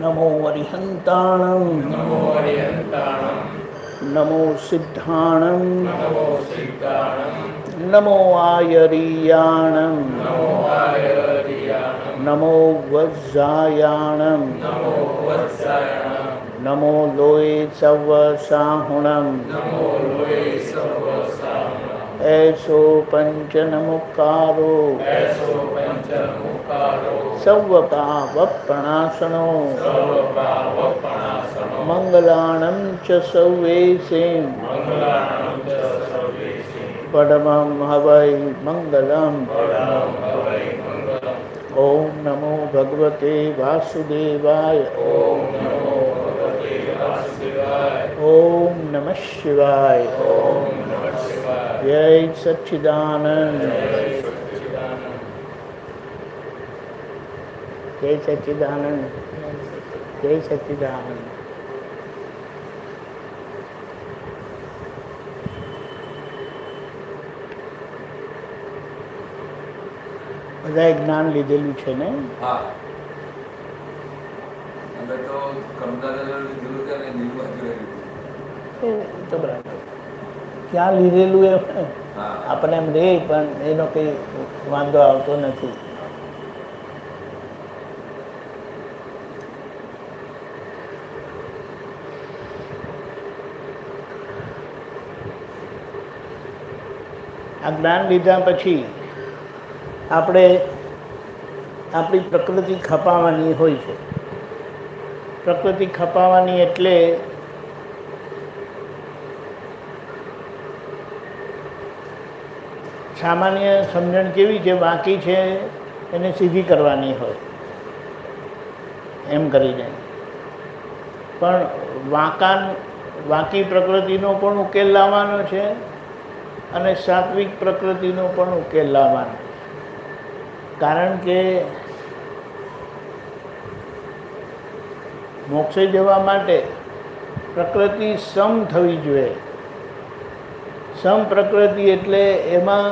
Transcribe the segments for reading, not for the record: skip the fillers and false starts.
નમો અરિહંતાણં નમો સિદ્ધાણં નમો આયરિયાણં નમો વજ્જાયાણં નમો લોય serve સાહુણં એસો પંચનમુકારો સર્વપાવપ્રણાશનો મંગલાણં ચ સૌવેશેમ પરમં હવૈ મંગલમ. ઓમ નમો ભગવતે વાસુદેવાય. ઓમ નમઃ શિવાય. જય સચ્ચિદાનંદ. જય સચ્ચિદાનંદ. જય સચ્ચિદાનંદ. બધાએ જ્ઞાન લીધેલું છે ને? તો બરાબર. ક્યાં લીધેલું એ આપણને એમ રહે, પણ એનો કંઈ વાંધો આવતો નથી. આ જ્ઞાન લીધા પછી આપણે આપણી પ્રકૃતિ ખપાવવાની હોય છે. પ્રકૃતિ ખપાવવાની એટલે સામાન્ય સમજણ કેવી છે, બાકી છે એને સીધી કરવાની હોય એમ કરીને. પણ વાંકી પ્રકૃતિનો પણ ઉકેલ લાવવાનો છે અને સાત્વિક પ્રકૃતિનો પણ ઉકેલ લાવવાનો. કારણ કે મોક્ષે જવા માટે પ્રકૃતિ સમ થવી જોઈએ. સમ પ્રકૃતિ એટલે એમાં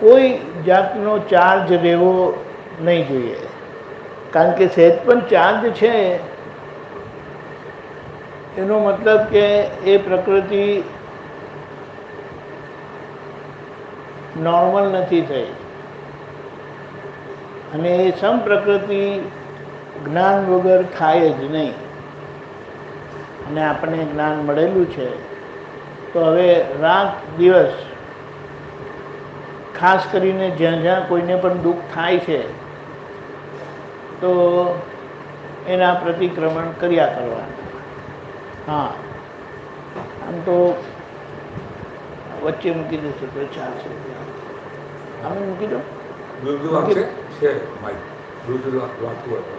કોઈ જાતનો ચાર્જ રહેવો નહીં જોઈએ. કારણ કે સહેજ પણ ચાર્જ છે એનો મતલબ કે એ પ્રકૃતિ નોર્મલ નથી થઈ. અને એ સમ પ્રકૃતિ જ્ઞાન વગર થાય જ નહીં. અને આપણને જ્ઞાન મળેલું છે તો હવે રાત દિવસ ખાસ કરીને જ્યાં જ્યાં કોઈને પણ દુઃખ થાય છે તો એના પ્રતિક્રમણ કર્યા કરવાના. હા, આમ તો વચ્ચે મૂકી દેશે તો ચાલશે. આમ મૂકી દો,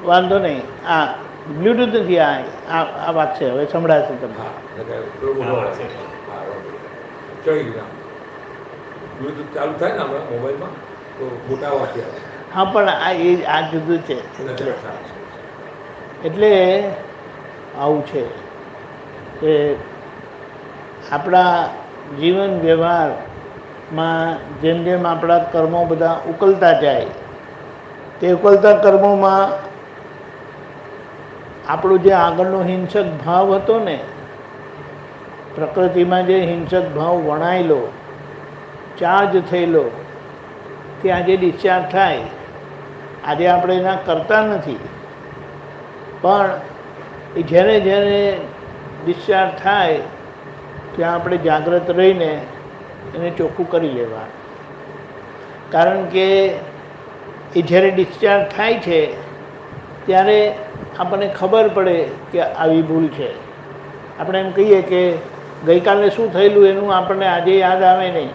વાંધો નહીં. આ બ્લ્યુટૂથ નથી, આ વાત છે. હવે સંભળાશે તમને. ચાલુ થાય ને આપણા મોબાઈલમાં તો મોટા અવાજ આવે. હા, પણ આ જુદું છે. એટલે આવું છે કે આપણા જીવન વ્યવહારમાં જેમ જેમ આપણા કર્મો બધા ઉકલતા જાય, તે ઉકલતા કર્મોમાં આપણો જે આગળનો હિંસક ભાવ હતો ને, પ્રકૃતિમાં જે હિંસક ભાવ વણાયેલો, ચાર્જ થયેલો, તે આજે ડિસ્ચાર્જ થાય. આજે આપણે એના કરતા નથી, પણ એ જ્યારે જ્યારે ડિસ્ચાર્જ થાય ત્યાં આપણે જાગ્રત રહીને એને ચોખ્ખું કરી લેવા. કારણ કે એ જ્યારે ડિસ્ચાર્જ થાય છે ત્યારે આપણને ખબર પડે કે આવી ભૂલ છે. આપણે એમ કહીએ કે ગઈકાલે શું થયેલું એનું આપણને આજે યાદ આવે નહીં.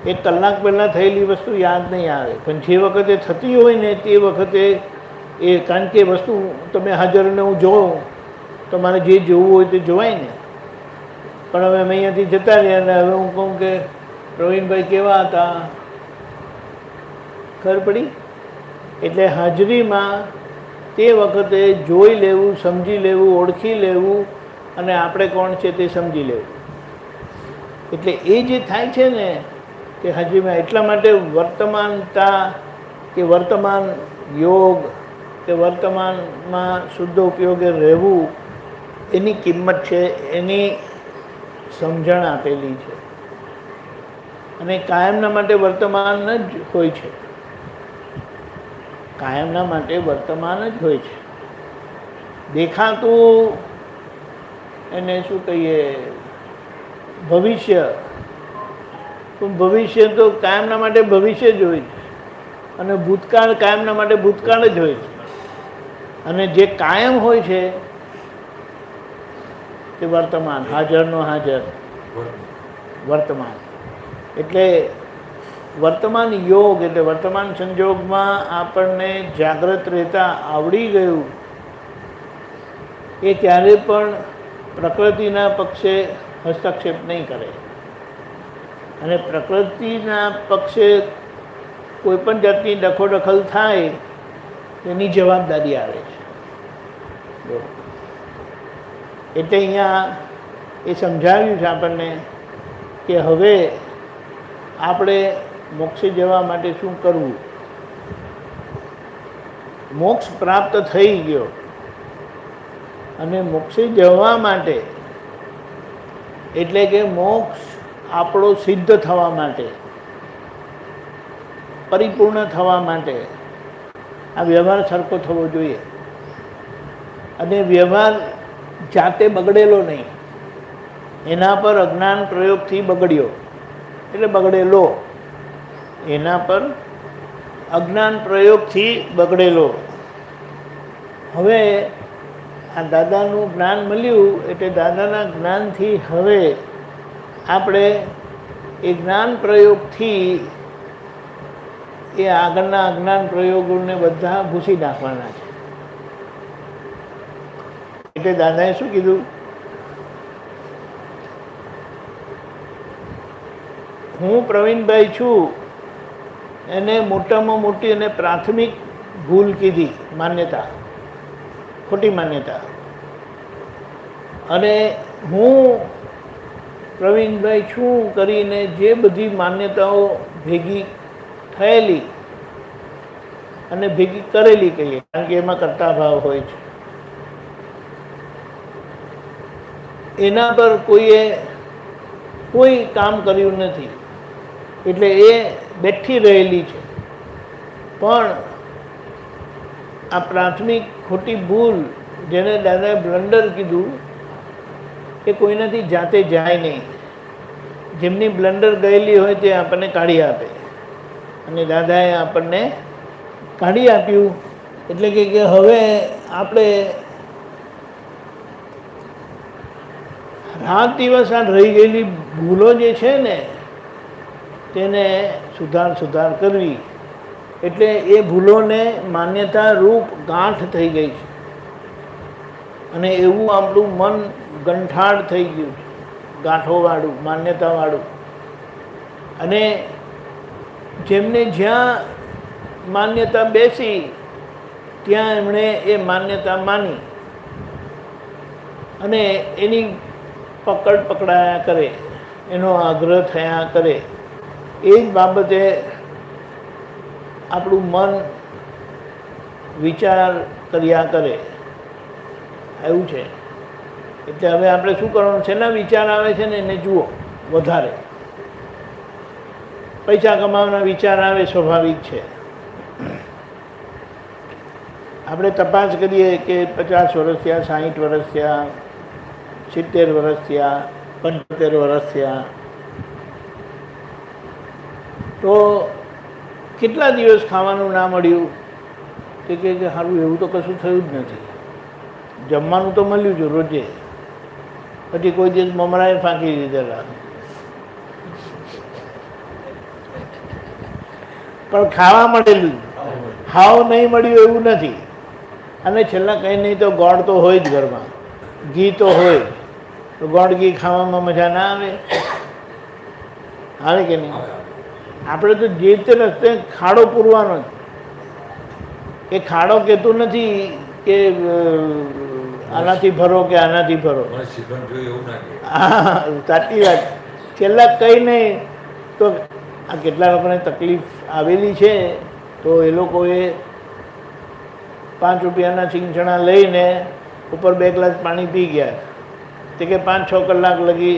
1 કલાક પહેલાં થયેલી વસ્તુ યાદ નહીં આવે, પણ જે વખતે થતી હોય ને તે વખતે એ, કારણ કે વસ્તુ તમે હાજરને હું જોઉં, તમારે જે જોવું હોય તે જોવાય ને. પણ હવે અમે અહીંયાથી જતા રહ્યા અને હવે હું કહું કે પ્રવીણભાઈ કેવા હતા, ખબર પડી? એટલે હાજરીમાં તે વખતે જોઈ લેવું, સમજી લેવું, ઓળખી લેવું અને આપણે કોણ છે તે સમજી લેવું. એટલે એ જે થાય છે ને તે હાજરીમાં, એટલા માટે વર્તમાનતા કે વર્તમાન યોગ કે વર્તમાનમાં શુદ્ધ ઉપયોગે રહેવું એની કિંમત છે, એની સમજણ આપેલી છે. અને કાયમના માટે વર્તમાન જ હોય છે, કાયમના માટે વર્તમાન જ હોય છે. દેખાતું એને શું કહીએ ભવિષ્ય, તો ભવિષ્ય તો કાયમના માટે ભવિષ્ય જ હોય છે, અને ભૂતકાળ કાયમના માટે ભૂતકાળ જ હોય છે. અને જે કાયમ હોય છે તે વર્તમાન, હાજરનો હાજર વર્તમાન. એટલે વર્તમાન યોગ એટલે વર્તમાન સંજોગમાં આપણને જાગ્રત રહેતા આવડી ગયું, એ ક્યારે પણ પ્રકૃતિના પક્ષે હસ્તક્ષેપ નહીં કરે. અને પ્રકૃતિના પક્ષે કોઈ પણ જાતની દખોદખલ થાય એની જવાબદારી આવે છે. એટલે અહીંયા એ સમજાવ્યું છે આપણને કે હવે આપણે મોક્ષે જવા માટે શું કરવું. મોક્ષ પ્રાપ્ત થઈ ગયો અને મોક્ષે જવા માટે એટલે કે મોક્ષ આપણો સિદ્ધ થવા માટે, પરિપૂર્ણ થવા માટે આ વ્યવહાર સરખો થવો જોઈએ. અને વ્યવહાર જાતે બગડેલો નહીં, એના પર અજ્ઞાન પ્રયોગથી બગડ્યો એટલે બગડેલો, એના પર અજ્ઞાન પ્રયોગથી બગડેલો. હવે આ દાદાનું જ્ઞાન મળ્યું એટલે દાદાના જ્ઞાનથી હવે આપણે એ જ્ઞાન પ્રયોગથી એ આગળના અજ્ઞાન પ્રયોગોને બધા ભૂસી નાખવાના છે. એટલે દાદાએ શું કીધું, હું પ્રવીણભાઈ છું એને મોટામાં મોટી અને પ્રાથમિક ભૂલ કીધી, માન્યતા, ખોટી માન્યતા. અને હું પ્રવીણભાઈ છું કરીને જે બધી માન્યતાઓ ભેગી થયેલી અને ભેગી કરેલી કહીએ, કારણ કે એમાં કરતા ભાવ હોય છે, એના પર કોઈએ કોઈ કામ કર્યું નથી. એટલે એ બેઠી રહેલી છે. પણ આ પ્રાથમિક ખોટી ભૂલ જેને દાદાએ બ્લન્ડર કીધું એ કોઈનાથી જાતે જાય નહીં. જેમની બ્લન્ડર ગયેલી હોય તે આપણને કાઢી આપે, અને દાદાએ આપણને કાઢી આપ્યું. એટલે કે હવે આપણે રાત દિવસ આ રહી ગયેલી ભૂલો જે છે ને તેને સુધાર કરવી. એટલે એ ભૂલોને માન્યતા રૂપ ગાંઠ થઈ ગઈ છે, અને એવું આપણું મન ગંઠાળ થઈ ગયું છે, ગાંઠોવાળું, માન્યતાવાળું. અને જેમને જ્યાં માન્યતા બેસી ત્યાં એમણે એ માન્યતા માની અને એની પકડ પકડાયા કરે, એનો આગ્રહ થયા કરે. એ જ બાબતે આપણું મન વિચાર કર્યા કરે, એવું છે. એટલે હવે આપણે શું કરવાનું છે, એના વિચાર આવે છે ને એને જુઓ વધારે. પૈસા કમાવાના વિચાર આવે સ્વાભાવિક છે. આપણે તપાસ કરીએ કે 50 વર્ષ થયા, 60 વર્ષ થયા, 70 વર્ષ થયા, 75 વર્ષ થયા, તો કેટલા દિવસ ખાવાનું ના મળ્યું? તે કહે કે સારું એવું તો કશું થયું જ નથી, જમવાનું તો મળ્યું છે રોજે, પછી કોઈ દિવસ મમરાએ ફાંકી દીધેલા, પણ ખાવા મળેલું, હાવ નહીં મળ્યું એવું નથી. અને છેલ્લા કંઈ નહીં તો ગોળ તો હોય જ ઘરમાં, ઘી તો હોય, તો ગોળ ઘી ખાવામાં મજા ના આવે? આવે કે નહીં? આપણે તો જે તે રસ્તે ખાડો પૂરવાનો જ. એ ખાડો કહેતું નથી કે આનાથી ભરો કે આનાથી ભરો. હા, સાચી વાત. છેલ્લા કંઈ નહીં તો આ કેટલા લોકોને તકલીફ આવેલી છે, તો એ લોકોએ ₹5 સિંગચણા લઈને ઉપર 2 ગ્લાસ પાણી પી ગયા, તે કે 5-6 કલાક લગી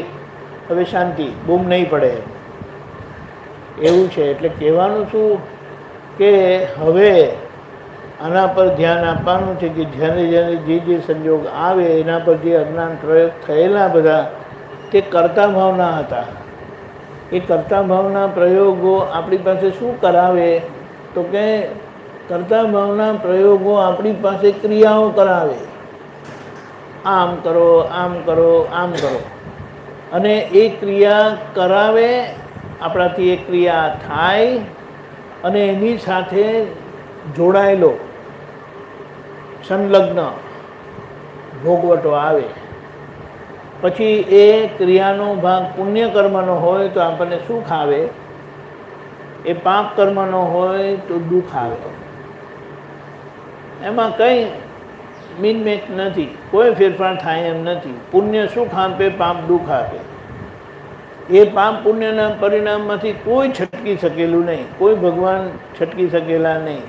હવે શાંતિ, બૂમ નહીં પડે. એવું છે. એટલે કહેવાનું શું કે હવે આના પર ધ્યાન આપવાનું છે કે જ્યારે જ્યારે જે સંજોગ આવે એના પર જે અજ્ઞાન પ્રયોગ થયેલા બધા તે કર્તા ભાવના હતા. એ કર્તા ભાવના પ્રયોગો આપણી પાસે શું કરાવે? તો કે કર્તા ભાવના પ્રયોગો આપણી પાસે ક્રિયાઓ કરાવે. આમ કરો, આમ કરો, આમ કરો, અને એ ક્રિયા કરાવે, આપણાથી એ ક્રિયા થાય અને એની સાથે જોડાયેલો સંલગ્ન ભોગવટો આવે. પછી એ ક્રિયાનો ભાગ પુણ્ય કર્મનો હોય તો આપણને સુખ આવે, એ પાપ કર્મનો હોય તો દુઃખ આવે. એમાં કંઈ મિનમેચ નથી, કોઈ ફેરફાર થાય એમ નથી. પુણ્ય સુખ આપે, પાપ દુઃખ આપે. એ પાપ પુણ્યના પરિણામમાંથી કોઈ છટકી શકેલું નહીં, કોઈ ભગવાન છટકી શકેલા નહીં.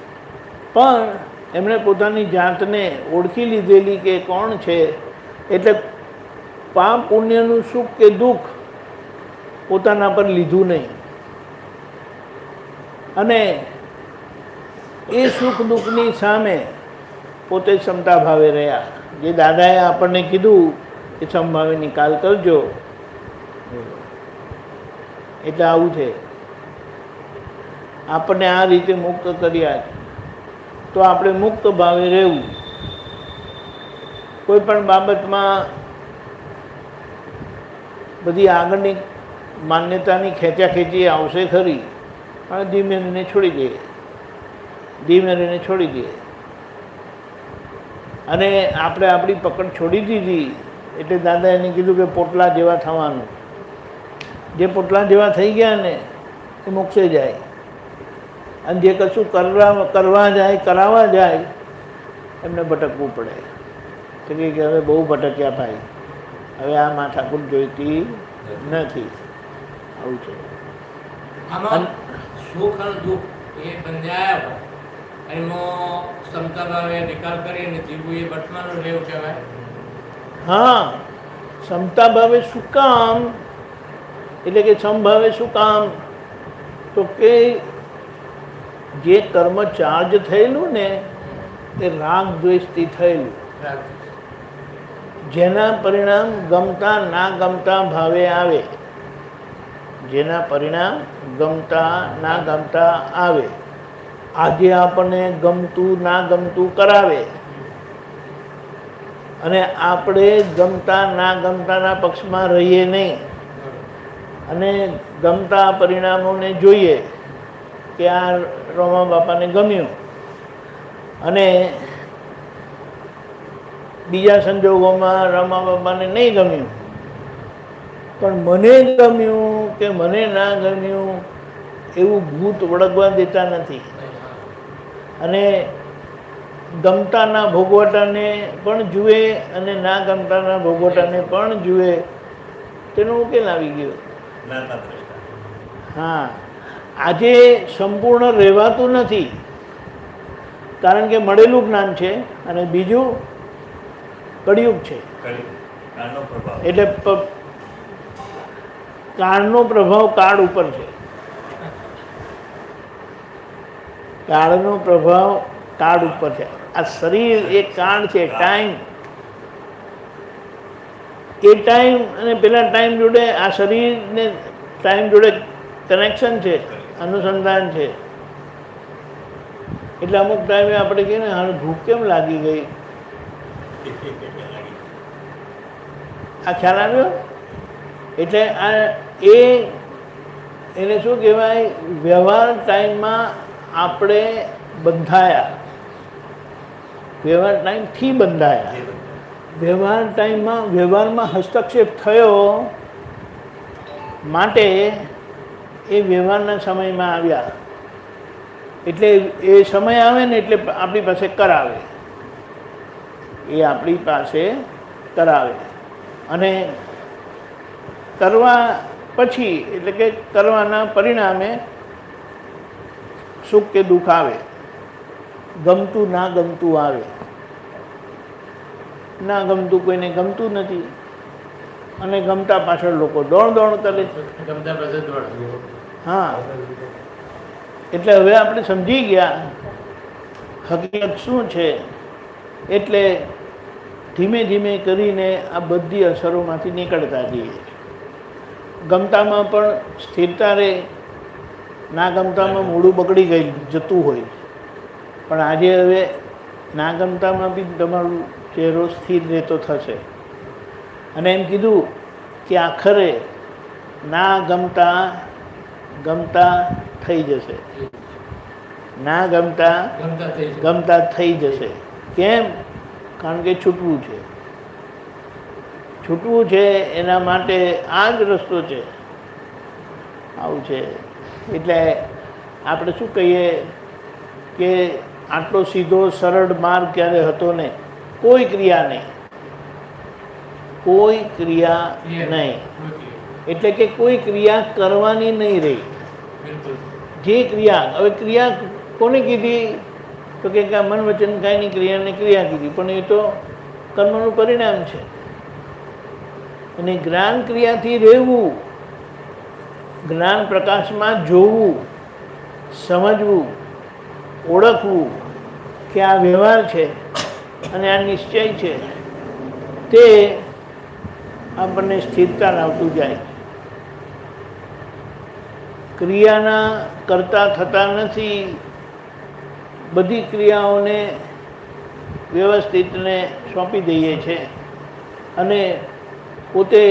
પણ એમણે પોતાની જાતને ઓળખી લીધેલી કે કોણ છે, એટલે પાપ પુણ્યનું સુખ કે દુઃખ પોતાના પર લીધું નહીં. અને એ સુખ દુઃખની સામે પોતે ક્ષમતા ભાવે રહ્યા. જે દાદાએ આપણને કીધું કે સમભાવે નિકાલ કરજો, એટલે આવું છે. આપણને આ રીતે મુક્ત કર્યા તો આપણે મુક્ત ભાવે રહેવું. કોઈ પણ બાબતમાં બધી આગળની માન્યતાની ખેંચાખેંચી આવશે ખરી, પણ ધીમે રહીને છોડી દઈએ, ધીમે રહીને છોડી દઈએ. અને આપણે આપણી પકડ છોડી દીધી એટલે દાદા એને કીધું કે પોટલા જેવા થવાનું. જે પોટલા જેવા થઈ ગયા ને એ મોક્ષે જાય, અને જે કશું કરવા જાય, કરાવવા જાય, એમને ભટકવું પડે. તો કે હવે બહુ ભટક્યા ભાઈ, હવે આ માથાકૂટ જોઈતી નથી. આવું છે. આમાં સુખ અને દુઃખ એ બંને આવ્યા હોય, એમાં ક્ષમતા ભાવે નિકાલ કરીને જીવવું એ વર્તમાનનું રહેવું કહેવાય. હા, ક્ષમતા ભાવે શું કામ? એટલે કે સમભાવે શું કામ? તો કે જે કર્મ ચાર્જ થયેલું ને એ રાગ દ્વેષથી થયેલું, જેના પરિણામ ગમતા ના ગમતા ભાવે આવે, જેના પરિણામ ગમતા ના ગમતા આવે. આજે આપણને ગમતું ના ગમતું કરાવે, અને આપણે ગમતા ના ગમતાના પક્ષમાં રહીએ નહીં, અને ગમતા પરિણામોને જોઈએ કે આ રોમા બાપાને ગમ્યું, અને બીજા સંજોગોમાં રમા બાપાને નહીં ગમ્યું. પણ મને ગમ્યું કે મને ના ગમ્યું એવું ભૂત વળગવા દેતા નથી. અને ગમતાના ભોગવટાને પણ જુએ અને ના ગમતાના ભોગવટાને પણ જુએ, તેનો ઉકેલ આવી ગયો. હા, આજે સંપૂર્ણ રહેવાતું નથી, કારણ કે મળેલું જ્ઞાન છે અને બીજું કળિયુગ છે. એટલે કાળનો પ્રભાવ કાળ ઉપર છે. કાળનો પ્રભાવ કાળ ઉપર છે. આ શરીર એ કાળ છે, ટાઈમ. એ ટાઈમ અને પેલા ટાઈમ જોડે આ શરીરને ટાઈમ જોડે કનેક્શન છે, અનુસંધાન છે. એટલે અમુક ટાઈમે આપણે કહીએ ને હાલ ભૂખ કેમ લાગી ગઈ, આ ખ્યાલ આવ્યો? એટલે આ એને શું કહેવાય? વ્યવહાર ટાઈમમાં આપણે બંધાયા, વ્યવહાર ટાઈમથી બંધાયા. વ્યવહાર ટાઈમમાં વ્યવહારમાં હસ્તક્ષેપ થયો માટે એ વ્યવહારના સમયમાં આવ્યા. એટલે એ સમય આવે ને એટલે આપણી પાસે કરાવે, એ આપણી પાસે કરાવે. અને કરવા પછી એટલે કે કરવાના પરિણામે સુખ કે દુઃખ આવે. ગમતું ના ગમતું આવે. ના ગમતું કોઈને ગમતું નથી અને ગમતા પાછળ લોકો દોડ કરે છે. ગમતા પાસે દોડ. હા, એટલે હવે આપણે સમજી ગયા હકીકત શું છે. એટલે ધીમે ધીમે કરીને આ બધી અસરોમાંથી નીકળતા જઈએ. ગમતામાં પણ સ્થિરતા રહે, ના ગમતામાં મૂળું બગડી જતું હોય. પણ આજે હવે ના ગમતામાં બી તમારું ચહેરો સ્થિર રહેતો થશે. અને એમ કીધું કે આખરે ના ગમતા ગમતા થઈ જશે. ના ગમતા ગમતા થઈ જશે. કેમ? કારણ કે છૂટવું છે. છૂટવું છે એના માટે આ જ રસ્તો છે. આવું છે. એટલે આપણે શું કહીએ કે આટલો સીધો સરળ માર્ગ ક્યારે હતો નહીં. કોઈ ક્રિયા નહીં, કોઈ ક્રિયા નહીં. એટલે કે કોઈ ક્રિયા કરવાની નહીં રહી. જે ક્રિયા, હવે ક્રિયા કોને કીધી? તો કે મન વચન કાંઈની ક્રિયાને ક્રિયા કીધી, પણ એ તો કર્મનું પરિણામ છે. અને જ્ઞાન ક્રિયાથી રહેવું, જ્ઞાન પ્રકાશમાં જોવું, સમજવું, ઓળખવું કે આ વ્યવહાર છે અને આ નિશ્ચય છે, તે આપણને સ્થિરતા લાવતું જાય. ક્રિયાના કરતા થતા નથી. બધી ક્રિયાઓને વ્યવસ્થિતને સોંપી દઈએ છીએ અને પોતે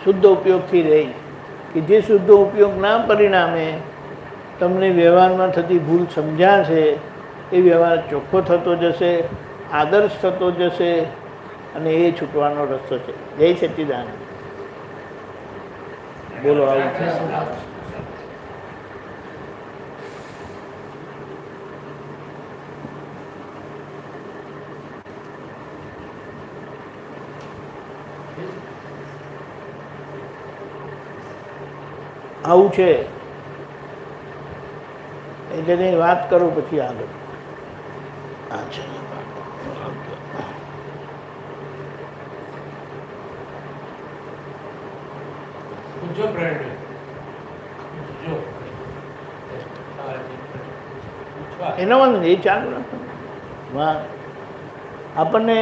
શુદ્ધ ઉપયોગથી રહી કે જે શુદ્ધ ઉપયોગના પરિણામે તમને વ્યવહારમાં થતી ભૂલ સમજાશે. એ વ્યવહાર ચોખ્ખો થતો જશે, આદર્શ થતો જશે અને એ છૂટવાનો રસ્તો છે. જય સચ્ચિદાનંદ. બોલો. આવું છે. આવું છે. એટલે નહીં વાત કરું પછી આગળ. અચ્છા, પૂછો પ્રવીણ. એનો વાંધો નહીં, એ ચાલુ રાખો. આપણને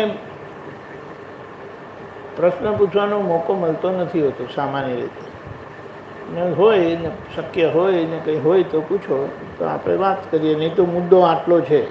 પ્રશ્ન પૂછવાનો મોકો મળતો નથી હોતો સામાન્ય રીતે. ને હોય ને શક્ય હોય ને કંઈ હોય તો પૂછો, તો આપણે વાત કરીએ. નહીં તો મુદ્દો આટલો છે.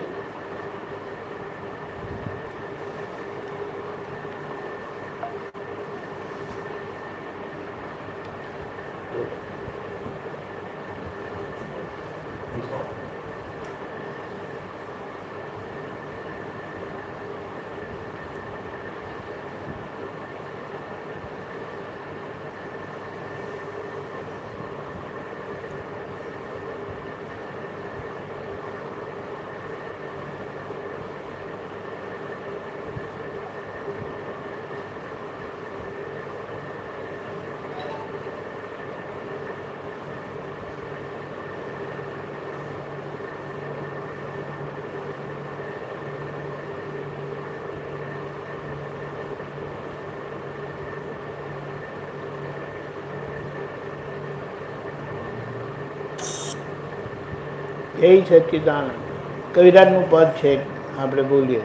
જય સચ્ચિદાનંદ. કવિરાજનું પદ છે, આપણે બોલીએ.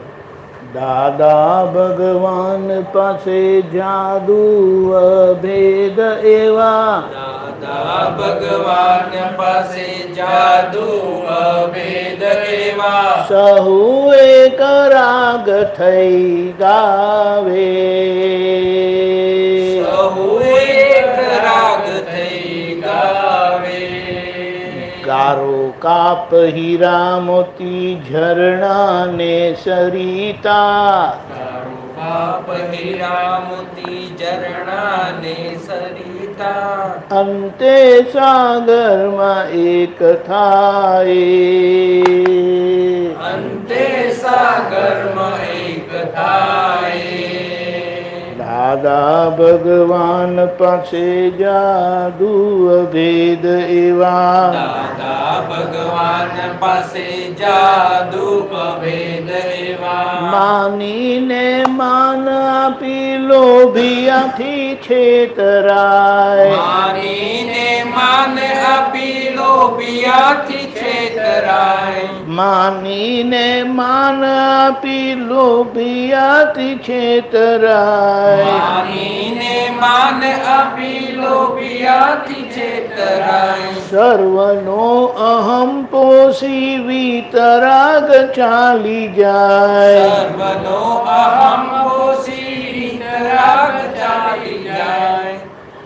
દાદા ભગવાન પાસે જાદુ અભેદ એવા, દાદા ભગવાન પાસે જાદુ અભેદ એવા, સહુ એક રાગ થઈ ગાવે, સહુ એક રાગ થઈ ગાવે. ગારો કાપ હીરા મોતી ઝરણા ને સરિતા, ગારો કાપ હીરા મોતી ઝરણા ને સરિતા, અંતે સાગરમાં એક થાય, અંતે સાગરમાં એક થાય. દાદા ભગવાન પાસે જાદુ અભેદ એવા દાદા ભગવાન પાસે જાદુ અભેદ એવા માનીને માન આપી લોભિયાથી છેતરાય માનીને માન આપી લોભિયાથી છેતરાય માનીને માન આપી લોભિયાથી છેતરાય માનીને માન આપી લોભિયાથી છેતરાય સર્વનો અહમ પોષી વિતરાગ ચાલી જાય સર્વનો અહમ પોષી વિતરાગ ચાલી જાય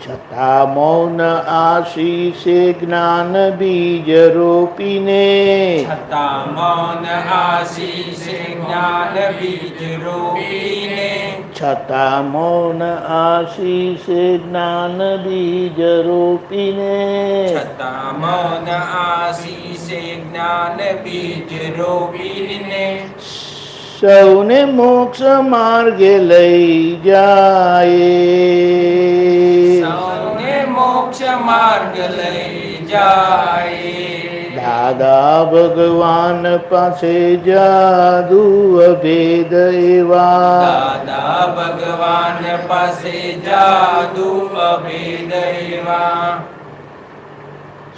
છતાં મૌન આશીષે જ્ઞાન બીજ રોપીને છતાં મૌન આશીષે જ્ઞાન બીજ રોપીને છતાં મૌન આશીષે જ્ઞાન બીજ રોપીને છતાં મૌન આશીષે જ્ઞાન બીજ રોપીને સૌને મોક્ષ માર્ગે લઈ જાય સૌને મોક્ષ માર્ગ લઈ જાય દાદા ભગવાન પાસે જાદુ અભેદ એવા દાદા ભગવાન પાસે જાદુ અભેદ એવા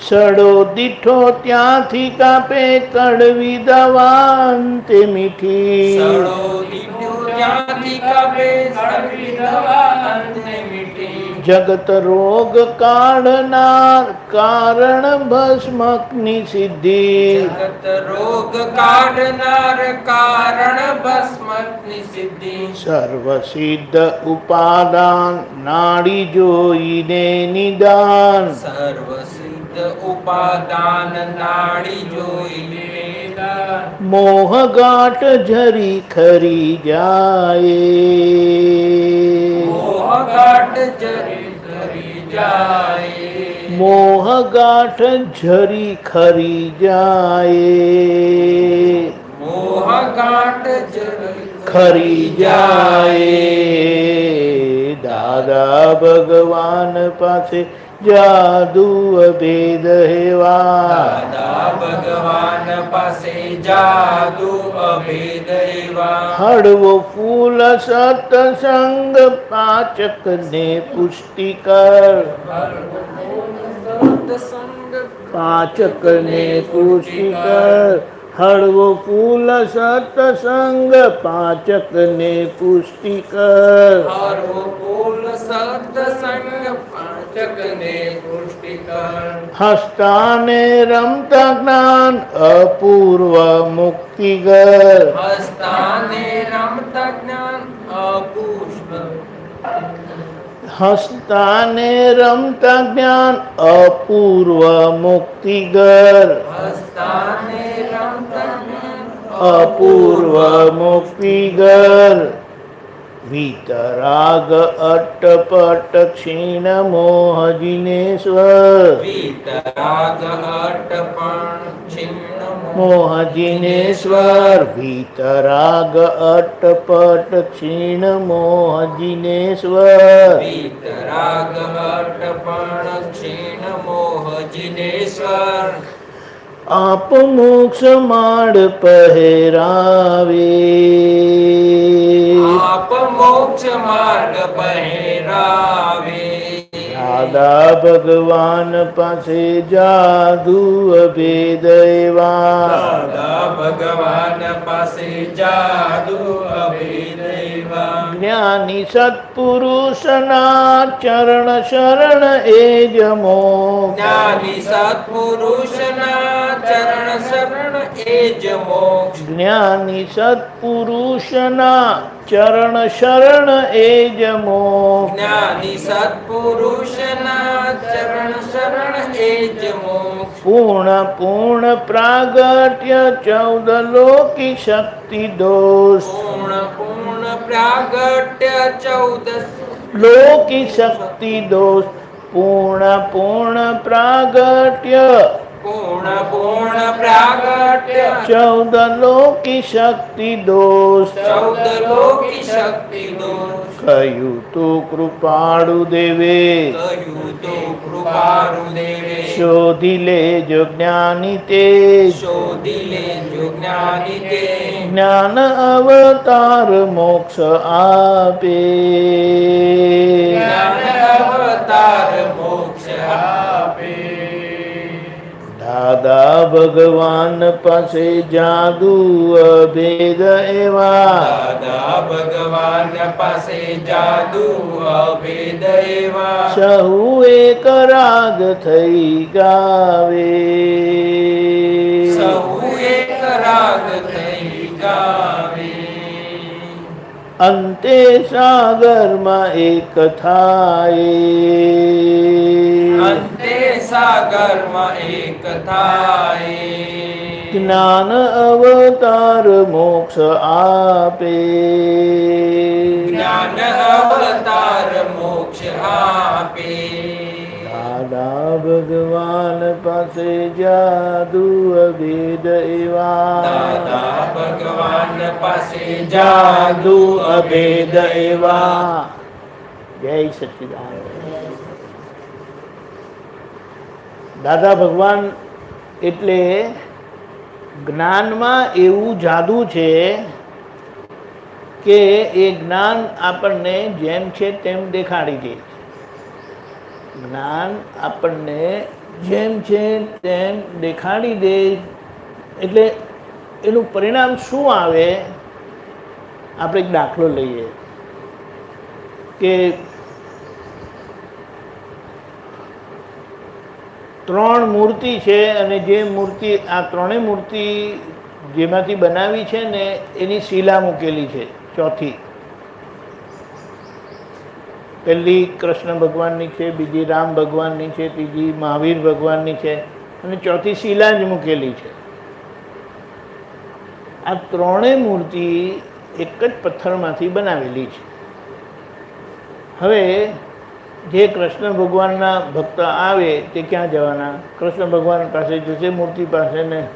સડો દીઠો ત્યાંથી કાપે કડવી દવાંતે મીઠી સડો દીઠો ત્યાંથી કાપે કડવી દવા અંતે મીઠી જગત રોગ કાઢનાર કારણ ભસ્મકની સિદ્ધિ જગત રોગ કાઢનાર કારણ ભસ્મની સિદ્ધિ સર્વ સિદ્ધ ઉપાદાન નાડી જોઈને નિદાન સર્વ સિદ્ધ ઉપાદાન નાડી જોઈને મોહ ગાંઠ ઝરી ખરી જાય મોહ ગાંઠ જરી કરી જાય મોહ ગાંઠ ઝરી ખરી જાય મોહ ગાંઠ જરી ખરી જાય દાદા ભગવાન પાસે જાદુ અભેદ હેવા દાદા ભગવાન પાસે જાદુ અભેદ એવા હળવો ફૂલ સત્સંગ પાચક ને પુષ્ટિ કર સત્સંગ પાચક ને પુષ્ટિ કર હળવો ફૂલ સત્સંગ પાચક ને પુષ્ટિ કર હરવો ફૂલ સત્સંગ પાંચક ને પુષ્ટિ કર હસ્તાને રમતા જ્ઞાન અપૂર્વ મુક્તિગર હસ્તાને રમતા જ્ઞાન અપુષ્પ હસ્તાને રમતા જ્ઞાન અપૂર્વ મુક્તિગર હસ્તાને રમતા જ્ઞાન અપૂર્વ મુક્તિગર વિતરાગ અટપટ ક્ષીણ મોહ જિનેશ્વર વિતરાગ અટપણ છિન્ન મોહ જિનેશ્વર વિતરાગ અટપટ ક્ષીણ મોહ જિનેશ્વર વિતરાગ અટપણ ક્ષીણ મોહ જિનેશ્વર આપ મોક્ષ માડ પહેરાવે આપ મોક્ષ માર્ગ પહેરાવે દાદા ભગવાન પાસે જાદુ અભેદ એવા દાદા ભગવાન પાસે જાદુ અભેદ એવા જ્ઞાની સત્પુરુષના ચરણ શરણ એ જ મોક્ષ જ્ઞાની સત્પુરુષના ચરણ શરણ એ જ મોક્ષ જ્ઞાની સત્પુરુષના ચરણ શરણ એ જ મોક્ષ જ્ઞાની સત્પુરુષના ચરણ શરણ એ જ મોક્ષ પૂર્ણ પ્રાગટ્ય 14 લોકી શક્તિ દોષ પૂર્ણ પ્રાગટ્ય 14 લોકી શક્તિ દોષ પૂર્ણ પ્રાગટ્ય પૂર્ણ પૂર્ણ પ્રાગટ્ય 14 લોકી શક્તિ દોષ 14 લોકી શક્તિ દોષ કહ્યું તો કૃપાળુ દેવે કહ્યું તો કૃપાળુ દેવે શોધી લેજો જ્ઞાની તે શોધી લેજો જ્ઞાની તે જ્ઞાન અવતાર મોક્ષ આપે જ્ઞાન અવતાર મોક્ષ આપે દાદા ભગવાન પાસે જાદુ અભેદ એવા દાદા ભગવાન પાસે જાદુ અભેદ એવા સહુ એક રાગ થઈ ગાવે સહુ એક રાગ થઈ ગાવે અંતે સાગરમાં એક થાય અંતે સાગરમાં એક થાય જ્ઞાન અવતાર મોક્ષ આપે જ્ઞાન અવતાર મોક્ષ આપે દાદા ભગવાન પાસે જાદુ અભેદ એવા દાદા ભગવાન પાસે જાદુ અભેદ એવા જય સચ્ચિદાનંદ દાદા ભગવાન એટલે જ્ઞાનમાં એવું જાદુ છે કે એ જ્ઞાન આપણને જેમ છે તેમ દેખાડી દે છે જ્ઞાન આપણને જેમ છે તેમ દેખાડી દે એટલે એનું પરિણામ શું આવે આપણે એક દાખલો લઈએ કે 3 મૂર્તિ છે અને જે મૂર્તિ આ 3 મૂર્તિ જેમાંથી બનાવી છે ને એની શિલા મૂકેલી છે ચોથી પહેલી કૃષ્ણ ભગવાનની છે બીજી રામ ભગવાનની છે ત્રીજી મહાવીર ભગવાનની છે અને ચોથી શિલા જ મૂકેલી છે આ 3 મૂર્તિ એક જ પથ્થરમાંથી બનાવેલી છે હવે જે કૃષ્ણ ભગવાનના ભક્ત આવે તે ક્યાં જવાના કૃષ્ણ ભગવાન પાસે જશે મૂર્તિ પાસે ને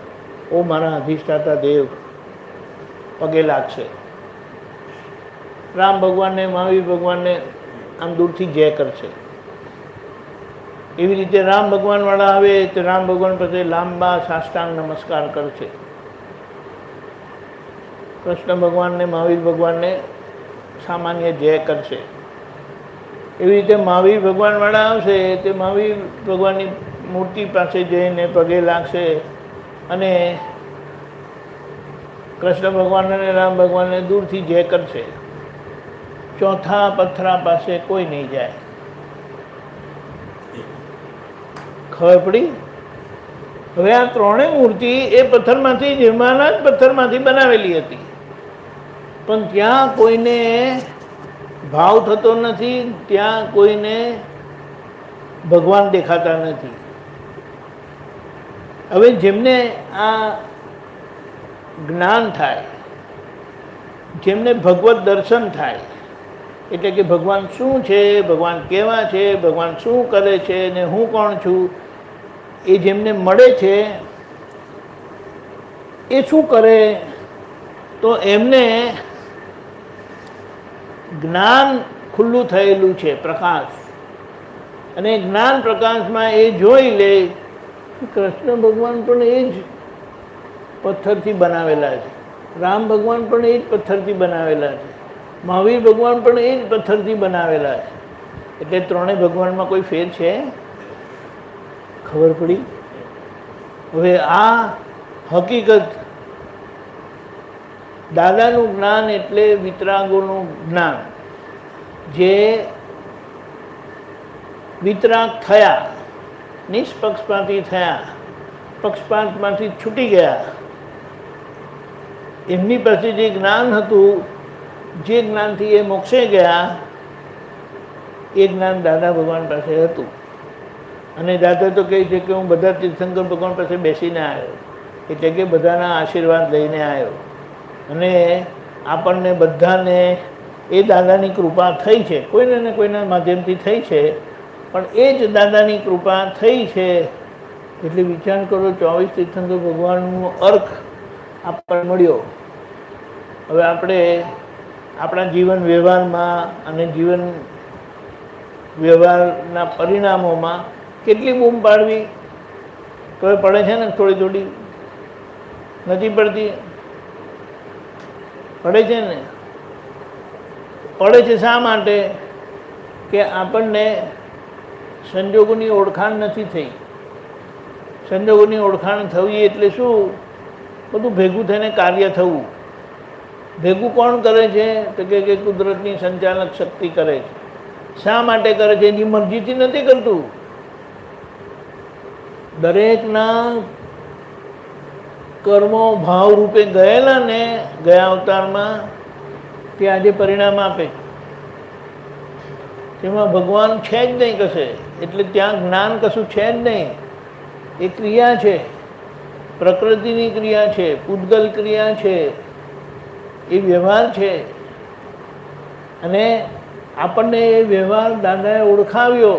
ઓ મારા અધિષ્ઠાતા દેવ પગે લાગશે રામ ભગવાનને મહાવીર ભગવાનને આમ દૂરથી જય કરશે એવી રીતે રામ ભગવાનવાળા આવે તો રામ ભગવાન પાસે લાંબા સાષ્ટાંગ નમસ્કાર કરશે કૃષ્ણ ભગવાનને મહાવીર ભગવાનને સામાન્ય જય કરશે એવી રીતે મહાવીર ભગવાનવાળા આવશે તે મહાવીર ભગવાનની મૂર્તિ પાસે જઈને પગે લાગશે અને કૃષ્ણ ભગવાન અને રામ ભગવાનને દૂરથી જય કરશે ચોથા પથ્થરા પાસે કોઈ નહીં જાય ખબર પડી હવે આ 3 મૂર્તિ એ પથ્થરમાંથી જેમાંના જ પથ્થરમાંથી બનાવેલી હતી પણ ત્યાં કોઈને ભાવ થતો નથી ત્યાં કોઈને ભગવાન દેખાતા નથી હવે જેમને આ જ્ઞાન થાય જેમને ભગવત દર્શન થાય એટલે કે ભગવાન શું છે ભગવાન કેવા છે ભગવાન શું કરે છે ને હું કોણ છું એ જેમને મળે છે એ શું કરે તો એમને જ્ઞાન ખુલ્લું થયેલું છે પ્રકાશ અને જ્ઞાન પ્રકાશમાં એ જોઈ લે કૃષ્ણ ભગવાન પણ એ જ પથ્થરથી બનાવેલા છે રામ ભગવાન પણ એ જ પથ્થરથી બનાવેલા છે મહાવીર ભગવાન પણ એ જ પથ્થરથી બનાવેલા છે એટલે 3 ભગવાનમાં કોઈ ફેર છે ખબર પડી હવે આ હકીકત દાદાનું જ્ઞાન એટલે વિતરાગોનું જ્ઞાન જે વિતરાગ થયા નિષ્પક્ષપાતી થયા પક્ષપાતમાંથી છૂટી ગયા એમની પાસે જે જ્ઞાન હતું જે જ્ઞાનથી એ મોક્ષે ગયા એ જ્ઞાન દાદા ભગવાન પાસે હતું અને દાદા તો કહે છે કે હું બધા તીર્થંકર ભગવાન પાસે બેસીને આવ્યો એટલે કે બધાના આશીર્વાદ લઈને આવ્યો અને આપણને બધાને એ દાદાની કૃપા થઈ છે કોઈને ને કોઈના માધ્યમથી થઈ છે પણ એ જ દાદાની કૃપા થઈ છે એટલે વિચાર કરો 24 તીર્થંકર ભગવાનનો અર્થ આપણને મળ્યો. હવે આપણે આપણા જીવન વ્યવહારમાં અને જીવન વ્યવહારના પરિણામોમાં કેટલી બૂમ પાડવી તો એ પડે છે ને થોડી થોડી, નથી પડતી? પડે છે ને. પડે છે શા માટે? કે આપણને સંજોગોની ઓળખાણ નથી થઈ. સંજોગોની ઓળખાણ થવી એટલે શું? બધું ભેગું થઈને કાર્ય થવું. ભેગું કોણ કરે છે? તો કે કુદરતની સંચાલક શક્તિ કરે છે. શા માટે કરે છે? એની મરજીથી નથી કરતું. દરેકના કર્મો ભાવ રૂપે ગયેલા ને ગયા અવતારમાં તે આજે પરિણામ આપે. તેમાં ભગવાન છે જ નહીં કશે, એટલે ત્યાં જ્ઞાન કશું છે જ નહીં. એ ક્રિયા છે, પ્રકૃતિની ક્રિયા છે, પૂતગલ ક્રિયા છે, એ વ્યવહાર છે. અને આપણને એ વ્યવહાર દાદાએ ઓળખાવ્યો,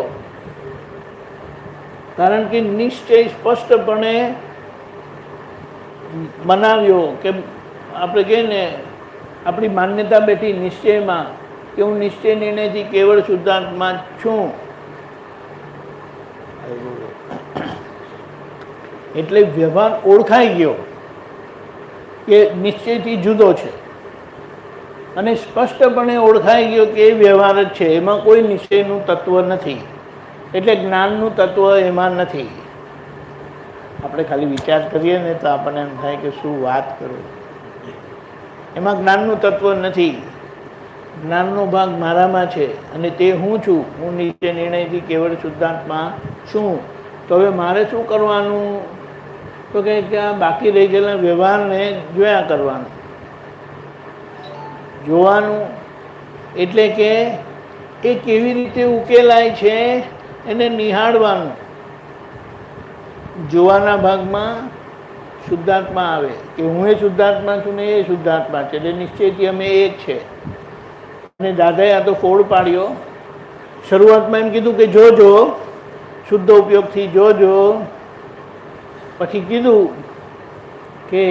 કારણ કે નિશ્ચય સ્પષ્ટપણે મનાવ્યો કે આપણે કહીએ ને આપણી માન્યતા બેઠી નિશ્ચયમાં કે હું નિશ્ચય નિર્ણયથી કેવળ શુદ્ધાત્મા છું. એટલે વ્યવહાર ઓળખાઈ ગયો કે નિશ્ચયથી જુદો છે, અને સ્પષ્ટપણે ઓળખાઈ ગયો કે એ વ્યવહાર જ છે, એમાં કોઈ નિશ્ચયનું તત્વ નથી. એટલે જ્ઞાનનું તત્વ એમાં નથી. આપણે ખાલી વિચાર કરીએ ને તો આપણને એમ થાય કે શું વાત કરું, એમાં જ્ઞાનનું તત્વ નથી. જ્ઞાનનો ભાગ મારામાં છે અને તે હું છું. હું નિશ્ચય નિર્ણયથી કેવળ શુદ્ધાત્મા છું. તો હવે મારે શું કરવાનું? તો કે આ બાકી રહી ગયેલા વ્યવહારને જોયા કરવાનું, જોવાનું. એટલે કે એ કેવી રીતે ઉકેલાય છે એને નિહાળવાનું. જોવાના ભાગમાં શુદ્ધાત્મા આવે કે હું એ શુદ્ધાત્મા છું ને એ શુદ્ધાત્મા છે, એટલે નિશ્ચયથી અમે એક છે. અને દાદાએ આ તો ફોડ પાડ્યો. શરૂઆતમાં એમ કીધું કે જોજો, શુદ્ધ ઉપયોગથી જોજો. પછી કીધું કે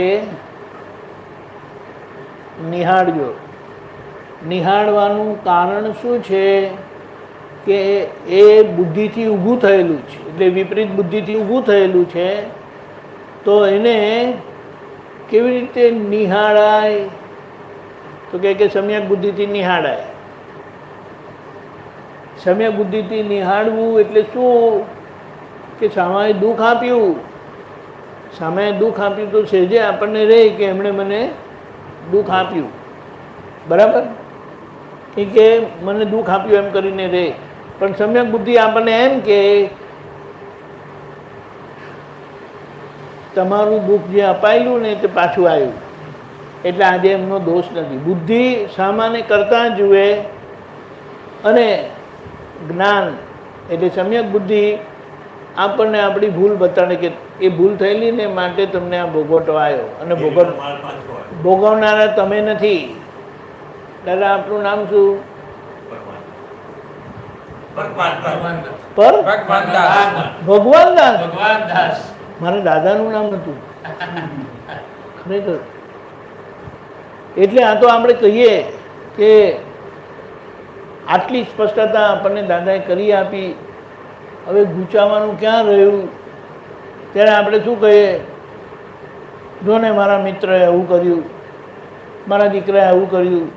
નિહાળજો. નિહાળવાનું કારણ શું છે? કે એ બુદ્ધિથી ઊભું થયેલું છે, એટલે વિપરીત બુદ્ધિથી ઊભું થયેલું છે. તો એને કેવી રીતે નિહાળાય? તો કે સમ્યક બુદ્ધિથી નિહાળાય. સમ્યક બુદ્ધિથી નિહાળવું એટલે શું? કે સામાએ દુઃખ આપ્યું, સામાએ દુઃખ આપ્યું તો સહેજે આપણને રહે કે એમણે મને દુઃખ આપ્યું, બરાબર? કે મને દુઃખ આપ્યું એમ કરીને રહે. પણ સમ્યક બુદ્ધિ આપણને એમ કે તમારું દુઃખ જે અપાયેલું ને તે પાછું આવ્યું, એટલે આજે એમનો દોષ નથી. બુદ્ધિ સામાન્ય કરતા જુએ, અને જ્ઞાન એટલે સમ્યક બુદ્ધિ આપણને આપણી ભૂલ બતાડે કે એ ભૂલ થયેલી ને માટે તમને આ ભોગવટો આવ્યો, અને ભોગવનારા તમે નથી. દાદા આપનું નામ શું? ભગવાન દાસ. મારા દાદાનું નામ હતું ખરેખર. એટલે આ તો આપણે કહીએ કે આટલી સ્પષ્ટતા આપણને દાદાએ કરી આપી. હવે ગૂંચાવાનું ક્યાં રહ્યું? ત્યારે આપણે શું કહીએ? જો ને મારા મિત્રએ એવું કર્યું, મારા દીકરાએ એવું કર્યું,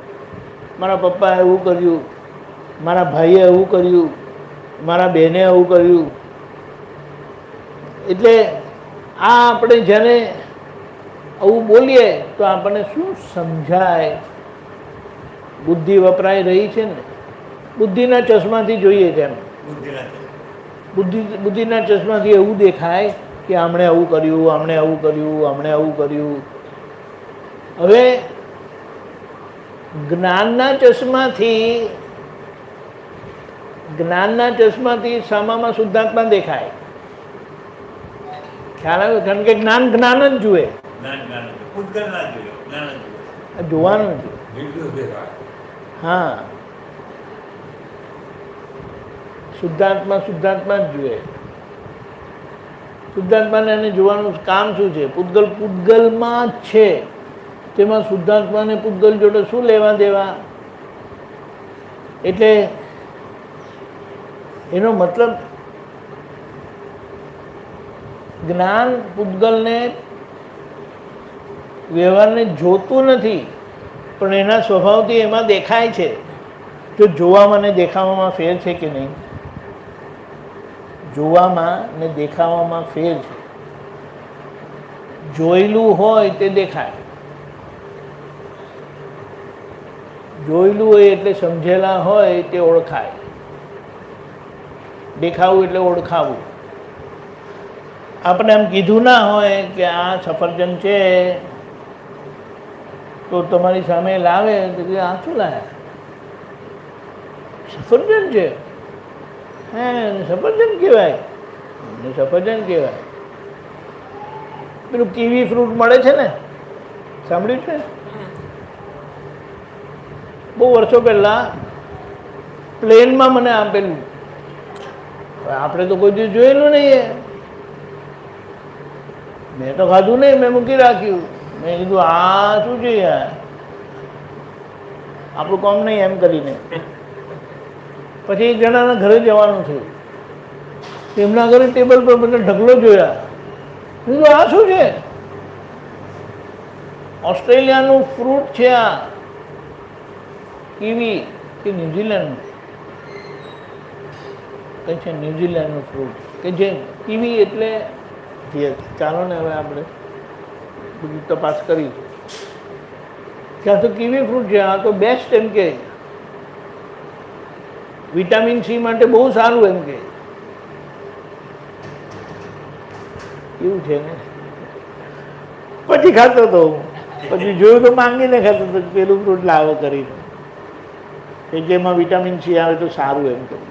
મારા પપ્પાએ એવું કર્યું, મારા ભાઈએ એવું કર્યું, મારા બહેને એવું કર્યું. એટલે આ આપણે જ્યારે આવું બોલીએ તો આપણને શું સમજાય? બુદ્ધિ વપરાઈ રહી છે ને, બુદ્ધિના ચશ્માથી જોઈએ તેમ. બુદ્ધિના ચશ્માથી એવું દેખાય કે આમણે આવું કર્યું, આમણે આવું કર્યું, આમણે આવું કર્યું. હવે જ્ઞાનના ચશ્માથી સામામાં શુદ્ધાત્મા દેખાય. ખ્યાલ આવે? કારણ કે જ્ઞાન જ્ઞાન જ જુએ, જોવાનું જ. હા, શુદ્ધાત્મા શુદ્ધાત્મા જ જુએ. શુદ્ધાત્માને એને જોવાનું કામ શું છે? પૂતગલ પૂતગલમાં જ છે, તેમાં શુદ્ધાત્માને પૂતગલ જોડે શું લેવા દેવા? એટલે એનો મતલબ જ્ઞાન પૂતગલને વ્યવહારને જોતું નથી, પણ એના સ્વભાવથી એમાં દેખાય છે. જો જોવામાં ને દેખાવામાં ફેર છે કે નહીં? જોવામાં ને દેખાવામાં ફેર છે. જોયેલું હોય તે દેખાય, જોયેલું હોય એટલે સમજેલા હોય તે ઓળખાય, દેખાવું એટલે ઓળખાવું. આપણે એમ કીધું ના હોય કે આ સફરજન છે, તો તમારી સામે લાવે તો કે આ શું લાયા? સફરજન છે. હે, સફરજન કહેવાય, સફરજન કહેવાય. પેલું કીવી ફ્રૂટ મળે છે ને, સાંભળ્યું છે? બહુ વર્ષો પહેલાં પ્લેનમાં મને આપેલું. આપણે તો કોઈ દિવસ જોયેલું નહીં. મેં તો ખાધું નહીં, મેં મૂકી રાખ્યું. મેં કીધું આ શું છે યાર, આપણું કામ નહીં એમ કરીને. પછી એક જણાના ઘરે જવાનું થયું. તેમના ઘરે ટેબલ પર મને ઢગલો જોયા. કીધું આ શું છે? ઓસ્ટ્રેલિયાનું ફ્રૂટ છે આ, કીવી કે ન્યૂઝીલેન્ડનું કંઈ છે, ન્યૂઝીલેન્ડનું ફ્રૂટ કે જે કીવી એટલે જે. ચાલો ને હવે આપણે બધું તપાસ કરી. ત્યાં તો કીવી ફ્રૂટ છે, આ તો બેસ્ટ એમ કે, વિટામિન સી માટે બહુ સારું એમ કે. એવું છે ને. પછી ખાતો હતો, પછી જોયું તો માંગીને ખાતો હતો, પેલું ફ્રૂટ લાવો કરીને, કે જેમાં વિટામિન સી આવે તો સારું એમ કહ્યું.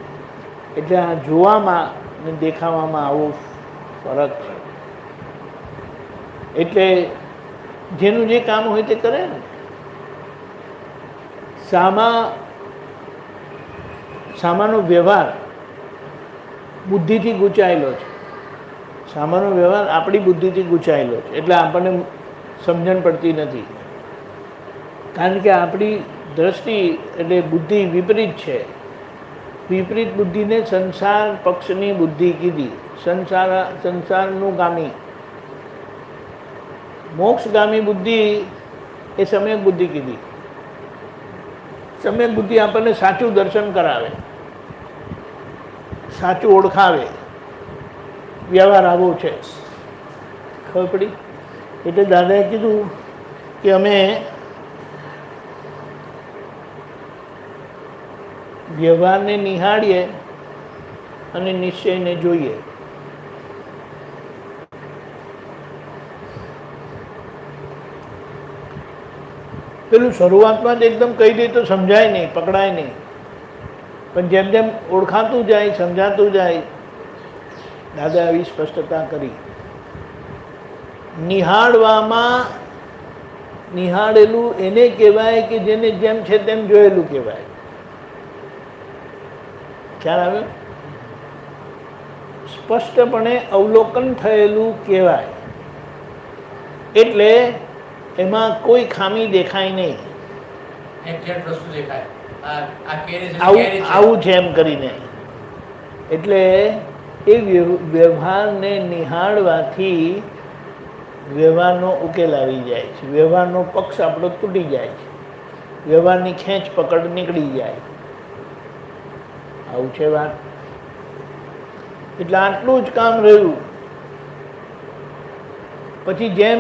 એટલે આ જોવામાં ને દેખાવામાં આવો ફરક છે. એટલે જેનું જે કામ હોય તે કરે ને. સામાનો વ્યવહાર બુદ્ધિથી ગૂંચાયેલો છે. સામાનો વ્યવહાર આપણી બુદ્ધિથી ગૂંચાયેલો છે, એટલે આપણને સમજણ પડતી નથી. કારણ કે આપણી દ્રષ્ટિ એટલે બુદ્ધિ વિપરીત છે. વિપરીત બુદ્ધિને સંસાર પક્ષની બુદ્ધિ કીધી. સંસારનું ગામી, મોક્ષગામી બુદ્ધિ એ સમ્યક બુદ્ધિ કીધી. સમ્યક બુદ્ધિ આપણને સાચું દર્શન કરાવે, સાચું ઓળખાવે, વ્યવહાર આવો છે, ખબર પડી. એટલે દાદાએ કીધું કે અમે વ્યવહારને નિહાળીએ અને નિશ્ચયને જોઈએ. પેલું શરૂઆતમાં જ એકદમ કહી દે તો સમજાય નહીં, પકડાય નહીં. પણ જેમ જેમ ઓળખાતું જાય, સમજાતું જાય, દાદા આવી સ્પષ્ટતા કરી. નિહાળેલું એને કહેવાય કે જેને જેમ છે તેમ જોયેલું કહેવાય. ખ્યાલ આવ્યો? સ્પષ્ટપણે અવલોકન થયેલું કહેવાય. એટલે એમાં કોઈ ખામી દેખાય નહીં. આવું છે એમ કરીને. એટલે એ વ્યવહારને નિહાળવાથી વ્યવહારનો ઉકેલ આવી જાય છે. વ્યવહારનો પક્ષ આપણો તૂટી જાય છે. વ્યવહારની ખેંચ પકડ નીકળી જાય. આવું છે વાત. એટલે આટલું જ કામ રહ્યું. પછી જેમ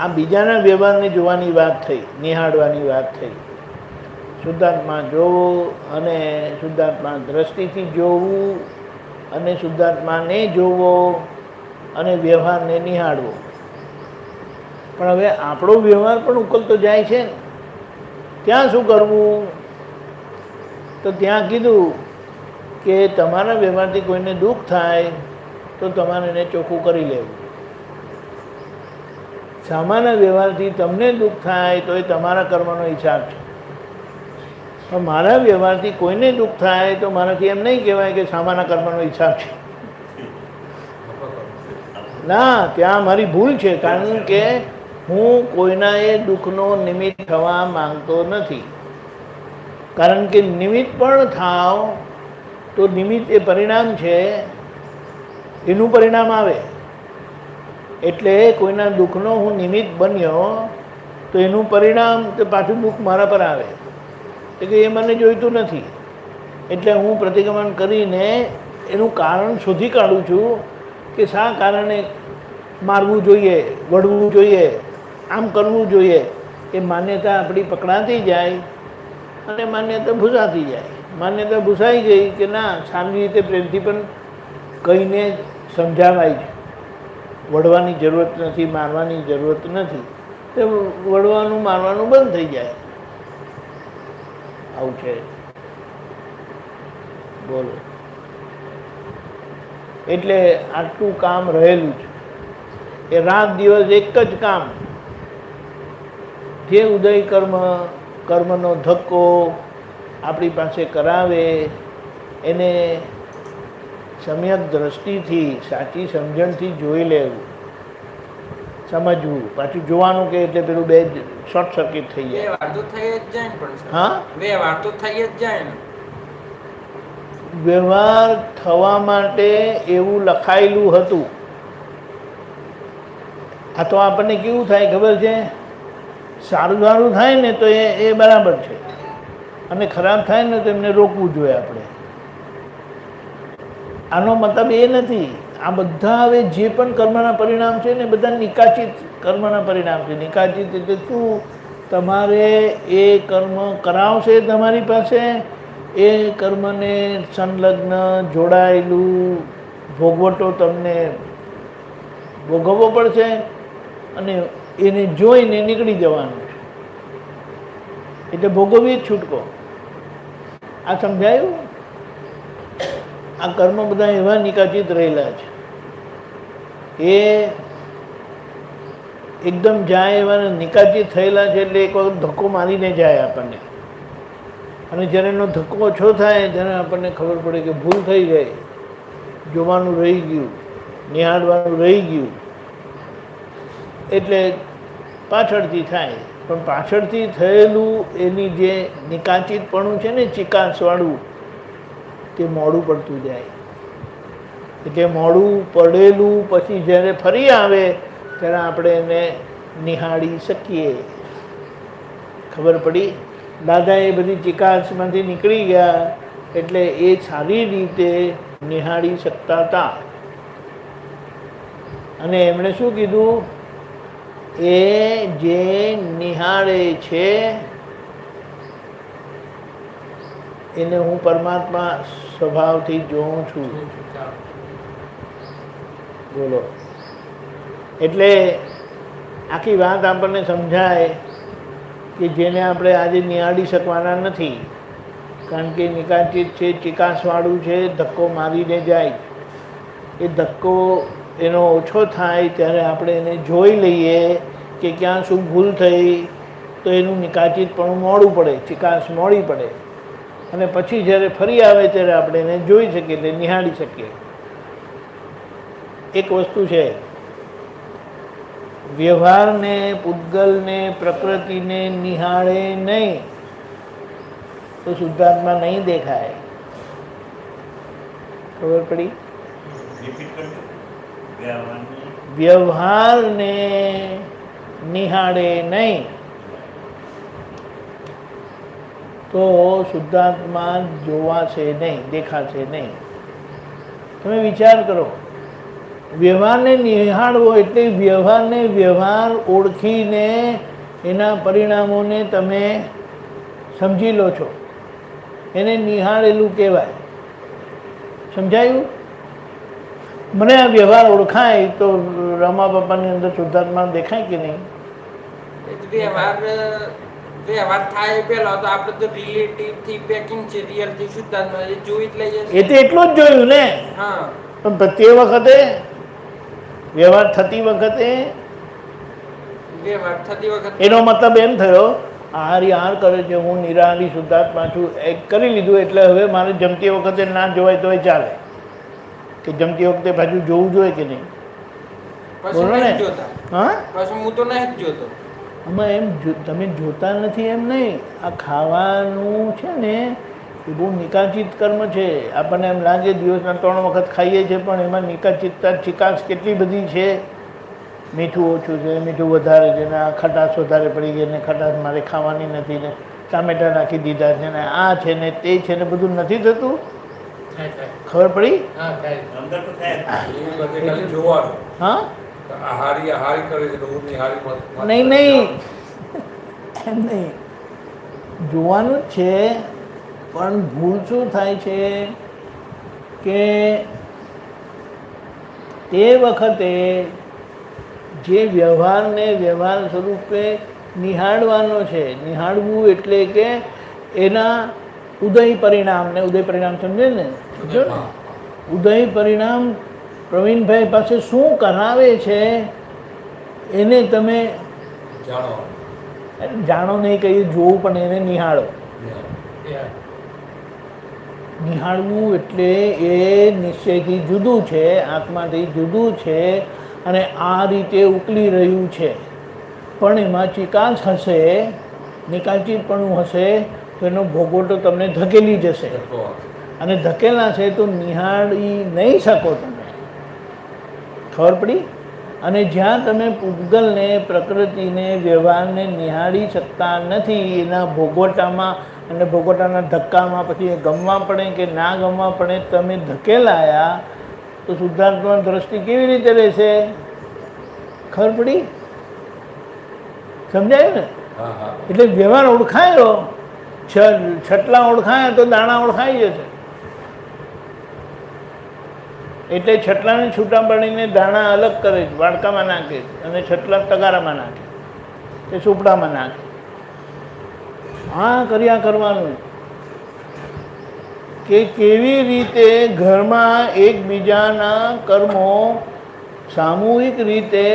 આ બીજાના વ્યવહારને જોવાની વાત થઈ, નિહાળવાની વાત થઈ. શુદ્ધાત્મા જોવો અને શુદ્ધાત્મા દ્રષ્ટિથી જોવું અને શુદ્ધાત્માને જોવો અને વ્યવહારને નિહાળવો. પણ હવે આપણો વ્યવહાર પણ ઉકલતો જાય છે ને. ત્યાં શું કરવું? તો ત્યાં કીધું કે તમારા વ્યવહારથી કોઈને દુઃખ થાય તો તમારે એને ચોખ્ખું કરી લેવું. સામાન્ય વ્યવહારથી તમને દુઃખ થાય તો એ તમારા કર્મનો હિસાબ છે. પણ મારા વ્યવહારથી કોઈને દુઃખ થાય તો મારાથી એમ નહીં કહેવાય કે સામાન્ય કર્મનો હિસાબ છે. ના, ત્યાં મારી ભૂલ છે, કારણ કે હું કોઈના એ દુઃખનો નિમિત્ત થવા માંગતો નથી. કારણ કે નિમિત્ત પણ થાવ તો નિમિત્ત એ પરિણામ છે, એનું પરિણામ આવે. એટલે કોઈના દુઃખનો હું નિમિત્ત બન્યો તો એનું પરિણામ તો પાછું દુઃખ મારા પર આવે, એટલે એ મને જોઈતું નથી. એટલે હું પ્રતિક્રમણ કરીને એનું કારણ શોધી કાઢું છું કે શા કારણે મારવું જોઈએ, વળવું જોઈએ, આમ કરવું જોઈએ. એ માન્યતા આપણી પકડાતી જાય અને માન્યતા ભૂસાતી જાય. માન્યતા ભૂસાઈ ગઈ કે ના, સારી રીતે પ્રેમથી પણ કહીને સમજાવાય છે, વળવાની જરૂરત નથી, મારવાની જરૂરત નથી, તો વળવાનું મારવાનું બંધ થઈ જાય. આવું છે. બોલો. એટલે આટલું કામ રહેલું છે, એ રાત દિવસ એક જ કામ. જે ઉદય કર્મનો ધક્કો આપણી પાસે કરાવે એને સમ્યક દ્રષ્ટિથી, સાચી સમજણથી જોઈ લેવું, સમજવું. પાછું જોવાનું કે એટલે પેલું બે શોર્ટ સર્કિટ થઈ જાય. વ્યવહાર તો થઈ જ જાય ને પણ સર. હા, વ્યવહાર તો થઈ જ જાય ને. વ્યવહાર થવા માટે એવું લખાયેલું હતું. આ તો આપણને કેવું થાય ખબર છે, સારું સારું થાય ને તો એ બરાબર છે, અને ખરાબ થાય ને તો એમને રોકવું જોઈએ આપણે. આનો મતલબ એ નથી. આ બધા હવે જે પણ કર્મના પરિણામ છે ને, બધા નિકાચિત કર્મના પરિણામ છે. નિકાચિત એટલે શું? તમારે એ કર્મ કરાવશે તમારી પાસે, એ કર્મને સંલગ્ન જોડાયેલું ભોગવટો તમને ભોગવવો પડશે, અને એને જોઈને નીકળી જવાનું છે. એટલે ભોગવવી જ છૂટકો. આ સમજાયું? આ કર્મ બધા એવા નિકાચિત રહેલા છે, એ એકદમ જાય એવા નિકાચિત થયેલા છે. એટલે એક વખત ધક્કો મારીને જાય આપણને, અને જ્યારે એનો ધક્કો ઓછો થાય ત્યારે આપણને ખબર પડે કે ભૂલ થઈ ગઈ, જોવાનું રહી ગયું, નિહાળવાનું રહી ગયું. એટલે પાછળથી થાય, પણ પાછળથી થયેલું એની જે નિકાચિતપણું છે ને, ચિકાસવાળું, તે મોડું પડતું જાય. એટલે મોડું પડેલું પછી જ્યારે ફરી આવે ત્યારે આપણે એને નિહાળી શકીએ. ખબર પડી? દાદા એ બધી ચિકાસમાંથી નીકળી ગયા એટલે એ સારી રીતે નિહાળી શકતા હતા. અને એમણે શું કીધું? એ જે નિહાળે છે એને હું પરમાત્મા સ્વભાવથી જોઉં છું. બોલો. એટલે આખી વાત આપણને સમજાય કે જેને આપણે આજે નિહાળી શકવાના નથી, કારણ કે નિકાચિત છે, ચિકાસવાળું છે, ધક્કો મારીને જાય. એ ધક્કો એનો ઓછો થાય ત્યારે આપણે એને જોઈ લઈએ કે ક્યાં શું ભૂલ થઈ, તો એનું નિકાચિતપણું મોડું પડે, ચિકાસ મોડી પડે. અને પછી જ્યારે ફરી આવે ત્યારે આપણે એને જોઈ શકીએ, એટલે નિહાળી શકીએ. એક વસ્તુ છે, વ્યવહારને, પૂતગલને, પ્રકૃતિને નિહાળે નહીં તો શુદ્ધાત્મા નહીં દેખાય. ખબર પડી? વ્યવહારને નિહાળે નહીં તો શુદ્ધાત્મા જોવાશે નહીં, દેખાશે નહીં. તમે વિચાર કરો, વ્યવહારને નિહાળવો એટલે વ્યવહારને વ્યવહાર ઓળખીને એના પરિણામોને તમે સમજી લો છો, એને નિહાળેલું કહેવાય. સમજાયું? મને આ વ્યવહાર ઓળખાય તો રમા બાપાની અંદર શુદ્ધાત્મા દેખાય કે નહીં? વ્યવહાર થાય પેલા તો આપણે તો રિલેટિવ થી પેકિંગ છે, રિયલ થી શુદ્ધાત્મા જોઈ જ લઈએ. એ તો એટલું જ જોયું ને. હા, પણ તે વખતે વ્યવહાર થતી વખતે વ્યવહાર થતી વખતે એનો મતલબ એમ થયો, આહાર કરે છે, હું નિરાહારી શુદ્ધાત્મા છું, એક કરી લીધું એટલે હવે મારે જમતી વખતે ના જોવાય તો એ ચાલે, કે જમતી વખતે પાછું જોવું જોઈએ કે નહીં? પછી બોલો ને નહીં જોતા હા પછી હું તો નહીં જ જોતો આમાં એમ તમે જોતા નથી એમ નહીં, આ ખાવાનું છે ને એ બહુ નિકાચિત કર્મ છે. આપણને એમ લાગે દિવસના 3 વખત ખાઈએ છીએ, પણ એમાં નિકાચિતતા ચિકાસ કેટલી બધી છે. મીઠું ઓછું છે, મીઠું વધારે છે, ને આ ખટાશ વધારે પડી ગઈ ને ખટાશ મારે ખાવાની નથી ને ટામેટાં નાખી દીધા છે ને આ છે ને તે છે ને બધું નથી થતું. થાય થાય. ખબર પડી? હા થાય. અંદર તો થાય જ. એ બધે ખાલી જોવાનું હા આ હારી કરે છે તો ઊંઘની હારી નહીં નહીં એમ નહીં, જોવાનું જ છે. પણ ભૂલ શું થાય છે કે તે વખતે જે વ્યવહારને વ્યવહાર સ્વરૂપે નિહાળવાનો છે, નિહાળવું એટલે કે એના ઉદય પરિણામને, ઉદય પરિણામ સમજે ને, સમજો ને, ઉદય પરિણામ પ્રવીણભાઈ પાસે શું કરાવે છે એને તમે જાણો નહીં કહીએ, જોવું પણ એને નિહાળો. નિહાળવું એટલે એ નિશ્ચયથી જુદું છે, આત્માથી જુદું છે અને આ રીતે ઉકલી રહ્યું છે. પણ એમાં ચિકાસ હશે, નિકાચિતપણું હશે તો એનો ભોગવટો તમને ધકેલી જશે અને ધકેલા છે તો નિહાળી નહીં શકો તમે. ખબર પડી? અને જ્યાં તમે પૂતગલને, પ્રકૃતિને, વ્યવહારને નિહાળી શકતા નથી, એના ભોગવટામાં અને ભોગવટાના ધક્કામાં પછી એ ગમવા પડે કે ના ગમવા પડે તમે ધકેલાયા તો શુદ્ધાત્મા દ્રષ્ટિ કેવી રીતે રહેશે? ખબર પડી? સમજાયું ને? એટલે વ્યવહાર ઓળખાયો, છટલા ઓળખાયા તો દાણા ઓળખાઈ જશે. એટલે છટલાને છૂટા પાડીને દાણા અલગ કરે છે, વાડકામાં નાખે અને છટલા તગારામાં નાખે કે સુપડામાં નાખે. આ કર્યા કરવાનું કે કેવી રીતે ઘરમાં એકબીજાના કર્મો સામૂહિક રીતે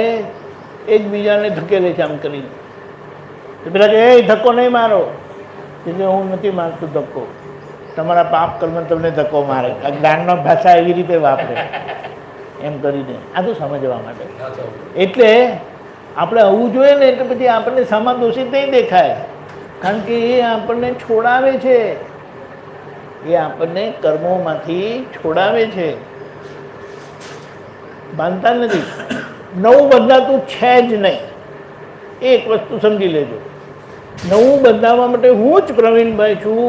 એકબીજાને ધકેલે છે આમ કરીને. પેલા કે એ ધક્કો નહીં મારો, એટલે હું નથી મારતું ધક્કો, તમારા પાપ કર્મ તમને ધક્કો મારે. આ જ્ઞાનનો ભાષા એવી રીતે વાપરે એમ કરીને. આ તો સમજવા માટે. એટલે આપણે આવવું જોઈએ ને, એટલે પછી આપણને સામા દોષિત નહીં દેખાય, કારણ કે એ આપણને છોડાવે છે, એ આપણને કર્મોમાંથી છોડાવે છે, બાંધતા નથી. નવું બદલાતું છે જ નહીં, એક વસ્તુ સમજી લેજો. નવું બદલાવવા માટે હું જ પ્રવીણભાઈ છું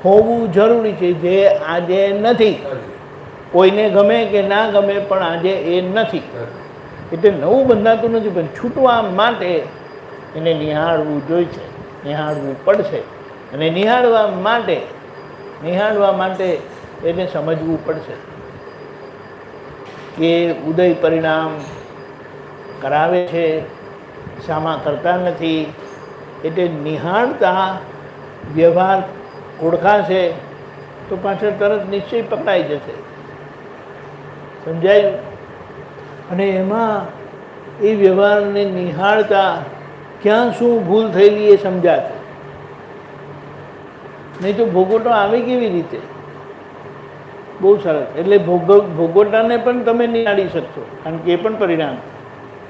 હોવું જરૂરી છે, જે આજે નથી. કોઈને ગમે કે ના ગમે પણ આજે એ નથી. એટલે નવું બદલાતું નથી, પણ છૂટવા માટે એને નિહાળવું જોઈશે, નિહાળવું પડશે. અને નિહાળવા માટે એને સમજવું પડશે કે ઉદય પરિણામ કરાવે છે, શામાં કરતા નથી. એટલે નિહાળતા વ્યવહાર ઓળખાશે તો પાછળ તરત નિશ્ચય પકડાઈ જશે. સમજાયું? અને એમાં એ વ્યવહારને નિહાળતા ક્યાં શું ભૂલ થયેલી એ સમજાશે. નહીં તો ભોગવટો આવે કેવી રીતે? બહુ સરસ. એટલે ભોગવટાને પણ તમે નિહાળી શકશો, કારણ કે એ પણ પરિણામ,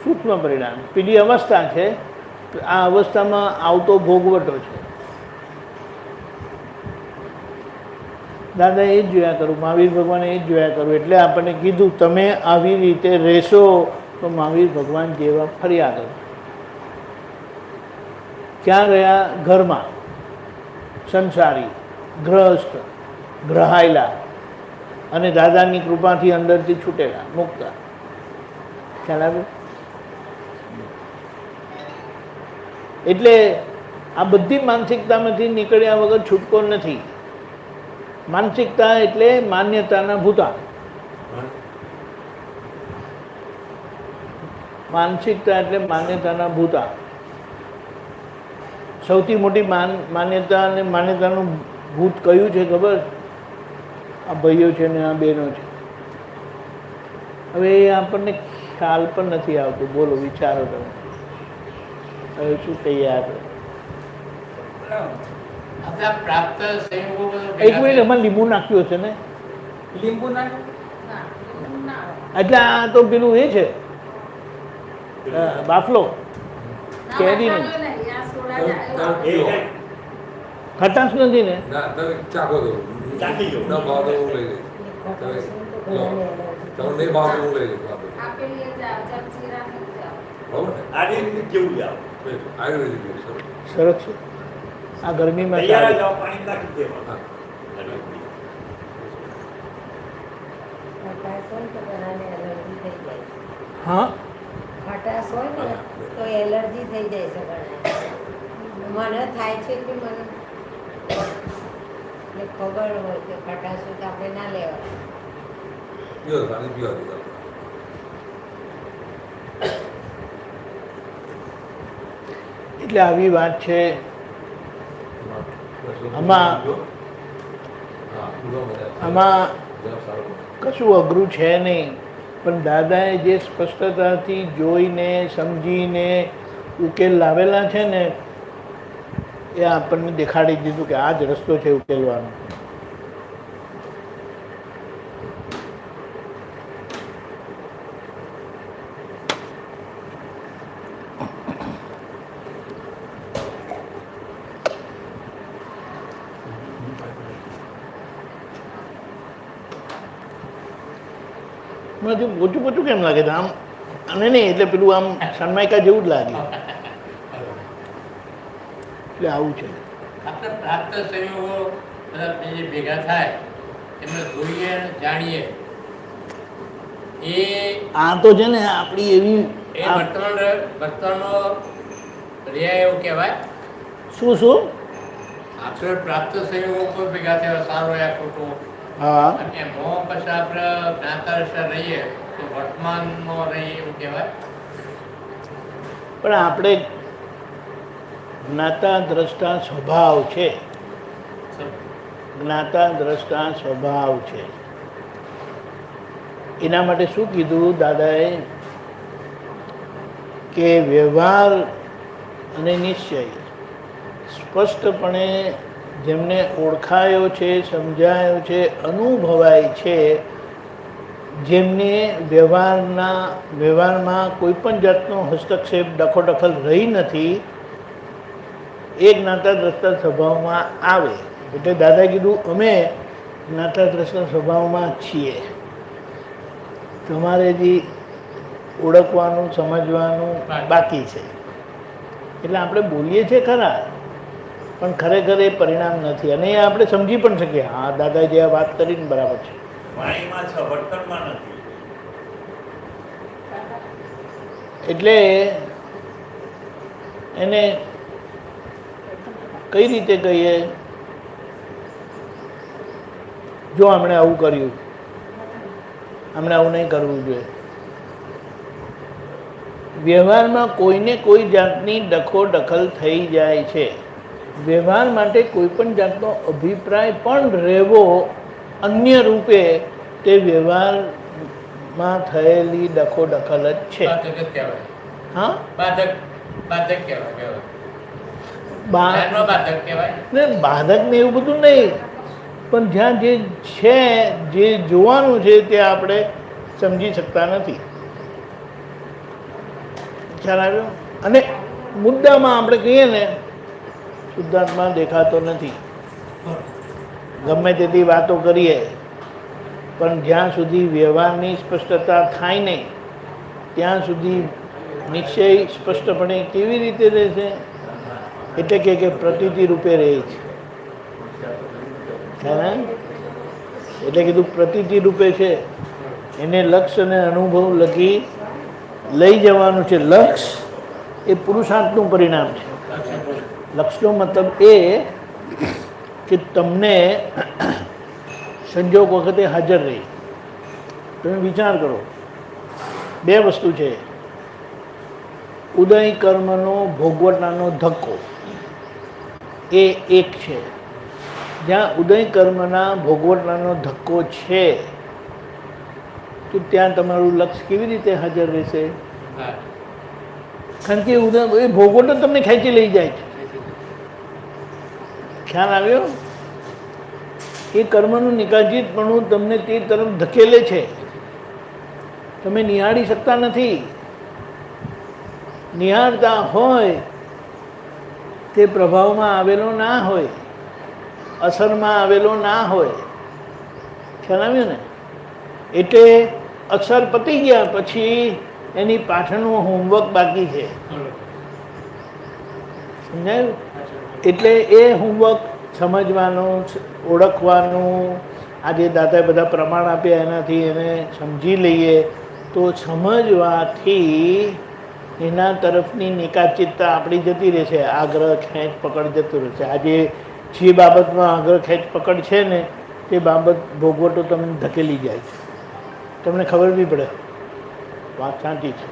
સૂક્ષ્મ પરિણામ. પેલી અવસ્થા છે, આ અવસ્થામાં આવતો ભોગવટો છે. દાદા એ જ જોયા કરું, મહાવીર ભગવાને એ જ જોયા કરું. એટલે આપણને કીધું તમે આવી રીતે રહેશો તો મહાવીર ભગવાન જેવા ફર્યા કરો. ક્યાં રહ્યા? ઘરમાં, સંસારી, ગ્રહસ્થ, ગ્રહાયેલા અને દાદાની કૃપાથી અંદરથી છૂટેલા, મુક્ત. ખ્યાલ આવે? એટલે આ બધી માનસિકતામાંથી નીકળ્યા વગર છૂટકો નથી. માનસિકતા એટલે માન્યતાના ભૂતા. માનસિકતા એટલે માન્યતાના ભૂતા. સૌથી મોટી માન્યતા અને માન્યતાનું ભૂત કયું છે ખબર? આ ભાઈઓ છે ને આ બહેનો છે. હવે એ આપણને ખ્યાલ પણ નથી આવતો. બોલો, વિચારો તમે. હવે શું કહીએ આપણે? આપણા પ્રાપ્ત સંયોગો બધા એક મિનિટ, એમાં લીંબુ નાખ્યું હશે ને? લીંબુ નાખ એટલે આ તો પેલું એ છે, બાફલો કેરી તમે પીઓ. ખટાશ નથી ને ના તમે ચાખો તો ચાખી જો. ના ભાવ તો હું લઈ લઈશ તમે લો. તમને નહીં ભાવ તો હું લઈ લઈશ આપણે બરાબર ને આ રીતે જેવું જ આવે. આયુર્વેદિક છે. સરસ છે આ ગરમીમાં તૈયાર જ સારું. આવે, પાણી નાખી દેવાનું. હા. હા ખટાશ હોય ને તો એલર્જી થઈ જાય છે ઘણા મને થાય છે કે મને એટલે ખબર હોય કે ખટાશ હોય તો આપણે ના લેવાય. પીઓ પાણી પીવા દીધા એટલે આવી વાત છે. આમાં- આમાં કશું અઘરું છે નહીં, પણ દાદાએ જે સ્પષ્ટતાથી જોઈને સમજીને ઉકેલ લાવેલા છે ને એ આપણને દેખાડી દીધું કે આ જ રસ્તો છે ઉકેલવાનો. મને ઓછું ઓછું કેમ લાગે છે આમ? અને નહીં એટલે પેલું આમ સનમાઇકા જેવું જ લાગે. એટલે આવું છે. આપણે પ્રાપ્ત સંયોગો બધા જે ભેગા થાય એમને જોઈએ અને જાણીએ એ આ તો છે ને આપણી એવી એ વર્તમાનનો રહ્યા એવું કહેવાય. શું શું આપણે પ્રાપ્ત સંયોગો કોઈ ભેગા થયા સારો યા ખોટો હા અને એમાં પછી આપણે જ્ઞાતા રહીએ તો વર્તમાનમાં રહીએ એવું કહેવાય. પણ આપણે જ્ઞાતા દ્રષ્ટા સ્વભાવ છે. જ્ઞાતા દ્રષ્ટા સ્વભાવ છે. એના માટે શું કીધું દાદાએ કે વ્યવહાર અને નિશ્ચય સ્પષ્ટપણે જેમને ઓળખાયો છે, સમજાયો છે, અનુભવાય છે, જેમને વ્યવહારમાં કોઈ પણ જાતનો હસ્તક્ષેપ દખોદખલ રહી નથી, એ જ્ઞાતા દ્રષ્ટા સ્વભાવમાં આવે. એટલે દાદા કીધું અમે જ્ઞાતા દ્રષ્ટા સ્વભાવમાં છીએ. તમારે જે ઓળખવાનું સમજવાનું બાકી છે. એટલે આપણે બોલીએ છીએ ખરા, પણ ખરેખર એ પરિણામ નથી. અને એ આપણે સમજી પણ શકીએ હા દાદાએ જે આ વાત કરીને બરાબર છે. વાણીમાં છે, વર્તનમાં નથી. એટલે એને કઈ રીતે કહીએ, જો આમણે આવું કર્યું, આમણે આવું નહીં કરવું જોઈએ. વ્યવહારમાં કોઈને કોઈ જાતની દખોદખલ થઈ જાય છે. વ્યવહાર માટે કોઈ પણ જાતનો અભિપ્રાય પણ રહેવો અન્ય રૂપે તે વ્યવહારમાં થયેલી દખોદખલ જ છે. બાધક જ કહેવાય. હા બાધક કહેવાય. બા બાધક કહેવાય. ને બાધક ને એવું બધું નહીં, પણ જ્યાં જે છે, જે જોવાનું છે તે આપણે સમજી શકતા નથી. ખ્યાલ આવ્યો? અને મુદ્દામાં આપણે કહીએ ને શુદ્ધાત્મા દેખાતો નથી, ગમે તેટલી વાતો કરીએ, પણ જ્યાં સુધી વ્યવહારની સ્પષ્ટતા થાય નહીં ત્યાં સુધી નિશ્ચય સ્પષ્ટપણે કેવી રીતે રહેશે? એટલે કે પ્રતીતિ રૂપે રહે છે. ખ્યાલ? એટલે કીધું પ્રતીતિ રૂપે છે. એને લક્ષ્ય અને અનુભવ લઈ જવાનું છે. લક્ષ્ય એ પુરુષાર્થનું પરિણામ છે. લક્ષ્યનો મતલબ એ કે તમને સંજોગ વખતે હાજર રહી. તમે વિચાર કરો, બે વસ્તુ છે. ઉદય કર્મનો ભોગવટાનો ધક્કો એ એક છે. જ્યાં ઉદય કર્મના ભોગવટાનો ધક્કો છે તો ત્યાં તમારું લક્ષ્ય કેવી રીતે હાજર રહેશે? હા. કારણ કે એ ભોગવટો તમને ખેંચી લઈ જાય છે. ખ્યાલ આવ્યો? એ કર્મનું નિકાજીતપણું તમને તે તરફ ધકેલે છે. તમે નિહાળી શકતા નથી. નિહાળતા હોય તે પ્રભાવમાં આવેલો ના હોય, અસરમાં આવેલો ના હોય. ખ્યાલ આવ્યો ને? એટલે અક્ષર પતી ગયા પછી એની પાછળનું હોમવર્ક બાકી છે. સમજાયું? એટલે એ હોમવર્ક સમજવાનું, ઓળખવાનું, આજે દાદાએ બધા પ્રમાણ આપ્યા એનાથી એને સમજી લઈએ તો સમજવાથી એના તરફની નિકાચિતતા આપણી જતી રહેશે, આગ્રહ ખેંચ પકડ જતું રહેશે. આજે જે બાબતમાં આગ્રહ ખેંચ પકડ છે ને તે બાબત ભોગવટો તમને ધકેલી જાય છે, તમને ખબર બી પડે વાત સાચી છે,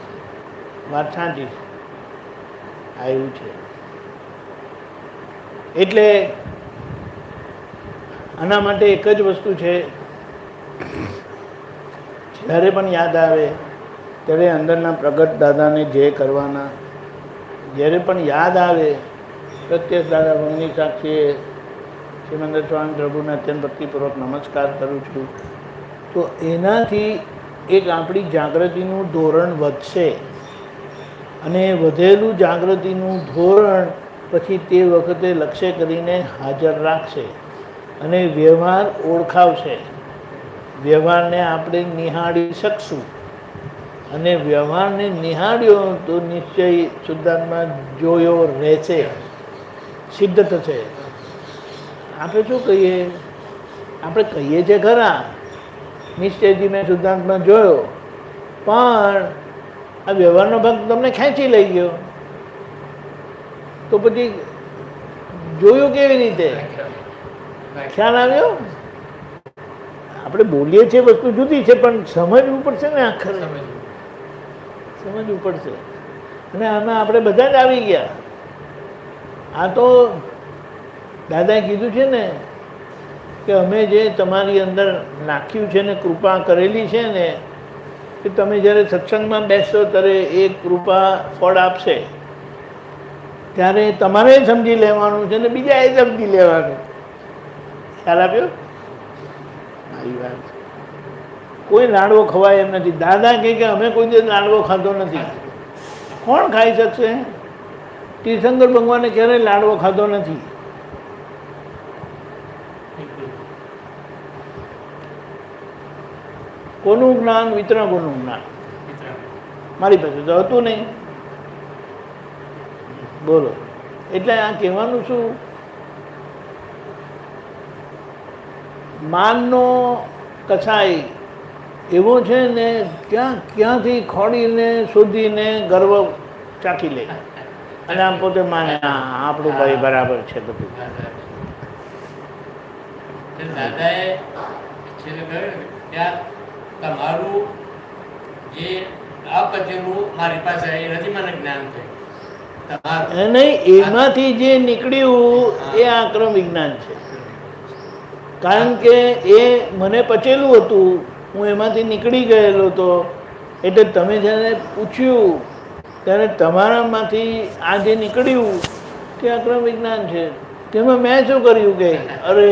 વાત સાચી છે. આ એવું છે. એટલે આના માટે એક જ વસ્તુ છે, જ્યારે પણ યાદ આવે ત્યારે અંદરના પ્રગટ દાદાને જે કરવાના, જ્યારે પણ યાદ આવે પ્રત્યક્ષ દાદા ભગની સાક્ષીએ શ્રીમંદર સ્વામી પ્રભુને અત્યંત ભક્તિપૂર્વક નમસ્કાર કરું છું. તો એનાથી એક આપણી જાગૃતિનું ધોરણ વધશે અને વધેલું જાગૃતિનું ધોરણ પછી તે વખતે લક્ષ્ય કરીને હાજર રાખશે અને વ્યવહાર ઓળખાવશે. વ્યવહારને આપણે નિહાળી શકશું અને વ્યવહારને નિહાળ્યો તો નિશ્ચય શુદ્ધાત્મા જોયો રહેશે, સિદ્ધ થશે. આપણે શું કહીએ? આપણે કહીએ છીએ ખરા નિશ્ચયથી મેં શુદ્ધાત્મા જોયો, પણ આ વ્યવહારનો ભાગ તમને ખેંચી લઈ ગયો તો પછી જોયું કેવી રીતે? ખ્યાલ આવ્યો? આપણે બોલીએ છીએ વસ્તુ જુદી છે પણ સમજવું પડશે ને, આખરે સમજવું પડશે. અને આમાં આપણે બધા જ આવી ગયા. આ તો દાદાએ કીધું છે ને કે અમે જે તમારી અંદર નાખ્યું છે ને કૃપા કરેલી છે ને કે તમે જ્યારે સત્સંગમાં બેસશો ત્યારે એ કૃપા ફળ આપશે. ત્યારે તમારે સમજી લેવાનું છે ને બીજાએ સમજી લેવાનું. ખ્યાલ આપ્યો? આવી વાત. કોઈ લાડવો ખવાય એમ નથી. દાદા કહે કે અમે કોઈ દિવસ લાડવો ખાધો નથી. કોણ ખાઈ શકશે? તીર્થંકર ભગવાને ક્યારેય લાડવો ખાધો નથી. કોનું જ્ઞાન? વિતરકોનું જ્ઞાન. મારી પાસે તો હતું નહીં. બોલો. એટલે આ કહેવાનું શું? માનનો કસાય એવો છે ને ક્યાંથી ખોડીને શોધીને ગર્વ ચાખી લે અને આમ પોતે માને આપણું ભાઈ બરાબર છે બધું. દાદાએ છેલ્લે કહ્યું ને ત્યાં તમારું જે અપચેલું મારી પાસે એ નથી મને જ્ઞાન થયું. નહીં, એમાંથી જે નીકળ્યું એ આક્રમ વિજ્ઞાન છે. કારણ કે એ મને પચેલું હતું, હું એમાંથી નીકળી ગયેલો હતો. એટલે તમે જ્યારે પૂછ્યું ત્યારે તમારામાંથી આ જે નીકળ્યું તે આક્રમ વિજ્ઞાન છે. તેમાં મેં શું કર્યું કે અરે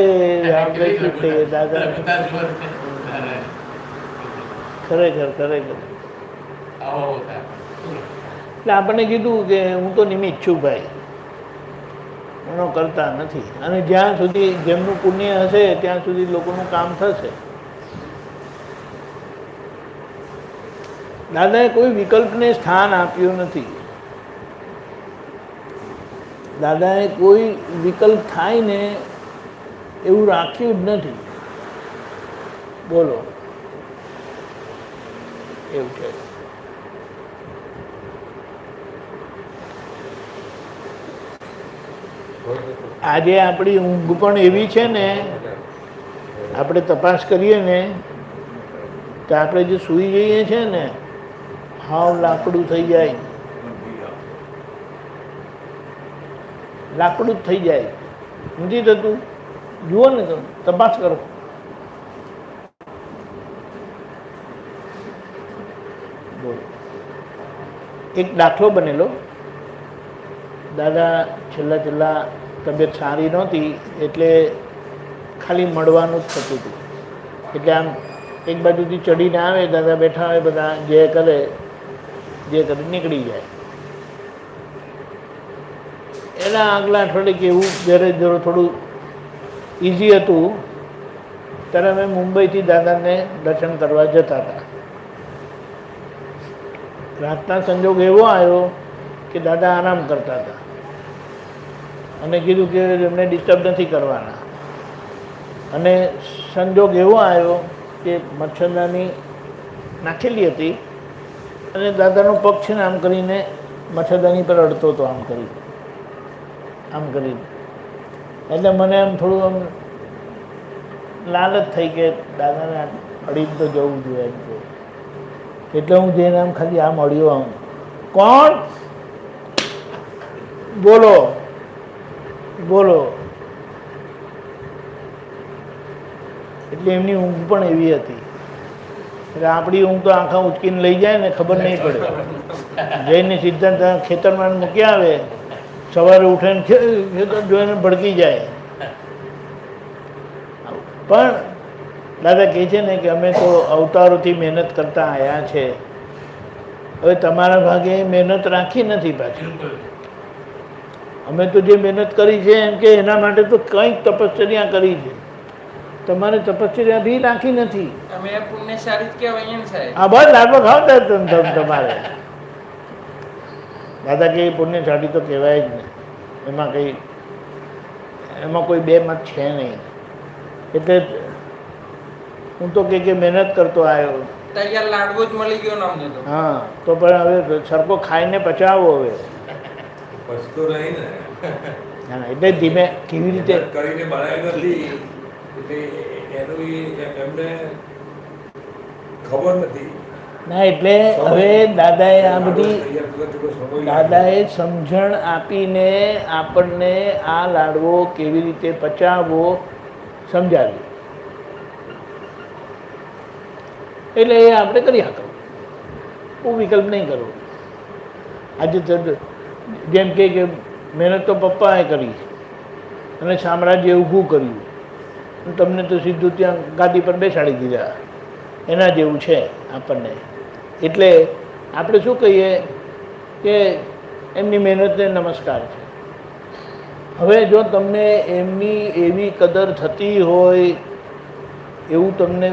આપણે શું થઈએ દાદા? ખરેખર ખરેખર. એટલે આપણને કીધું કે હું તો નિમિત્ત છું ભાઈ, એનો કરતા નથી. અને જ્યાં સુધી જેમનું પુણ્ય હશે ત્યાં સુધી લોકોનું કામ થશે. દાદાએ કોઈ વિકલ્પને સ્થાન આપ્યું નથી. દાદાએ કોઈ વિકલ્પ થાય ને એવું રાખ્યું જ નથી. બોલો, એવું છે. આજે આપણી ઊંઘ પણ એવી છે ને, આપણે તપાસ કરીએ ને તો આપણે જે સૂઈ જઈએ છે ને હાવ લાકડું થઈ જાય, લાકડું જ થઈ જાય. નથી થતું? જુઓ ને, તમે તપાસ કરો. એક દાખલો બનેલો. દાદા છેલ્લા તબિયત સારી નહોતી એટલે ખાલી મળવાનું જ થતું હતું. એટલે આમ એક બાજુથી ચડીને આવે, દાદા બેઠા હોય, બધા જે કરે નીકળી જાય. એના આગલા અઠવાડિયે કે એવું જ્યારે થોડું ઇઝી હતું ત્યારે અમે મુંબઈથી દાદાને દર્શન કરવા જતા હતા. રાતના સંજોગ એવો આવ્યો કે દાદા આરામ કરતા હતા અને કીધું કે એમને ડિસ્ટર્બ નથી કરવાના. અને સંજોગ એવો આવ્યો કે મચ્છરદાની નાખેલી હતી અને દાદાનો પગ છે ને આમ કરીને મચ્છરદાની પર અડતો હતો, આમ કરીને. એટલે મને આમ થોડું આમ લાલચ થઈ કે દાદાને અડીને તો જવું જોઈએ એમ કે. એટલે હું જઈને આમ ખાલી આમ અડ્યો, આમ કોણ બોલો બોલો. એટલે એમની ઊંઘ પણ એવી હતી. એટલે આપણી ઊંઘ તો આંખા ઉચકીને લઈ જાય ને ખબર નહીં પડે. જઈને સીધા ખેતરમાં મૂકી આવે, સવારે ઉઠીને ખેતર જોઈને ભડકી જાય. પણ દાદા કહે છે ને કે અમે તો અવતારોથી મહેનત કરતા આવ્યા છે. હવે તમારા ભાગે મહેનત રાખી નથી પાછી. અમે તો જે મહેનત કરી છે એમ કે એના માટે તો કંઈક તપશ્ચર્યા કરી છે. તમારે તપશ્ચર્યા બી રાખી નથી. અમે પુણ્યશાળી જ કહેવાય ને સાહેબ. હા બસ લાડવા ખાવતા તમારે. દાદા કે પુણ્યશાળી તો કહેવાય જ નહીં. એમાં કોઈ બે મત છે નહીં. એટલે હું તો કે મહેનત કરતો આવ્યો. તૈયાર લાડવો જ મળી ગયો નામ તો. હા તો પણ હવે સરખો ખાઈને પચાવો હવે. પછતો રહી ને. હા એટલે ધીમે કેવી રીતે કરીને બનાવી નથી એટલે એનું એમને ખબર નથી. ના એટલે હવે દાદાએ આ બધી દાદાએ સમજણ આપીને આપણને આ લાડવો કેવી રીતે પચાવવો સમજાવ્યું. એટલે એ આપણે કરી શકો. હું વિકલ્પ નહીં કરું. આજે જેમ કે મહેનત તો પપ્પાએ કરી અને સામ્રાજ્ય ઊભું કર્યું, તમને તો સીધું ત્યાં ગાદી પર બેસાડી દીધા. એના જેવું છે આપણને. એટલે આપણે શું કહીએ કે એમની મહેનતને નમસ્કાર છે. હવે જો તમને એમની એવી કદર થતી હોય, એવું તમને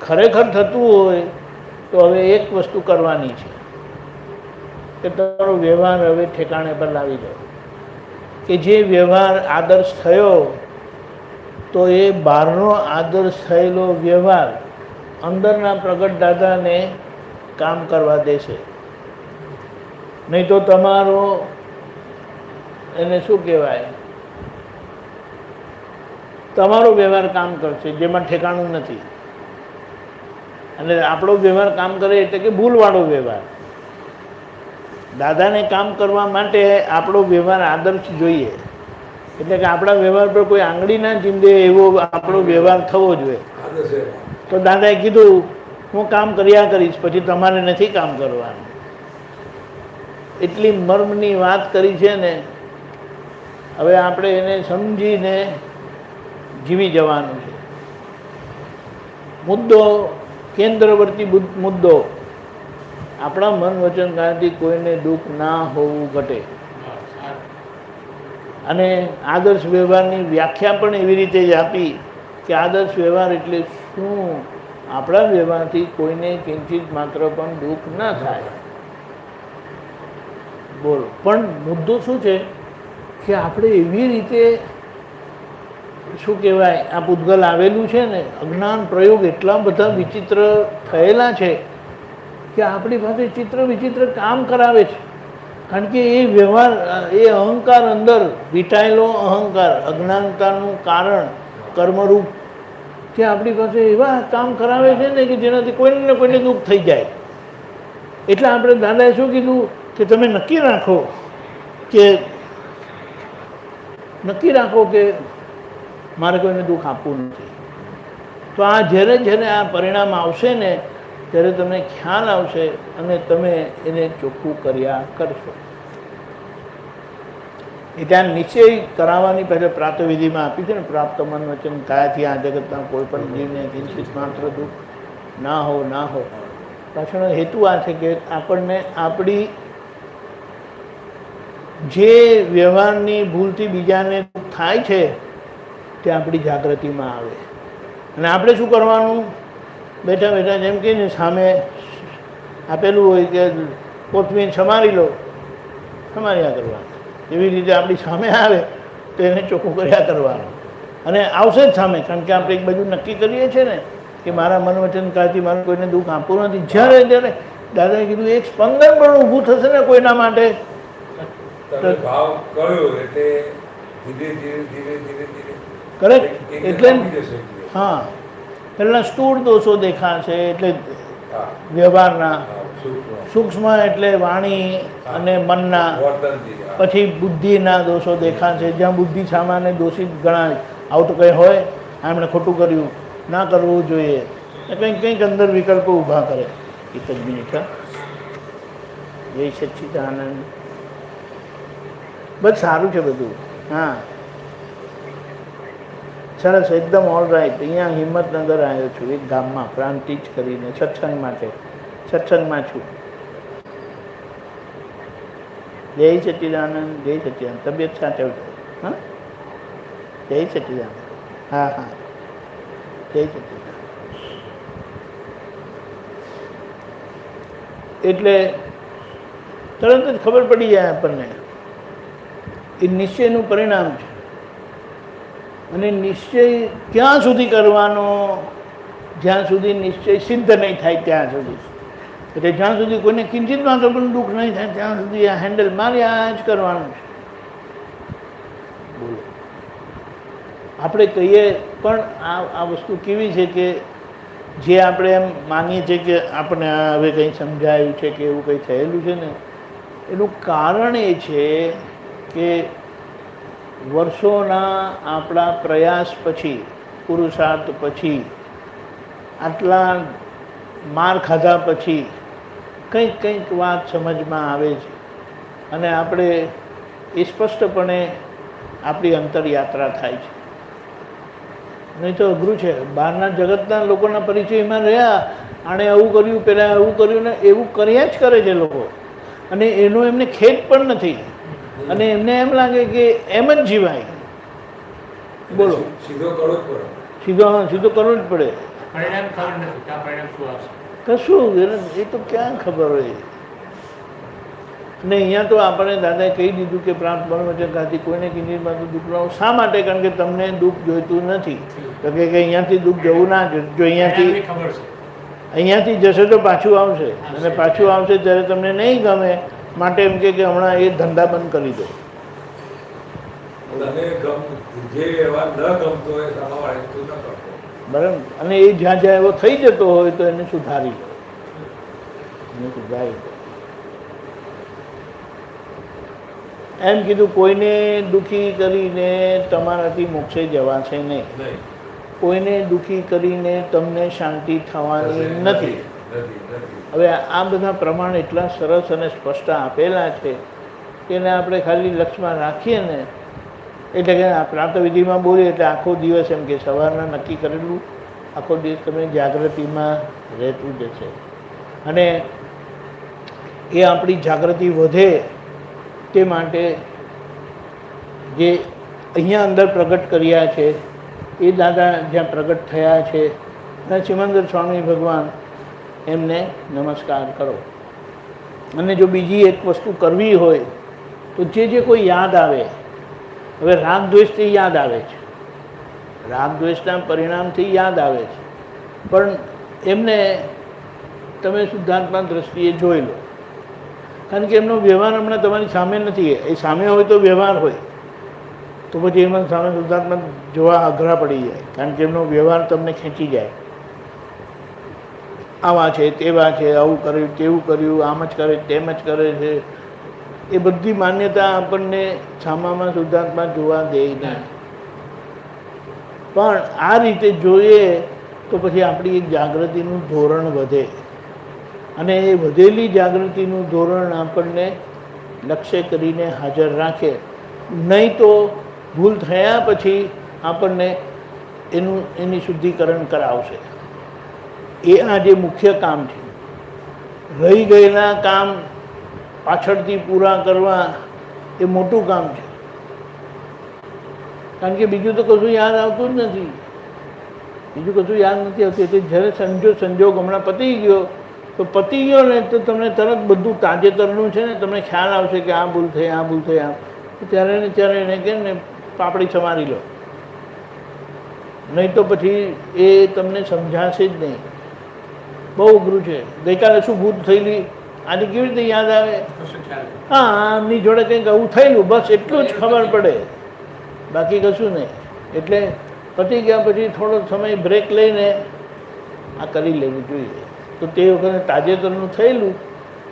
ખરેખર થતું હોય તો હવે એક વસ્તુ કરવાની છે કે તમારો વ્યવહાર હવે ઠેકાણે પર લાવી દો. કે જે વ્યવહાર આદર્શ થયો તો એ બહારનો આદર્શ થયેલો વ્યવહાર અંદરના પ્રગટ દાદાને કામ કરવા દેશે. નહીં તો તમારો એને શું કહેવાય, તમારો વ્યવહાર કામ કરશે જેમાં ઠેકાણું નથી. અને આપણો વ્યવહાર કામ કરે એટલે કે ભૂલવાળો વ્યવહાર. દાદાને કામ કરવા માટે આપણો વ્યવહાર આદર્શ જોઈએ. એટલે કે આપણા વ્યવહાર પર કોઈ આંગળી ના ચીંધે એવો આપણો વ્યવહાર થવો જોઈએ. તો દાદાએ કીધું હું કામ કર્યા કરીશ, પછી તમારે નથી કામ કરવાનું. એટલી મર્મની વાત કરી છે ને. હવે આપણે એને સમજીને જીવી જવાનું છે. મુદ્દો કેન્દ્રવર્તી મુદ્દો આપણા મન વચન કારણથી કોઈને દુઃખ ના હોવું ઘટે. અને આદર્શ વ્યવહારની વ્યાખ્યા પણ એવી રીતે જ આપી કે આદર્શ વ્યવહાર એટલે શું? આપણા વ્યવહારથી કોઈને કિંચિત માત્ર પણ દુઃખ ના થાય. બોલો. પણ મુદ્દો શું છે કે આપણે એવી રીતે શું કહેવાય, આ પૂતગલ આવેલું છે ને, અજ્ઞાન પ્રયોગ એટલા બધા વિચિત્ર થયેલા છે કે આપણી પાસે ચિત્ર વિચિત્ર કામ કરાવે છે. કારણ કે એ વ્યવહાર, એ અહંકાર અંદર વીંટાયેલો અહંકાર, અજ્ઞાનતાનું કારણ કર્મરૂપ, કે આપણી પાસે એવા કામ કરાવે છે ને કે જેનાથી કોઈને ને કોઈને દુઃખ થઈ જાય. એટલે આપણે દાદાએ શું કીધું કે તમે નક્કી રાખો કે મારે કોઈને દુઃખ આપવું નથી. તો આ જ્યારે જ્યારે આ પરિણામ આવશે ને ત્યારે તમને ખ્યાલ આવશે અને તમે એને ચોખ્ખું કર્યા કરશો. એ ત્યાં નિશ્ચય કરાવવાની પહેલાં પ્રાતવિધિમાં આપી છે ને, પ્રાપ્ત મન વચન કાયાથી આ જગતના કોઈ પણ જીવને કિંચિત માત્ર દુઃખ ના હો. પાછળનો હેતુ આ છે કે આપણને આપણી જે વ્યવહારની ભૂલથી બીજાને થાય છે તે આપણી જાગૃતિમાં આવે. અને આપણે શું કરવાનું? બેઠા બેઠા જેમ કે ને સામે આપેલું હોય કે કોથમીર સમારી લો, સમાર્યા કરવાનું. એવી રીતે આપણી સામે આવે તો એને ચોખ્ખું કર્યા કરવાનું. અને આવશે જ સામે, કારણ કે આપણે એક બાજુ નક્કી કરીએ છીએ ને કે મારા મન વચન કાળથી મારે કોઈને દુઃખ આપવું નથી. જ્યારે જ્યારે દાદાએ કીધું એક સ્પંદન પણ ઊભું થશે ને કોઈના માટે, તમે ભાવ કર્યો એટલે ધીરે ધીરે ધીરે ધીરે ધીરે કરેક્ટ. એટલે કાપી જશે. હા, પહેલાં સ્થૂળ દોષો દેખાશે એટલે હા, વ્યવહારના, હા, સૂક્ષ્મ. સૂક્ષ્મ એટલે વાણી અને મનના, વર્તનથી, હા. પછી બુદ્ધિના દોષો દેખાશે. જ્યાં બુદ્ધિ સામાન્ય દોષિત ગણાય, આવું તો કંઈ હોય, એમણે ખોટું કર્યું, ના કરવું જોઈએ, કંઈક કંઈક અંદર વિકલ્પો ઊભા કરે. એક જ મિનિટ, હા. જય સચ્ચિદાનંદ. બસ સારું છે બધું. હા, સરસ, એકદમ ઓલ રાઈટ. અહીંયા હિંમતનગર આવ્યો છું, એક ગામમાં પ્રાંતિ જ કરીને સત્સંગ માટે. સત્સંગમાં છું. જય સચ્ચિદાનંદ, જય સચ્ચિદાનંદ. તબિયત સાચવજો. હા, જય સચ્ચિદાનંદ. હા હા, જય સચ્ચિદાનંદ. એટલે તરત જ ખબર પડી જાય આપણને એ નિશ્ચયનું પરિણામ છે. અને નિશ્ચય ક્યાં સુધી કરવાનો? જ્યાં સુધી નિશ્ચય સિદ્ધ નહીં થાય ત્યાં સુધી. એટલે જ્યાં સુધી કોઈને કિંચિત માત્ર પણ દુઃખ નહીં થાય ત્યાં સુધી આ હેન્ડલ માર્યા જ કરવાનું છે. બોલો, આપણે કહીએ પણ આ વસ્તુ કેવી છે કે જે આપણે એમ માનીએ છીએ કે આપણે હવે કંઈ સમજાયું છે કે એવું કંઈ થયેલું છે ને, એનું કારણ એ છે કે વર્ષોના આપણા પ્રયાસ પછી, પુરુષાર્થ પછી, આટલા માર ખાધા પછી કંઈક કંઈક વાત સમજમાં આવે છે. અને આપણે એ સ્પષ્ટપણે આપણી અંતરયાત્રા થાય છે. નહીં તો અઘરું છે. બહારના જગતના લોકોના પરિચયમાં રહ્યા, આણે આવું કર્યું, પેલા આવું કર્યું ને એવું કર્યા જ કરે છે લોકો. અને એનો એમને ખેદ પણ નથી. અને એમને એમ લાગે કે એમ જ જીવાય. બોલો, સીધો કરવો જ પડે. સીધો કરવો જ પડે. પરિણામ ખબર નથી કે આ પરિણામ શું આવશે. કશું એ તો ક્યાં ખબર હોય. અને અહીંયા તો આપણે દાદાએ કહી દીધું કે પ્રાપ્ત મનોવચનકાથી કોઈને કિંચિતમાં દુઃખ ન. શા માટે? કારણ કે તમને દુઃખ જોઈતું નથી. તો કે અહીંયાથી દુઃખ જવું ના જોઈએ. જો પરિણામની ખબર છે. અહીંયાથી જશે તો પાછું આવશે. અને પાછું આવશે ત્યારે તમને નહીં ગમે, માટે એમ કે હમણાં એ ધંધા બંધ કરી દો. તને જે વ્યવહાર ન ગમતો હોય સામાવાળી તું ન કરતો. બરાબર. અને એ જ્યાં જ્યાં એવો થઈ જતો હોય તો એને સુધારી લો. એને સુધારી લો. એમ કીધું કોઈને દુઃખી કરીને તમારાથી મોક્ષે જવાશે નહીં. નહીં. કોઈને દુઃખી કરીને તમને શાંતિ થવાની નથી. હવે આ બધા પ્રમાણ એટલા સરસ અને સ્પષ્ટ આપેલા છે કે એને આપણે ખાલી લક્ષમાં રાખીએ ને, એટલે કે પ્રાતઃવિધિમાં બોલીએ એટલે આખો દિવસ એમ કે સવારના નક્કી કરેલું આખો દિવસ તમે જાગૃતિમાં રહેતું જશે. અને એ આપણી જાગૃતિ વધે તે માટે જે અહીંયા અંદર પ્રગટ કર્યા છે એ દાદા જ્યાં પ્રગટ થયા છે ત્યાં સિમંદર સ્વામી ભગવાન એમને નમસ્કાર કરો. અને જો બીજી એક વસ્તુ કરવી હોય તો જે કોઈ યાદ આવે, હવે રાગ દ્વેષથી યાદ આવે છે, રાગ દ્વેષના પરિણામથી યાદ આવે છે, પણ એમને તમે શુદ્ધાત્મા દ્રષ્ટિએ જોઈ લો. કારણ કે એમનો વ્યવહાર હમણાં તમારી સામે નથી. એ સામે હોય તો વ્યવહાર હોય, તો પછી એમાં સામે શુદ્ધાત્મા જોવા અઘરા પડી જાય. કારણ કે એમનો વ્યવહાર તમને ખેંચી જાય. આવા છે, તેવા છે, આવું કર્યું, તેવું કર્યું, આમ જ કરે, તેમ જ કરે છે. એ બધી માન્યતા આપણને સામામાં શુદ્ધાત્મા જોવા દે નહીં. પણ આ રીતે જોઈએ તો પછી આપણી એક જાગૃતિનું ધોરણ વધે. અને એ વધેલી જાગૃતિનું ધોરણ આપણને લક્ષ્ય કરીને હાજર રાખે. નહીં તો ભૂલ થયા પછી આપણને એની શુદ્ધિકરણ કરાવશે. એ આ જે મુખ્ય કામ છે. રહી ગયેલા કામ પાછળથી પૂરા કરવા એ મોટું કામ છે. કારણ કે બીજું તો કશું યાદ આવતું જ નથી, બીજું કશું યાદ નથી આવતું. એટલે જ્યારે સંજોગ હમણાં પતી ગયો તો પતી ગયો ને તો તમને તરત બધું તાજેતરનું છે ને તમને ખ્યાલ આવશે કે આ ભૂલ થઈ, આ ભૂલ થઈ, આમ. ત્યારે ને ત્યારે એને કે ને પાપડી સમારી લો, નહીં તો પછી એ તમને સમજાશે જ નહીં. બહુ અઘરું છે. ગઈકાલે શું ભૂલ થયેલી આજે કેવી રીતે યાદ આવે? કશું ખ્યાલ નહીં. હા, આમની જોડે કંઈક આવું થયેલું, બસ એટલું જ ખબર પડે, બાકી કશું નહીં. એટલે પતી ગયા પછી થોડો સમય બ્રેક લઈને આ કરી લેવું જોઈએ. તો તે વખતે તાજેતરનું થયેલું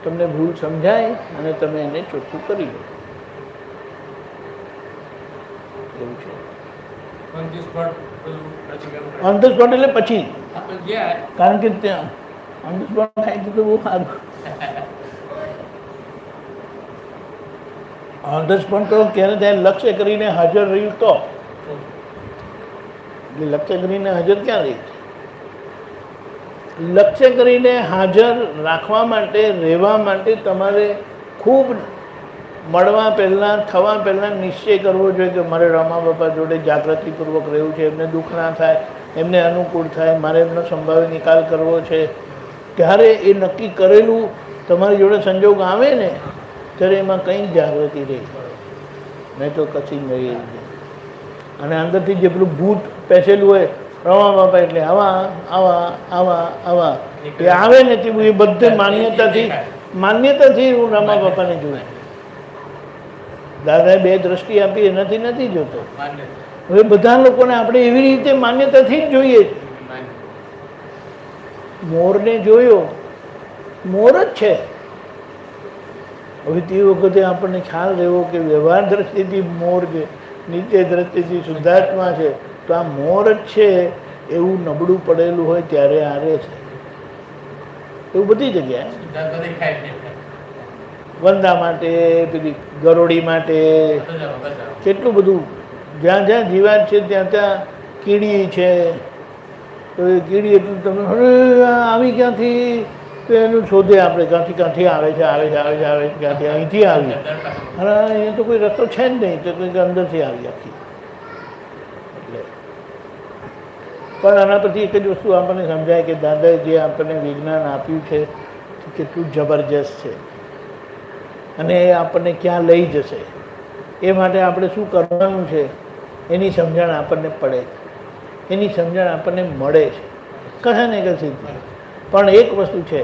તમને ભૂલ સમજાય અને તમે એને ચોખ્ખું કરી લો. એવું છે. On the spot પેલું પછી કામ કરે. ઓન ધ સ્પોટ એટલે પછી, આપણે ગયા કારણ કે ત્યાં ઓન ધ સ્પોટ થાય તો બહુ સારું. ઓન ધ સ્પોટ તો ક્યારે ત્યાં લક્ષ્ય કરીને હાજર રહ્યું તો, એટલે લક્ષ્ય કરીને હાજર ક્યાં રહી? લક્ષ્ય કરીને હાજર રાખવા માટે, રહેવા માટે તમારે ખૂબ મળવા પહેલાં, થવા પહેલાં નિશ્ચય કરવો જોઈએ કે મારે રમા બાપા જોડે જાગૃતિપૂર્વક રહેવું છે, એમને દુઃખ ના થાય, એમને અનુકૂળ થાય, મારે એમનો સંભાવ્ય નિકાલ કરવો છે. ત્યારે એ નક્કી કરેલું તમારી જોડે સંજોગ આવે ને ત્યારે એમાં કંઈ જાગૃતિ રહી, નહીં તો કશી જ નહીં. અને અંદરથી જે પેલું ભૂત પેસેલું હોય રમા બાપા એટલે આવા આવા આવા આવા એ આવે ને તે એ બધે માન્યતાથી હું રમા બાપાને જોઉં. દાદાએ બે દ્રષ્ટિ આપી એનાથી નથી જોતો. માન્ય હવે બધા લોકોને આપણે એવી રીતે માન્યતાથી જ જોઈએ છે. માન્ય મોરને જોયો, મોર જ છે. હવે તે વખતે આપણને ખ્યાલ રહેવો કે વ્યવહાર દ્રષ્ટિથી મોર છે, નીચે દ્રષ્ટિથી શુદ્ધાત્મા છે. તો આ મોર જ છે એવું નબળું પડેલું હોય ત્યારે આવે છે. એવું બધી જગ્યાએ સિદ્ધાર્થ દેખાય છે. વંદા માટે, પેલી ગરોડી માટે, બજાવો, બજાવો. કેટલું બધું. જ્યાં જ્યાં જીવાત છે ત્યાં ત્યાં કીડી છે. તો એ કીડી એટલું તમે અરે આ આવી ક્યાંથી, તો એનું શોધે આપણે ક્યાંથી આવે છે, આવે છે, આવે છે, આવે છે, ક્યાંથી અહીંથી આવી. અરે અહીંયા તો કોઈ રસ્તો છે જ નહીં, તો કંઈક અંદરથી આવી આખી. એટલે પણ આના પછી એક જ વસ્તુ આપણને સમજાય કે દાદાએ જે આપણને વિજ્ઞાન આપ્યું છે તે કેટલું જબરજસ્ત છે અને એ આપણને ક્યાં લઈ જશે એ માટે આપણે શું કરવાનું છે એની સમજણ આપણને પડે, એની સમજણ આપણને મળે છે કશે ને કશે. પણ એક વસ્તુ છે,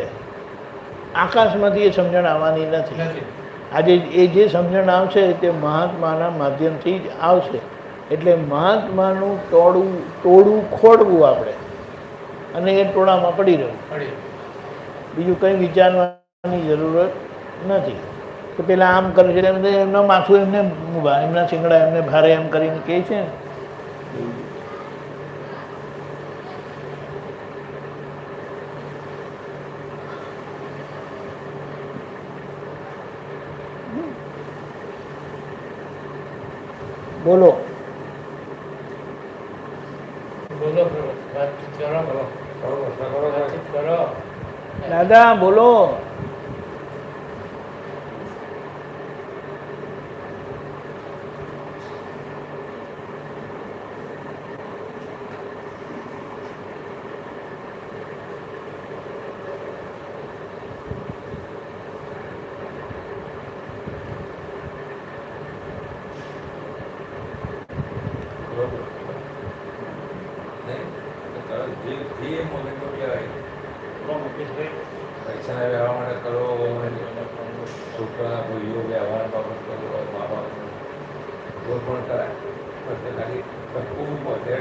આકાશમાંથી એ સમજણ આવવાની નથી. આજે એ જે સમજણ આવશે તે મહાત્માના માધ્યમથી જ આવશે. એટલે મહાત્માનું ટોળું ખોડવું આપણે અને એ ટોળામાં પડી રહેવું, બીજું કંઈ વિચારવાની જરૂરત નથી. તો પેલા આમ કરે છે એમના માથું એમને એમના શિંગડા એમને ભારે એમ કરીને કહે છે. બોલો બોલો વાતચીત કરો, વાતચીત કરો. દાદા બોલો. પૈસા વ્યવહાર માટે કરો, છોકરા ભાઈઓ વ્યવહાર બાબત કરો, મા બાપ કોઈ પણ કરાય પણ તે ખાલી ટકવું પડે.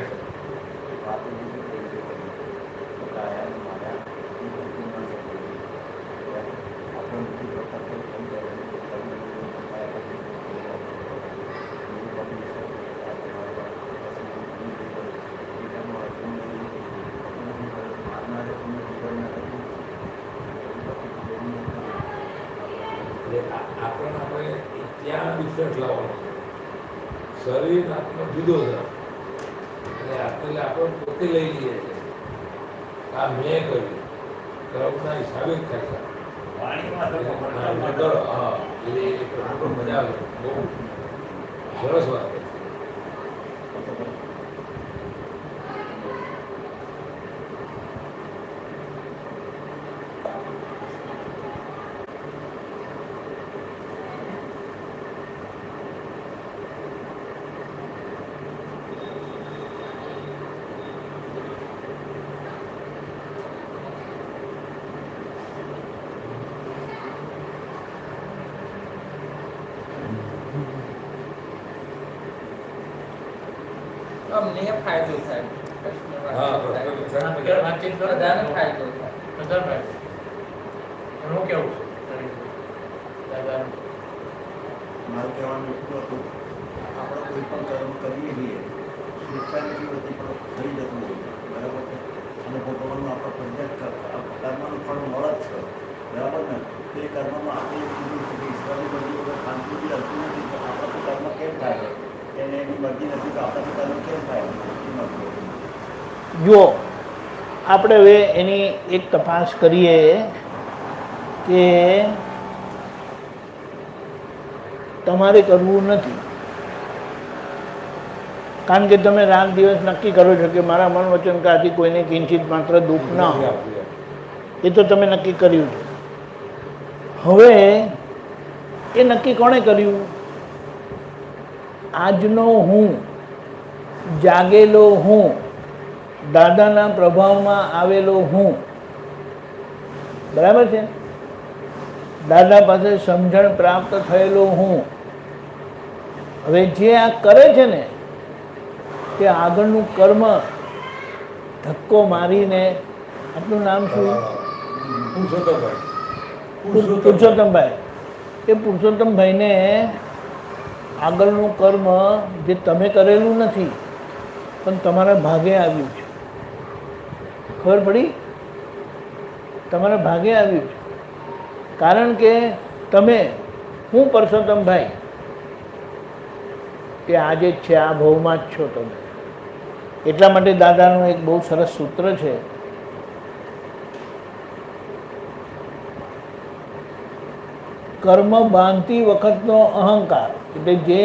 આપણે ત્યાં ડિફરન્ટ લાવવાનો, શરીર આત્મા જુદો છે. એટલે આપણે પોતે લઈ લઈએ છીએ આ મેં કર્યું, કર્મના હિસાબે જ થાય છે. વાણીમાં તો હા, એ મજા આવે, બહુ સરસ વાત છે. અમને ફાયદો થાય કૃષ્ણ હા, વાંચન કૃષ્ણ થાય. વાંચન. વાતચીત કરો. બધાને ફાયદો થાય. પ્રધાનભાઈ, એનું કેવું છે દાદાનું? મારું કહેવાનું એટલું હતું, આપણે કોઈ પણ કર્મ કરીએ છીએ સ્વેચ્છાની વતી પણ થઈ જતું હોય છે, બરાબર છે, અને ભગવાનનું આપણે ફરજિયાત કર્મનું ફળ મળે જ છે, બરાબર ને. તે કર્મમાં આપણે એવું કીધું છે કે ઈશ્વરની બધી વખત શાંતિ બી હલતું નથી, તો આપણે તો કર્મ કેમ થાય એને એની મરજી નથી, તો આપણે કર્મ કેમ થાય એ નથી. જુઓ, આપણે હવે એની એક તપાસ કરીએ કે તમારે કરવું નથી, કારણ કે તમે રાત દિવસ નક્કી કરો છો કે મારા મન વચન કાથી કોઈને કિંચિત માત્ર દુઃખ ન હોય, એ તો તમે નક્કી કર્યું છે. હવે એ નક્કી કોણે કર્યું? આજનો હું, જાગેલો હું, દાદાના પ્રભાવમાં આવેલો હું, બરાબર છે, દાદા પાસે સમજણ પ્રાપ્ત થયેલો હું. હવે જે આ કરે છે ને તે આગળનું કર્મ ધક્કો મારીને, આપનું નામ શું? પુરુષોત્તમભાઈ. પુરુષોત્તમભાઈ. એ પુરુષોત્તમભાઈને આગળનું કર્મ જે તમે કરેલું નથી પણ તમારા ભાગે આવ્યું છે. ખબર પડી? તમારા ભાગે આવ્યું છે, કારણ કે તમે, હું પુરુષોત્તમભાઈ, એ આજે જ છે, આ ભાવમાં જ છો તમે. એટલા માટે દાદાનું એક બહુ સરસ સૂત્ર છે, કર્મ બાંધતી વખતનો અહંકાર, એટલે જે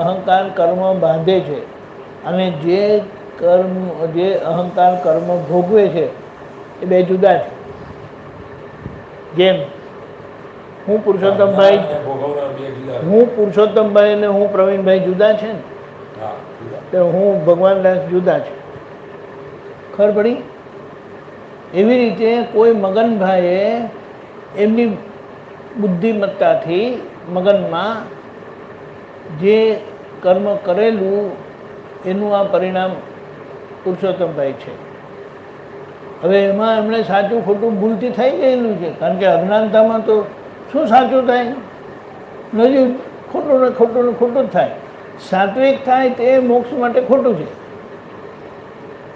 અહંકાર કર્મ બાંધે છે અને જે અહંકાર કર્મ ભોગવે છે એ બે જુદા છે. જેમ હું પુરુષોત્તમભાઈ અને હું પ્રવીણભાઈ જુદા છે ને, તો હું ભગવાનદાસ જુદા છે. ખબર પડી? એવી રીતે કોઈ મગનભાઈએ એમની બુદ્ધિમત્તાથી મગનમાં જે કર્મ કરેલું એનું આ પરિણામ પુરુષોત્તમભાઈ છે. હવે એમાં એમણે સાચું ખોટું ભૂલથી થઈ ગયેલું છે, કારણ કે અજ્ઞાનતામાં તો શું સાચું થાય? નથી, ખોટું ને ખોટું ને ખોટું જ થાય. સાત્વિક થાય તે મોક્ષ માટે ખોટું છે.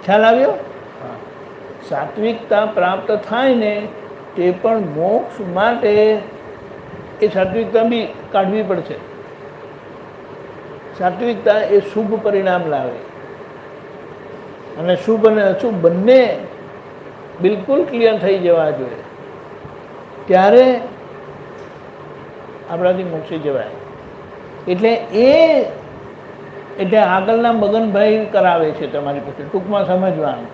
ખ્યાલ આવ્યો? સાત્વિકતા પ્રાપ્ત થાય ને તે પણ મોક્ષ માટે એ સાત્વિકતા બી કાઢવી પડશે. સાત્વિકતા એ શુભ પરિણામ લાવે, અને શુભ અને અશુભ બંને બિલકુલ ક્લિયર થઈ જવા જોઈએ, ત્યારે આપણાથી મોક્ષી જવાય. એટલે આગળના મગનભાઈ કરાવે છે તમારી પાસે, ટૂંકમાં સમજવાનું.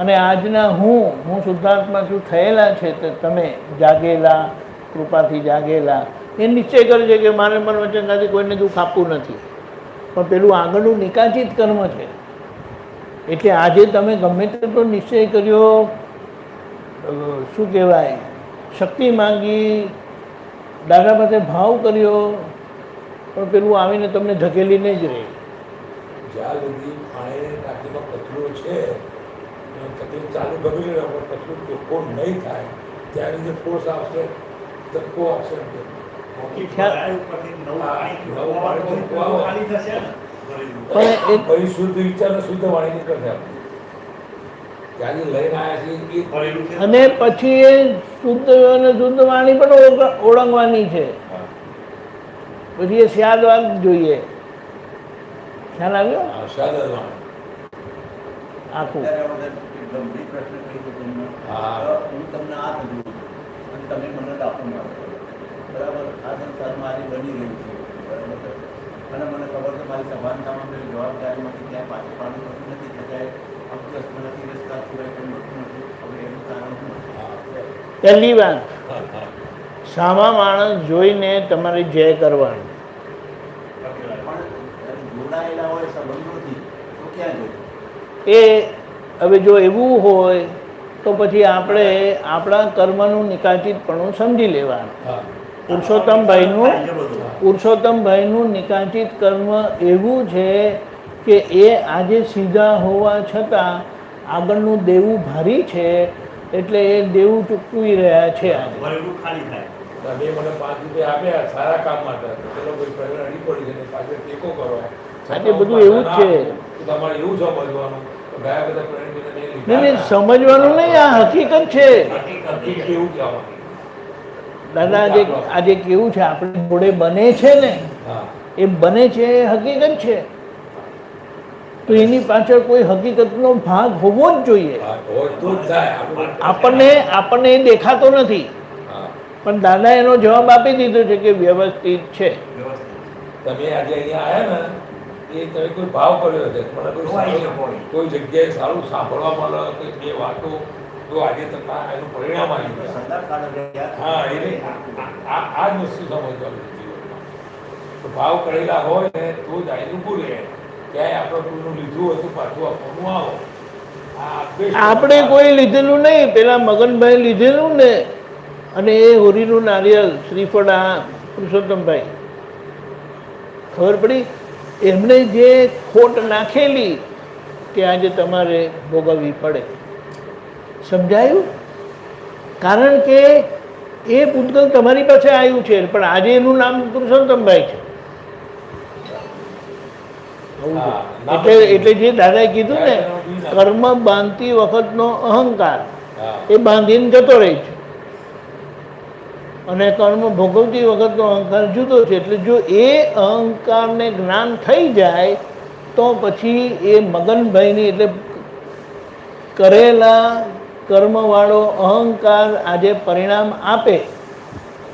અને આજના હું શુદ્ધાત્મા છું થયેલા છે, તો તમે જાગેલા, કૃપાથી જાગેલા, એ નિશ્ચય કરે છે કે મારે મન વચનથી કોઈને દુઃખ આપવું નથી. પણ પેલું આગળનું નિકાચિત કર્મ છે. એટલે આજે તમે ગમે તેટલો નિશ્ચય કર્યો, શું કહેવાય, શક્તિ માંગી, દાદા પાસે ભાવ કર્યો, પણ પેલું આવીને તમને ધકેલીને જ રહે. જ્યાં સુધી પાણીની ટાંકીમાં કચરો છે, તકલીફ ચાલુ ગમી રહ્યો પણ કચરો ચોખ્ખો નહીં થાય, ત્યારે જે ફોર્સ આવશે, ધક્કો આવશે. પણ એક પછી શુદ્ધ વિચાર ને શુદ્ધ વાણી નીકળશે. ત્યાંથી લઈને આવ્યા છીએ અને પછી એ શુદ્ધ અને શુદ્ધ વાણી પણ ઓળંગવાની છે. પછી એ સ્યાદવાદ જોઈએ. ખ્યાલ આવ્યો? આખું ગંભીર પ્રશ્ન કહી દો તમને. હા. હું તમને આ કીધું અને તમે મને ડાપો મારો. બરાબર આ સંસાર મારી બની રહ્યું છે બરાબર છે. અને મને ખબર છે મારી સભાનતામાં મેં જવાબદારીમાંથી ક્યાંય પાછું પાડવું થતું નથી છતાંય અભ્યાસમાં નથી રસ્તા સિવાય કંઈ મળતું નથી. હવે એનું કારણ શું છે? પહેલી વાત, હા હા સામા માણસ જોઈને તમારે જય કરવાનું. પણ જોડાયેલા હોય સંબંધોથી તો ક્યાં જવું? એ હવે જો એવું હોય તો પછી આપણે આપણા કર્મનું નિકાચિતપણું સમજી લેવાનું. હા પુરુષોત્તમભાઈનું નિકાચિત કર્મ એવું છે કે એ આજે સીધા હોવા છતાં આગળનું દેવું ભારી છે, એટલે એ દેવું ચૂકવી રહ્યા છે આજે. વરડું ખાલી થાય. તમે મને 5 રૂપિયા આપ્યા સારા કામ માટે, ચલો કોઈ પ્રગણ અડી પડી છે ને પાછળ ટેકો કરો. આજે બધું એવું જ છે. તો તમારે એવું સમજવાનું તો ગયા બધા પ્રગણ નહીં, સમજવાનું નહીં, આ હકીકત છે. હકીકત એવું કહેવાનું. દાદા આજે કેવું છે, આપણી જોડે બને છે ને, હા એ બને છે એ હકીકત છે. તો એની પાછળ કોઈ હકીકતનો ભાગ હોવો જ જોઈએ. હા હોય તો જ થાય. આપણને એ દેખાતો નથી, હા પણ દાદા એનો જવાબ આપી દીધો છે કે વ્યવસ્થિત છે. તમે આજે અહીંયા આવ્યા ને એ તમે કોઈ ભાવ કર્યો છે મને કોઈ જગ્યાએ સારું સાંભળવા મળે કોઈ બે વાતો તો આજે તમને એનું પરિણામ આવ્યું છે. સરદાર કાળે હા એટલે આ જ વસ્તુ સમજવાની છે જીવનમાં. તો ભાવ કરેલા હોય ને તો જ આઈને ઊભું રહે. ક્યાંય આપણે કોઈનું લીધું હોય તો પાછું આપવાનું આવો. આપણે કોઈ લીધેલું નહીં, પેલા મગનભાઈ લીધેલું ને, અને એ હોરીનું નારિયેલ શ્રીફળ આ પુરુષોત્તમભાઈ ખબર પડી, એમણે જે ખોટ નાખેલી તે આજે તમારે ભોગવવી પડે. સમજાયું? કારણ કે એ પૂતગલ તમારી પાસે આવ્યું છે, પણ આજે એનું નામ પુરુષોત્તમભાઈ છે. એટલે જે દાદાએ કીધું ને, કર્મ બાંધતી વખતનો અહંકાર એ બાંધીને જતો રહે છે, અને કર્મ ભોગવતી વખતનો અહંકાર જુદો છે. એટલે જો એ અહંકારને જ્ઞાન થઈ જાય તો પછી એ મગનભાઈની એટલે કરેલા કર્મવાળો અહંકાર આજે પરિણામ આપે,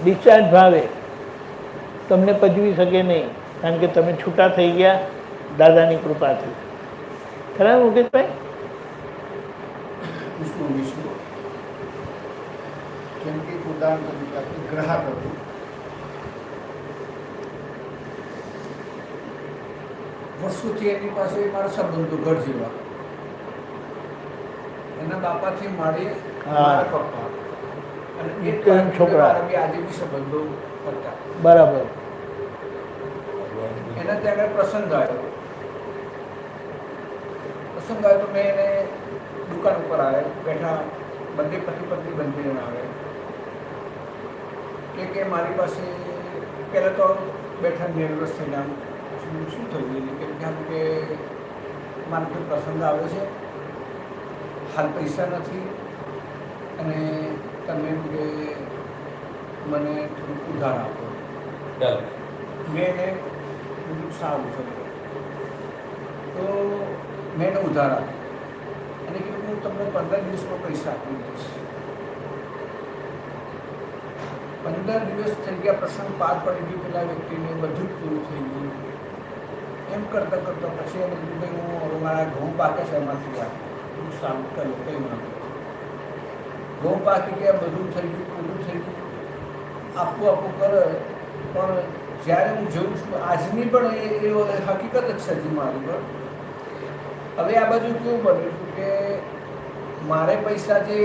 ડિસ્ચાર્જ ભાવે, તમને પજવી શકે નહીં, કારણ કે તમે છૂટા થઈ ગયા દાદાની કૃપાથી. ખરા મુકેશભાઈ? વિષ્ણુ કેમ કે ઉદાહરણ તરીકે આપણે ગ્રાહક હતું, વર્ષોથી એની પાસે મારા સંબંધો ઘર જેવા, એના બાપાથી મારી મારા પપ્પા અને એક છોકરા આજે બી સંબંધો કરતા. બરાબર. એના ત્યાં આગળ પ્રસંગ આવ્યો તો મેં એને દુકાન ઉપર આવે બેઠા, બંને પતિ પત્ની બંને જણ આવે કે મારી પાસે પહેલાં તો બેઠા નિર્વસ થઈને આમ શું થયું કેમ કે મારે કોઈ પ્રસંગ આવે છે, હાલ પૈસા નથી, અને તમે કે મને થોડુંક ઉધાર આપો. મેં એને બધું સારું છે તો મેં એને ઉધાર આપ્યું અને કીધું હું તમને 15 દિવસમાં પૈસા આપી દઈશ. 15 દિવસ થઈ ગયા, પ્રસંગ પાર પડી ગયું, પેલા વ્યક્તિને બધું જ પૂરું થઈ ગયું. એમ કરતાં કરતાં પછી એને કીધું ભાઈ હું હવે મારા ઘઉં પાકે છે એમાંથી આપું સારું કર્યું, કંઈ વાંધો. ઘઉં પાકી ગયા, બધું થઈ ગયું, પૂરું થઈ ગયું, આપવું કરે. પણ જ્યારે હું જોઉં છું આજની પણ એ હકીકત જ છે હજી મારી પર. હવે આ બાજુ કેવું બન્યું હતું કે મારે પૈસા જે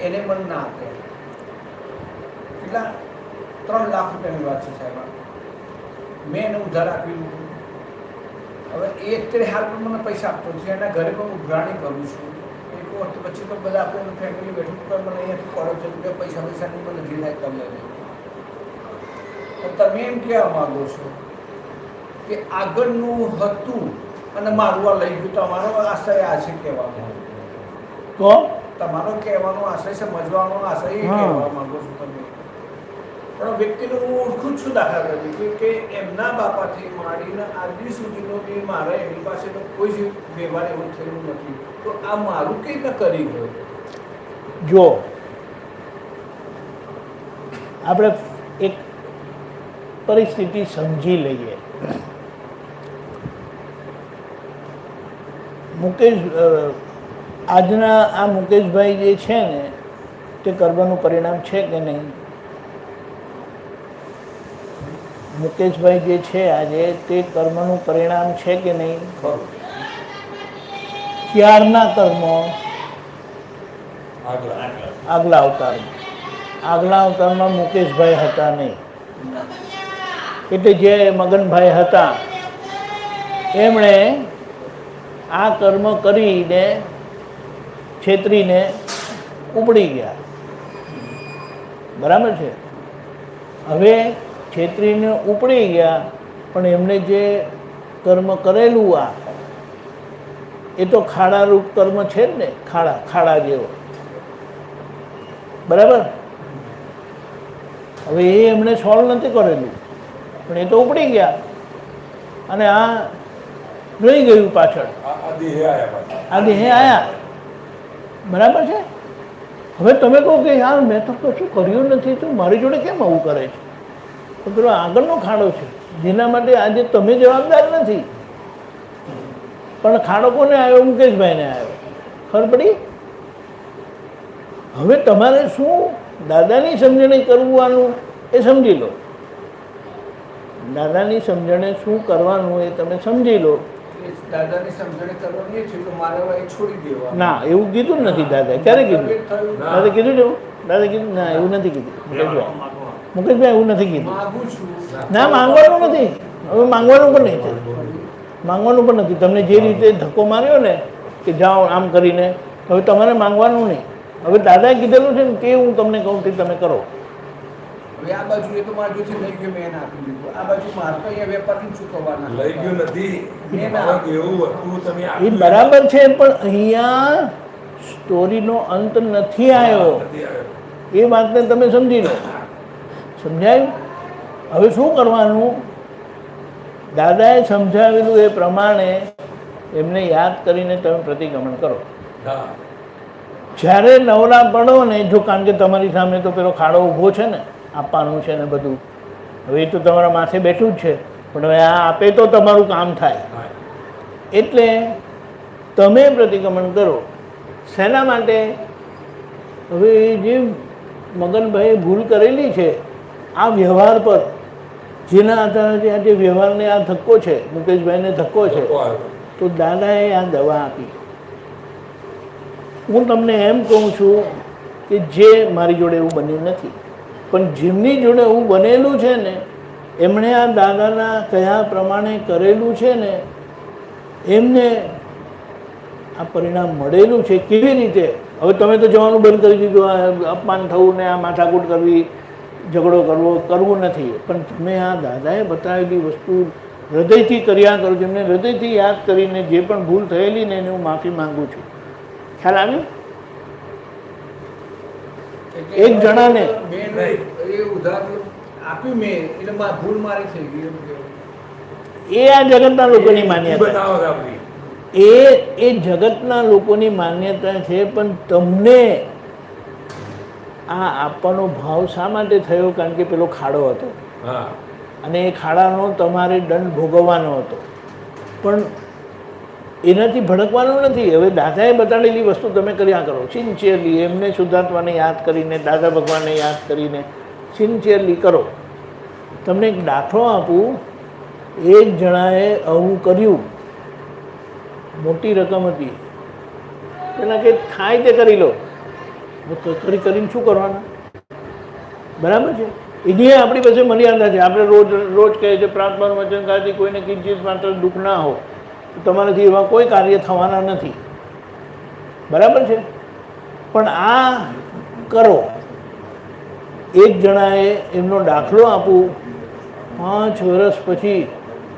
એને મને ના આપ્યા, કેટલા 3 લાખ રૂપિયાની વાત છે સાહેબ, મેં એને ઉધાર આપેલું. હવે એ અત્યારે હાલ પણ મને પૈસા આપતો છે, એના ઘરે પણ હું ઉઘરાણી કરું છું. એક વખત પછી તો બધા આપણે ફેમિલી બેઠું પણ મને અહીંયાથી કોલેજ ચાલુ કે પૈસા નહીં મને જીનાય તમને નહીં. તમે એમ કહેવા માંગો છો કે આગળનું હતું અને મારું આ લઈ ગયું, તમારો આશય આ છે કહેવાનો, તો તમારો કહેવાનો આશય સમજવાનો આશય એ કહેવા માંગો છો તમે. પણ વ્યક્તિને હું ઓળખું છું દાખલા તરીકે કે એમના બાપાથી માંડીને આદિ સુધીનો બી મારે એની પાસેનો કોઈ જ વ્યવહાર એવું થયું નથી. તો આ મારું કઈ રીતના કરી ગયું? જો આપણે એક પરિસ્થિતિ સમજી લઈએ. આજના આ મુકેશભાઈ જે છે ને તે કર્મનું પરિણામ છે કે નહીં? મુકેશભાઈ જે છે આજે તે કર્મનું પરિણામ છે કે નહીં? ખરું. ક્યારના કર્મો? આગલા આગલા અવતારમાં. આગલા અવતારમાં મુકેશભાઈ હતા નહીં. એટલે જે મગનભાઈ હતા એમણે આ કર્મ કરીને છેતરીને ઉપડી ગયા. બરાબર છે? હવે છેતરીને ઉપડી ગયા, પણ એમણે જે કર્મ કરેલું એ તો ખાડારૂપ કર્મ છે જ ને, ખાડા જેવો. બરાબર? હવે એ એમણે સોલ્વ નથી કરેલું, પણ એ તો ઉપડી ગયા અને આ રહી ગયું પાછળ. આ દેહે આયા પાછા. આ દેહે આયા. બરાબર છે? હવે તમે કહો કે યાર મેં તો કશું કર્યું નથી, તો મારી જોડે કેમ આવું કરે છે? તો પેલો આગળનો ખાડો છે જેના માટે આજે તમે જવાબદાર નથી. પણ ખાડો કોને આવ્યો? મુકેશભાઈને આવ્યો. ખબર પડી? હવે તમારે શું દાદાની સમજણે કરવાનું એ સમજી લો. દાદાની સમજણે શું કરવાનું એ તમે સમજી લો. દાદાની સમજણે કરવાની છે તો મારે એ છોડી દેવા. ના, એવું કીધું જ નથી દાદા. ક્યારે કીધું? દાદા કીધું એવું? દાદા કીધું ના, એવું નથી કીધું. મુકેશભાઈ એવું નથી કીધું. માગું છું. ના, માંગવાનું નથી. હવે માંગવાનું પણ નહીં થાય. માંગવાનું પણ નથી. તમને જે રીતે ધક્કો માર્યો ને કે જાઓ આમ કરીને, હવે તમારે માંગવાનું નહીં. હવે દાદાએ કીધેલું છે ને કે હું તમને કહું તે તમે કરો. હવે આ બાજુ એ તો મારા જોથી લઈ ગયો, મેં એને આપી દીધું. આ બાજુ મારે તો અહીંયા વેપારથી ચૂકવવાના. લઈ ગયું નથી. મેં મારા એવું હતું તમે એ આપ્યું. બરાબર છે, પણ અહીંયા સ્ટોરીનો અંત નથી આવ્યો. નથી આવ્યો. એ વાતને તમે સમજી લો. સમજાયું? હવે શું કરવાનું? દાદાએ સમજાવેલું એ પ્રમાણે એમને યાદ કરીને તમે પ્રતિક્રમણ કરો. હા. જ્યારે નવરા પડો ને, જો કારણ કે તમારી સામે તો પેલો ખાડો ઊભો છે ને, આપવાનું છે ને બધું, હવે એ તો તમારા માથે બેઠું જ છે, પણ હવે આ આપે તો તમારું કામ થાય. હા. એટલે તમે પ્રતિક્રમણ કરો. શેના માટે? હવે જે મગનભાઈએ ભૂલ કરેલી છે આ વ્યવહાર પર, જેના આધારે આ જે વ્યવહારને આ ધક્કો છે, મુકેશભાઈને ધક્કો છે, ધક્કો આવ્યો. તો દાદાએ આ દવા આપી. હું તમને એમ કહું છું કે જે મારી જોડે એવું બન્યું નથી, પણ જેમની જોડે એવું બનેલું છે ને, એમણે આ દાદાના કયા પ્રમાણે કરેલું છે ને, એમને આ પરિણામ મળેલું છે. કેવી રીતે? હવે તમે તો જવાનું બંધ કરી દીધું. આ અપમાન થવું ને આ માથાકૂટ કરવી, ઝઘડો કરવું નથી. પણ તમે આ દાદાએ બતાવેલી વસ્તુ હૃદયથી કર્યા કરો. જેમને હૃદયથી યાદ કરીને જે પણ ભૂલ થયેલી ને એને હું માફી માગું છું. ખ્યાલ આવ્યો? એક જણાને મેં એ ઉધાર આપ્યું મેં, એટલે ભૂલ મારી થઈ ગઈ એમ કહેવાય. એ આ જગતના લોકોની માન્યતા. બનાવો છે આપણી. એ જગતના લોકોની માન્યતા છે. પણ તમને આ આપવાનો ભાવ શા માટે થયો? કારણ કે પેલો ખાડો હતો હા. અને એ ખાડાનો તમારે દંડ ભોગવવાનો હતો. પણ એનાથી ભડકવાનું નથી. હવે દાદાએ બતાડેલી વસ્તુ તમે કર્યા કરો સિન્સિયરલી, એમને શુદ્ધાત્માને યાદ કરીને, દાદા ભગવાનને યાદ કરીને સિન્સિયરલી કરો. તમને એક દાખલો આપું. એક જણાએ આવું કર્યું, મોટી રકમ હતી, પેલા કે થાય તે કરી લો. કરીને શું કરવાના? બરાબર છે? એની આપણી પાસે મર્યાદા છે. આપણે રોજ કહે છે પ્રાર્થનાનું વચન કાઢી કોઈને કિંચિત માત્ર દુઃખ ના હો, તો તમારાથી એવા કોઈ કાર્ય થવાના નથી. બરાબર છે? પણ આ કરો. એક જણાએ એમનો દાખલો આપું. 5 વર્ષ પછી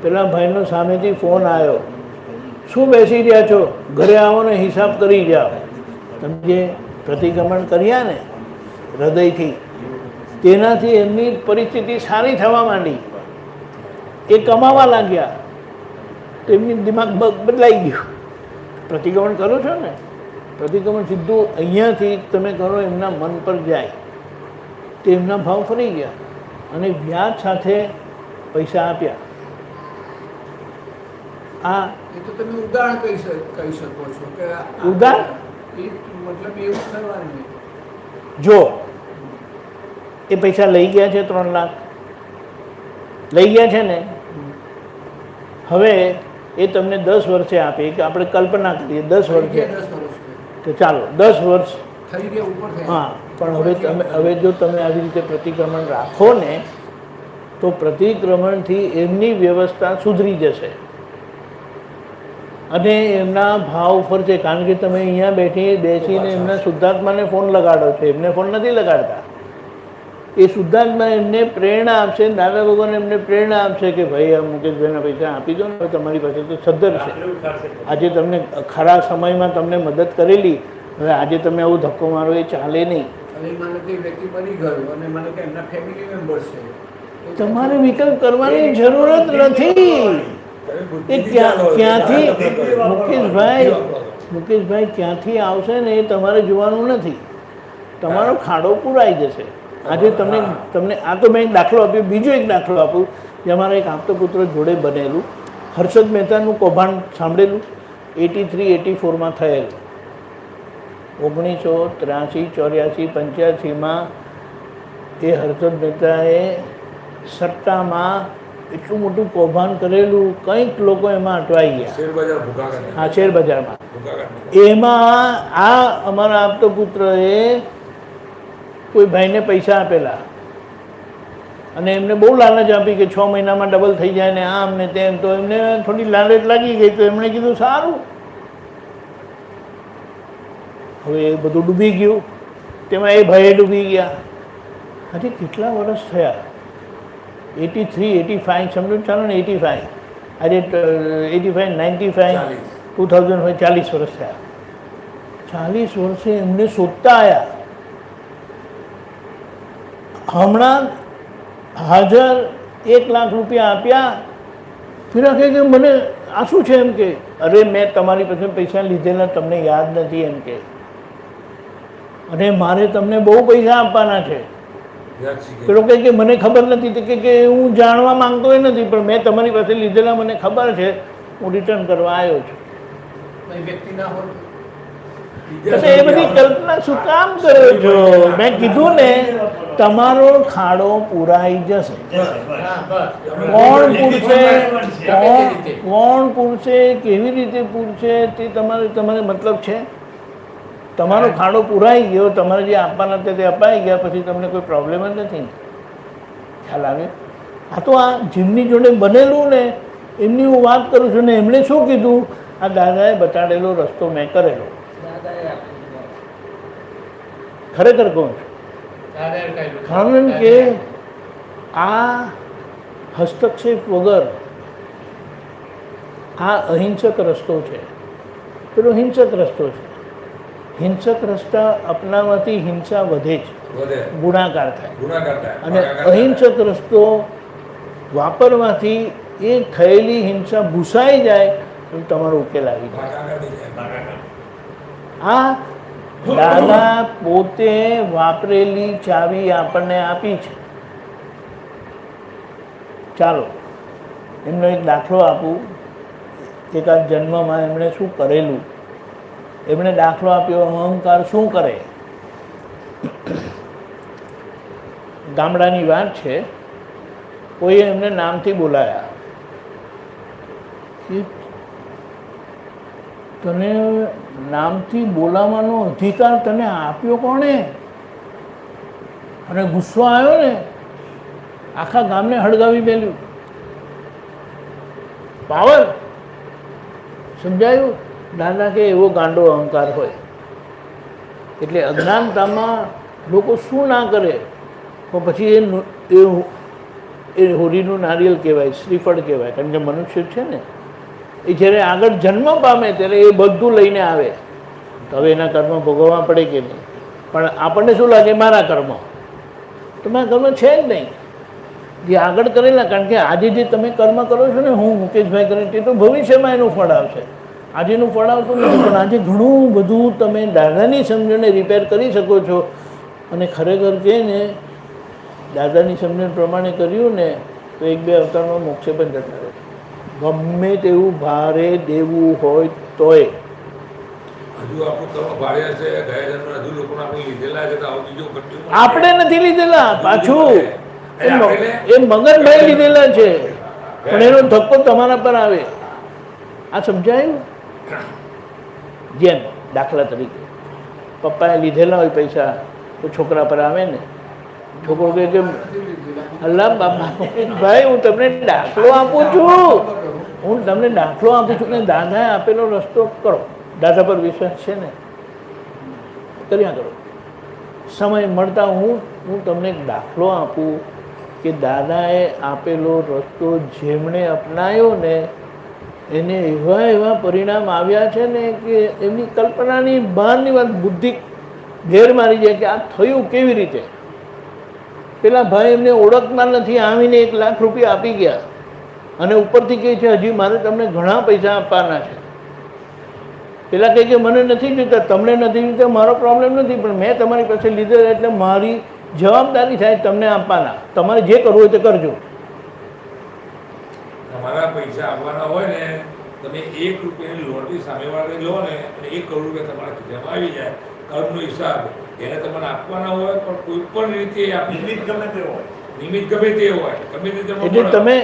પેલા ભાઈનો સામેથી ફોન આવ્યો, શું બેસી રહ્યા છો, ઘરે આવો ને હિસાબ કરી જાઓ. તમે જે પ્રતિક્રમણ કર્યા ને હૃદયથી, તેનાથી એમની પરિસ્થિતિ સારી થવા માંડી. એ કમાવા લાગ્યા. તો એમની દિમાગ બદલાઈ ગયું. પ્રતિક્રમણ કરો છો ને, પ્રતિક્રમણ સીધું અહીંયાથી તમે કરો એમના મન પર જાય, તો એમના ભાવ ફરી ગયા અને વ્યાજ સાથે પૈસા આપ્યા. આ એ તો તમે ઉદાહરણ કહી શકો છો કે ઉદાહરણ એ મતલબ એવું થવાનું નહીં. જો એ પૈસા લઈ ગયા છે, 3 લાખ લઈ ગયા છે ને, હવે એ તમને 10 વર્ષે આપે, કે આપણે કલ્પના કરીએ 10 થઈ વર્ષે, ગયા 10 વર્ષ તો ચાલો 10 વર્ષ, થઈ ગયા ઉપર થઈ હા, પણ હવે જો તમે આવી રીતે પ્રતિક્રમણ રાખો ને, તો પ્રતિક્રમણથી એમની વ્યવસ્થા સુધરી જશે અને એમના ભાવ ફરશે. કારણ કે તમે અહીંયા બેસીને એમના શુદ્ધાત્માને ફોન લગાડો છો, એમને ફોન નથી લગાડતા. એ શુદ્ધાત્મા એમને પ્રેરણા આપશે, દાદા ભગવાન એમને પ્રેરણા આપશે કે ભાઈ આ મુકેશભાઈના પૈસા આપી દો ને, તમારી પાસે તો સદ્ધર છે, આજે તમને ખરા સમયમાં તમને મદદ કરેલી, હવે આજે તમે આવું ધક્કો મારો એ ચાલે નહીં. હવે માનો કે વ્યક્તિ બની ગયો અને માનો કે એમના ફેમિલી મેમ્બર્સ છે, તો તમારે વિકલ્પ કરવાની જરૂરત નથી. એ ક્યાંથી મુકેશભાઈ ક્યાંથી આવશે ને એ તમારે જોવાનું નથી. તમારો ખાડો પૂરાઈ જશે. આજે તમને આ તો મેં એક દાખલો આપ્યો. બીજો એક દાખલો આપું જે અમારા એક આપતો પુત્ર જોડે બનેલું. હર્ષદ મહેતાનું કૌભાંડ સાંભળેલું? 83-84 થયેલું. 1983, 84, 85માં એ હર્ષદ મહેતાએ સટ્ટામાં એટલું મોટું કૌભાંડ કરેલું, કંઈક લોકો એમાં અટવાઈ ગયા. શેરબજાર ભૂકા કરી હા, શેરબજારમાં. ભૂકા કરી એમાં આ અમારા આપતો પુત્રએ કોઈ ભાઈને પૈસા આપેલા અને એમને બહુ લાલચ આપી કે 6 મહિનામાં ડબલ થઈ જાય ને આમ ને તેમ. તો એમને થોડી લાલચ લાગી ગઈ, તો એમણે કીધું સારું. હવે એ બધું ડૂબી ગયું, તેમાં એ ભાઈ ડૂબી ગયા. હજી કેટલા વર્ષ થયા? 83, 85 સમજો, ચાલો ને 85, આજે 85, 95, 2000 હોય, 40 વર્ષ થયા. 40 વર્ષે એમને શોધતા આવ્યા. હમણાં હાજર 1 લાખ રૂપિયા આપ્યા. ફિરા કહે કે મને આ શું છે? એમ કે અરે મેં તમારી પાસે પૈસા લીધેલા, તમને યાદ નથી એમ કે, અને મારે તમને બહુ પૈસા આપવાના છે. પેલો કહે કે મને ખબર નથી, તો કે હું જાણવા માંગતો એ નથી, પણ મેં તમારી પાસે લીધેલા મને ખબર છે, હું રિટર્ન કરવા આવ્યો છું. કોઈ વ્યક્તિ ના હોય એટલે એ બધી કલ્પના શું કામ કરો છો? મેં કીધું ને, તમારો ખાડો પૂરાઈ જશે. કોણ પૂરશે, કોણ પૂરશે, કેવી રીતે પૂરશે તે તમારે મતલબ છે. તમારો ખાડો પૂરાઈ ગયો, તમારે જે આપવાના હતા તે અપાઈ ગયા, પછી તમને કોઈ પ્રોબ્લેમ જ નથી. ખ્યાલ આવ્યો? આ તો આ જેમની જોડે બનેલું ને એમની હું વાત કરું છું ને. એમણે શું કીધું? આ દાદાએ બતાડેલો રસ્તો મેં કરેલો. ખરેખર કહું છું, કારણ કે આ હસ્તક્ષેપ વગર આ અહિંસક રસ્તો છે. પેલો હિંસક રસ્તો છે. હિંસક રસ્તા અપનાવવાથી હિંસા વધે છે, ગુણાકાર થાય. અને અહિંસક રસ્તો વાપરવાથી એ થયેલી હિંસા ભૂસાઈ જાય તો તમારો ઉકેલ આવી જાય. આ દાદા પોતે વાપરેલી ચાવી આપણને આપી છે. ચાલો એમનો એક દાખલો આપું. એકાદ જન્મમાં એમણે શું કરેલું, એમણે દાખલો આપ્યો. અહંકાર શું કરે? ગામડાની વાત છે. કોઈએ એમને નામથી બોલાયા કે તને નામથી બોલાવવાનો અધિકાર તને આપ્યો કોણે? અને ગુસ્સો આવ્યો ને, આખા ગામને હળગાવી મેલ્યું. પાવર સમજાયું? દાદા કે એવો ગાંડો અહંકાર હોય. એટલે અજ્ઞાનતામાં લોકો શું ના કરે, તો પછી એ હોરીનું નારિયેલ કહેવાય, શ્રીફળ કહેવાય. કારણ કે મનુષ્ય છે ને, એ જ્યારે આગળ જન્મ પામે ત્યારે એ બધું લઈને આવે. તો હવે એના કર્મ ભોગવવા પડે કે નહીં? પણ આપણને શું લાગે? મારા કર્મ. તો મારા કર્મ છે જ નહીં, જે આગળ કરેલા. કારણ કે આજે જે તમે કર્મ કરો છો ને, હું મુકેશભાઈ કરે, તે તો ભવિષ્યમાં એનું ફળ આવશે. આજેનું ફળ આવતું નથી, પણ આજે ઘણું બધું તમે દાદાની સમજણને રિપેર કરી શકો છો. અને ખરેખર કે ને, દાદાની સમજણ પ્રમાણે કર્યું ને તો 1-2 અવતારમાં મોક્ષે પણ જતા રહે. ગમે તેવું ભારે દેવું હોય તોય હજુ આપણું કર્મ ભારે છે, ગયા જન્મ હજુ લોકોને આપણે લીધેલા છે, તો આવું બીજું continue આપણે નથી લીધેલા, પાછું એ આપણે મગનભાઈ લીધેલા છે, પણ એનો ધક્કો તમારા પર આવે. આ સમજાયું? જેમ દાખલા તરીકે પપ્પાએ લીધેલા હોય પૈસા તો છોકરા પર આવે ને. છોકરો કહે કે અલ્લાહ બાપા ભાઈ હું તમને દાખલો આપું છું ને દાદાએ આપેલો રસ્તો કરો. દાદા પર વિશ્વાસ છે ને, કર્યા કરો. સમય મળતા હું તમને એક દાખલો આપું કે દાદાએ આપેલો રસ્તો જેમણે અપનાવ્યો ને એને એવા પરિણામ આવ્યા છે ને કે એમની કલ્પનાની બહારની વાત બુદ્ધિ ઘેર મારી જાય કે આ થયું કેવી રીતે. પેલા ભાઈ એમને ઓળખતા નથી, આવીને 1 લાખ રૂપિયા આપી ગયા અને ઉપરથી કહે છે હજી મારે તમને ઘણા પૈસા આપવાના છે. પેલા કહે કે મને નથી જોઈતા, તમને નથી જોઈતા, મારો પ્રોબ્લેમ નથી, પણ મેં તમારી પાસે લીધેલા એટલે મારી જવાબદારી થાય તમને આપવાના. તમારે જે કરવું હોય તે કરજો. તમારા પૈસા આવવાના હોય ને, તમે 1 રૂપિયાની લોટરી સામેવાળાને લો ને અને 1 કરોડ રૂપિયા તમારા ખિસ્સામાં આવી જાય, કર્મનો હિસાબ એને તમારે આપવાના હોય, પણ કોઈ પણ રીતે આપી નિમિત્ત ગમે તે હોય, નિમિત્ત ગમે તે હોય, ગમે તે એટલે તમે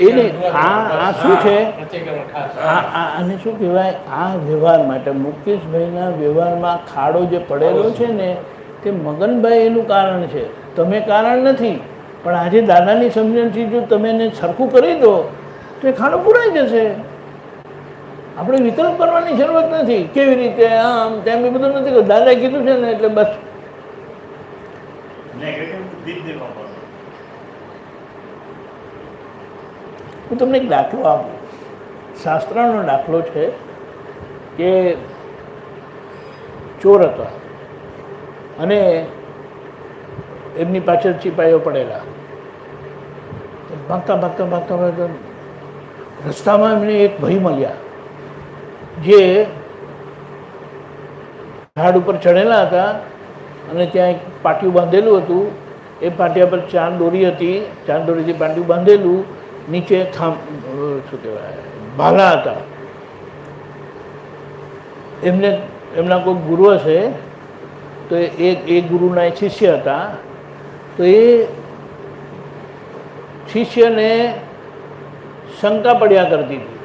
એને આ શું છે, પ્રત્યેકરણ ખાસ. આને શું કહેવાય, આ વ્યવહાર માટે મુકેશભાઈના વ્યવહારમાં ખાડો જે પડેલો છે ને તે મગનભાઈ એનું કારણ છે, તમે કારણ નથી. પણ આજે દાદાની સમજણથી જો તમે એને સરખું કરી દો તો એ ખાડો પૂરાઈ જશે. આપણે વિકલ્પ કરવાની જરૂરત નથી. કેવી રીતે આમ તેમ એ બધું નથી કરતું. દાદાએ કીધું છે ને એટલે બસ. નેગેટિવ બુદ્ધિ જ દેવા પડે. હું તમને એક દાખલો આપું. શાસ્ત્રનો દાખલો છે કે ચોર હતા અને એમની પાછળ સિપાહીઓ પડેલા. ભાગતા રસ્તામાં એમને એક ભાઈ મળ્યા જે ઝાડ ઉપર ચડેલા હતા અને ત્યાં એક પાટિયું બાંધેલું હતું. એ પાટિયા પર 4 દોરી હતી, 4 દોરીથી પાટિયું બાંધેલું, નીચે શું કહેવાય ભાલા હતા. એમના કોઈ ગુરુ હશે તો એ ગુરુના એ શિષ્ય હતા. તો એ શિષ્યને શંકા પડ્યા કરતી હતી.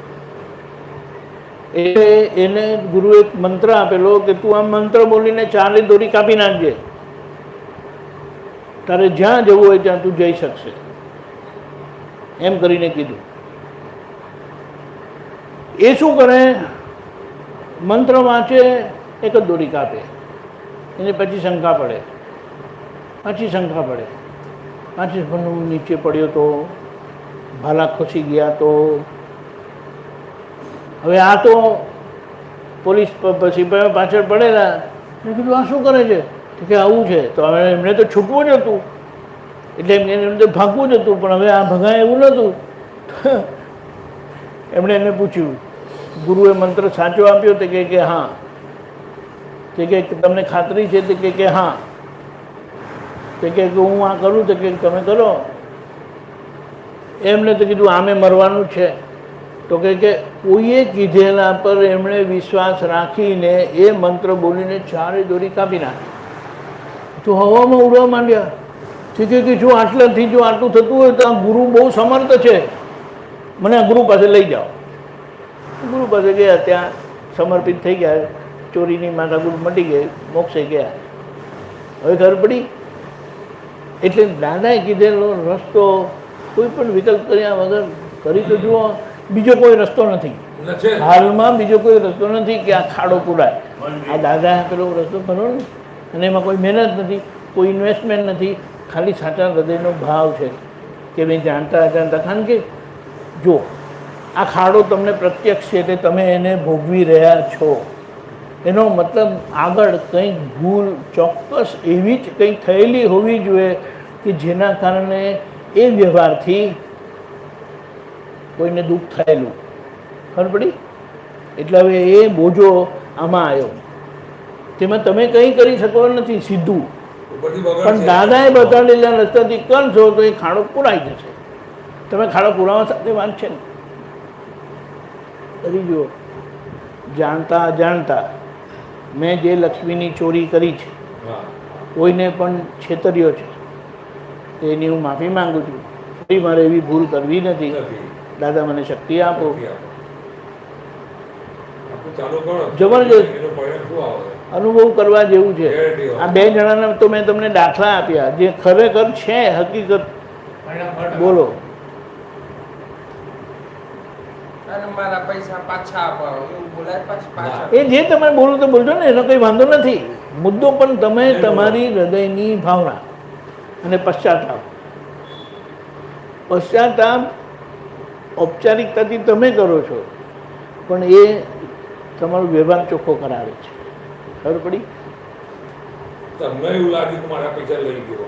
એટલે એને ગુરુએ એક મંત્ર આપેલો કે તું આ મંત્ર બોલીને 4 દોરી કાપી નાખજે, તારે જ્યાં જવું હોય ત્યાં તું જઈ શકશે, એમ કરીને કીધું. એ શું કરે, મંત્ર વાંચે, એક જ દોરી કાપે, એને પછી શંકા પડે, પાછી નીચે પડ્યો તો ભાલા ખસી ગયા. તો હવે આ તો પોલીસ સિપાહીઓ પાછળ પડેલા. મેં કીધું આ શું કરે છે? તો કે આવું છે. તો હવે એમને તો છૂટવું જ હતું, એટલે એમને તો ભાગવું જ હતું, પણ હવે આ ભગાય એવું નહોતું. એમણે એને પૂછ્યું, ગુરુએ મંત્ર સાચો આપ્યો? તે કે હા. તે કે તમને ખાતરી છે? તે કે હા. તે કે હું આ કરું? તો કે તમે કરો. એમને તો કીધું આમે મરવાનું છે. તો કે કોઈએ કીધેલા પર એમણે વિશ્વાસ રાખીને એ મંત્ર બોલીને 4 દોરી કાપી નાખી. તો હવામાં ઉડવા માંડ્યા. ઠીક કે જો આટલાથી જો આટલું થતું હોય તો આ ગુરુ બહુ સમર્થ છે, મને આ ગુરુ પાસે લઈ જાઓ. ગુરુ પાસે ગયા, ત્યાં સમર્પિત થઈ ગયા, ચોરીની માથાકૂટ મટી ગઈ, મોક્ષે ગયા. હવે ખબર પડી. એટલે દાદાએ કીધેલો રસ્તો કોઈ પણ વિકલ્પ કર્યા વગર કરી તો જુઓ. બીજો કોઈ રસ્તો નથી હાલમાં, બીજો કોઈ રસ્તો નથી કે આ ખાડો પૂરાય. આ દાદાએ પેલો રસ્તો ખરો ને, અને એમાં કોઈ મહેનત નથી, કોઈ ઇન્વેસ્ટમેન્ટ નથી, ખાલી સાચા હૃદયનો ભાવ છે કે ભાઈ જાણતા કારણ કે જો આ ખાડો તમને પ્રત્યક્ષ છે એટલે તમે એને ભોગવી રહ્યા છો. એનો મતલબ આગળ કંઈક ભૂલ ચોક્કસ એવી જ કંઈક થયેલી હોવી જોઈએ કે જેના કારણે એ વ્યવહારથી કોઈને દુઃખ થયેલું. ખબર પડી? એટલે હવે એ બોજો આમાં આવ્યો, તેમાં તમે કંઈ કરી શકો નથી સીધું, પણ દાદાએ બતાડેલા રસ્તાથી કરશો તો એ ખાડો પૂરાઈ જશે. તમે ખાડા પુરાવા સાથે વાત છે ને કરી જુઓ. જાણતા અજાણતા મેં જે લક્ષ્મીની ચોરી કરી છે, હા કોઈને પણ છેતર્યો છે, તો એની હું માફી માંગુ છું. ફરી મારે એવી ભૂલ કરવી નથી. નથી. દાદા મને શક્તિ આપો. શક્તિ આપો. આપણે ચાલુ કરો જબરજસ્ત. એનું પરિણામ શું આવે? અનુભવ કરવા જેવું છે. Guarantee હોય. આ બે જણાના તો મેં તમને દાખલા આપ્યા જે ખરેખર છે હકીકત. ફટાફટ. બોલો. અને મારા પૈસા પાછા આપો એવું બોલાય પાછા એ જે તમે બોલો તો બોલજો ને, એનો કંઈ વાંધો નથી. મુદ્દો પણ તમે તમારી હૃદયની ભાવના અને પશ્ચાતાપ. પશ્ચાતાપ ઔપચારિકતાથી તમે કરો છો, પણ એ તમારો વ્યવહાર ચોખ્ખો કરાવે છે. ખબર પડી? તમને એવું લાગ્યું કે મારા પૈસા લઈ ગયો,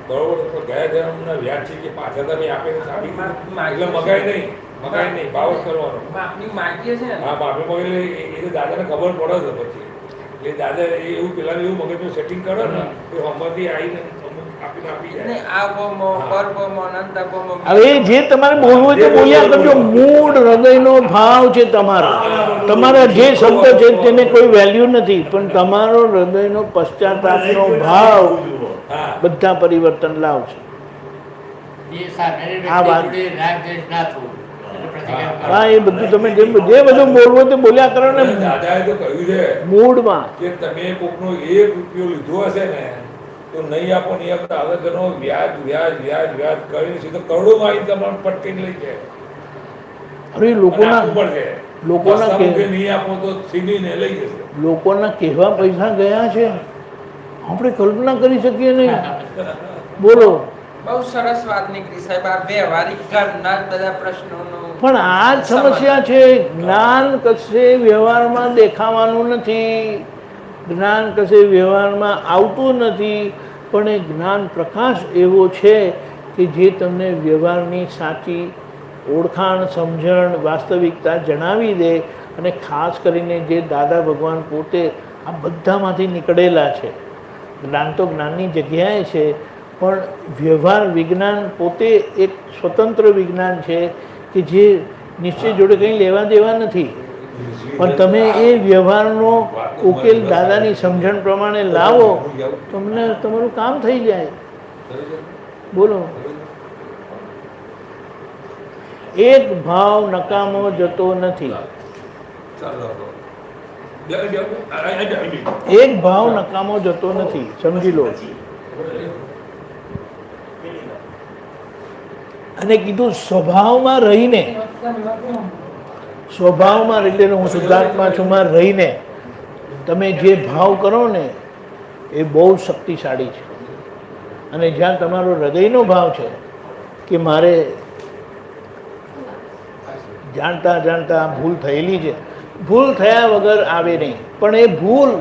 બરોબર, તો ગયા જન્મના વ્યાજ છે કે પાછા તમે આપે તો સાબિત એટલે મગાય નહીં ભાવ જ કરવાનો. માફી માંગીએ છે ને હા માફી માંગે એટલે એ દાદાને ખબર પડે છે પછી. એટલે દાદા એવું પેલાને એવું મગજનું સેટિંગ કરે ને તો હમણાંથી આવીને અમુક આપી ને જાય. આ ગોમો પર ગોમો અનંત ગોમો હવે જે તમારે બોલવું હોય તો બોલ્યા કરજો. મૂળ હૃદયનો ભાવ છે તમારો. તમારા જે શબ્દ છે તેને કોઈ વેલ્યુ નથી, પણ તમારો હૃદયનો પશ્ચાતાપનો ભાવ હા બધા પરિવર્તન લાવશે. એ સામેની આ વાત. વ્યક્તિ જોડે રાગ દ્વેષ ના થવું. એનો પ્રતિકાર કરો. હા, એ બધું તમે જે બધું બોલવું હોય તે બોલ્યા કરો ને. દાદાએ તો કહ્યું છે મૂળમાં કે તમે કોકનો 1 રૂપિયો લીધો હશે ને તો નહીં આપો નહીં આપતા આગળનો વ્યાજ વ્યાજ વ્યાજ વ્યાજ કરીને સીધો કરોડોમાં આવીને તમારે પટકીને લઈ જાય. હવે અને લોકોના આપવું પડશે. લોકોના બસ્તા કે- મૂકે નહીં આપો તો સીધીને લઈ જશે. લોકોના કેવા પૈસા ગયા છે આપણે કલ્પના કરી શકીએ નહીં. બોલો. બહુ સરસ વાત નીકળી સાહેબ. આ વ્યવહારિક જ્ઞાનના જ બધા પ્રશ્નોનો પણ આ જ સમસ્યા છે. જ્ઞાન કશે વ્યવહારમાં દેખાવાનું નથી, જ્ઞાન કશે વ્યવહારમાં આવતું નથી, પણ એ જ્ઞાન પ્રકાશ એવો છે કે જે તમને વ્યવહારની સાચી ઓળખાણ, સમજણ, વાસ્તવિકતા જણાવી દે. અને ખાસ કરીને જે દાદા ભગવાન પોતે આ બધામાંથી નીકળેલા છે. જ્ઞાન તો જ્ઞાનની જગ્યાએ છે, પણ વ્યવહાર વિજ્ઞાન પોતે એક સ્વતંત્ર વિજ્ઞાન છે કે જે નિશ્ચય જોડે કંઈ લેવા દેવા નથી. પણ તમે એ વ્યવહારનો ઉકેલ દાદાની સમજણ પ્રમાણે લાવો, તમને તમારું કામ થઈ જાય. બોલો. એક ભાવ નકામો જતો નથી. એક ભાવ નકામો જતો નથી, સમજી લો. અને કીધું સ્વભાવમાં રહીને, સ્વભાવમાં એટલે હું શુદ્ધાત્મા છું માં રહીને તમે જે ભાવ કરો ને એ બહુ શક્તિશાળી છે. અને જ્યાં તમારો હૃદયનો ભાવ છે કે મારે જાણતા જાણતા ભૂલ થયેલી છે, ભૂલ થયા વગર આવે નહીં, પણ એ ભૂલ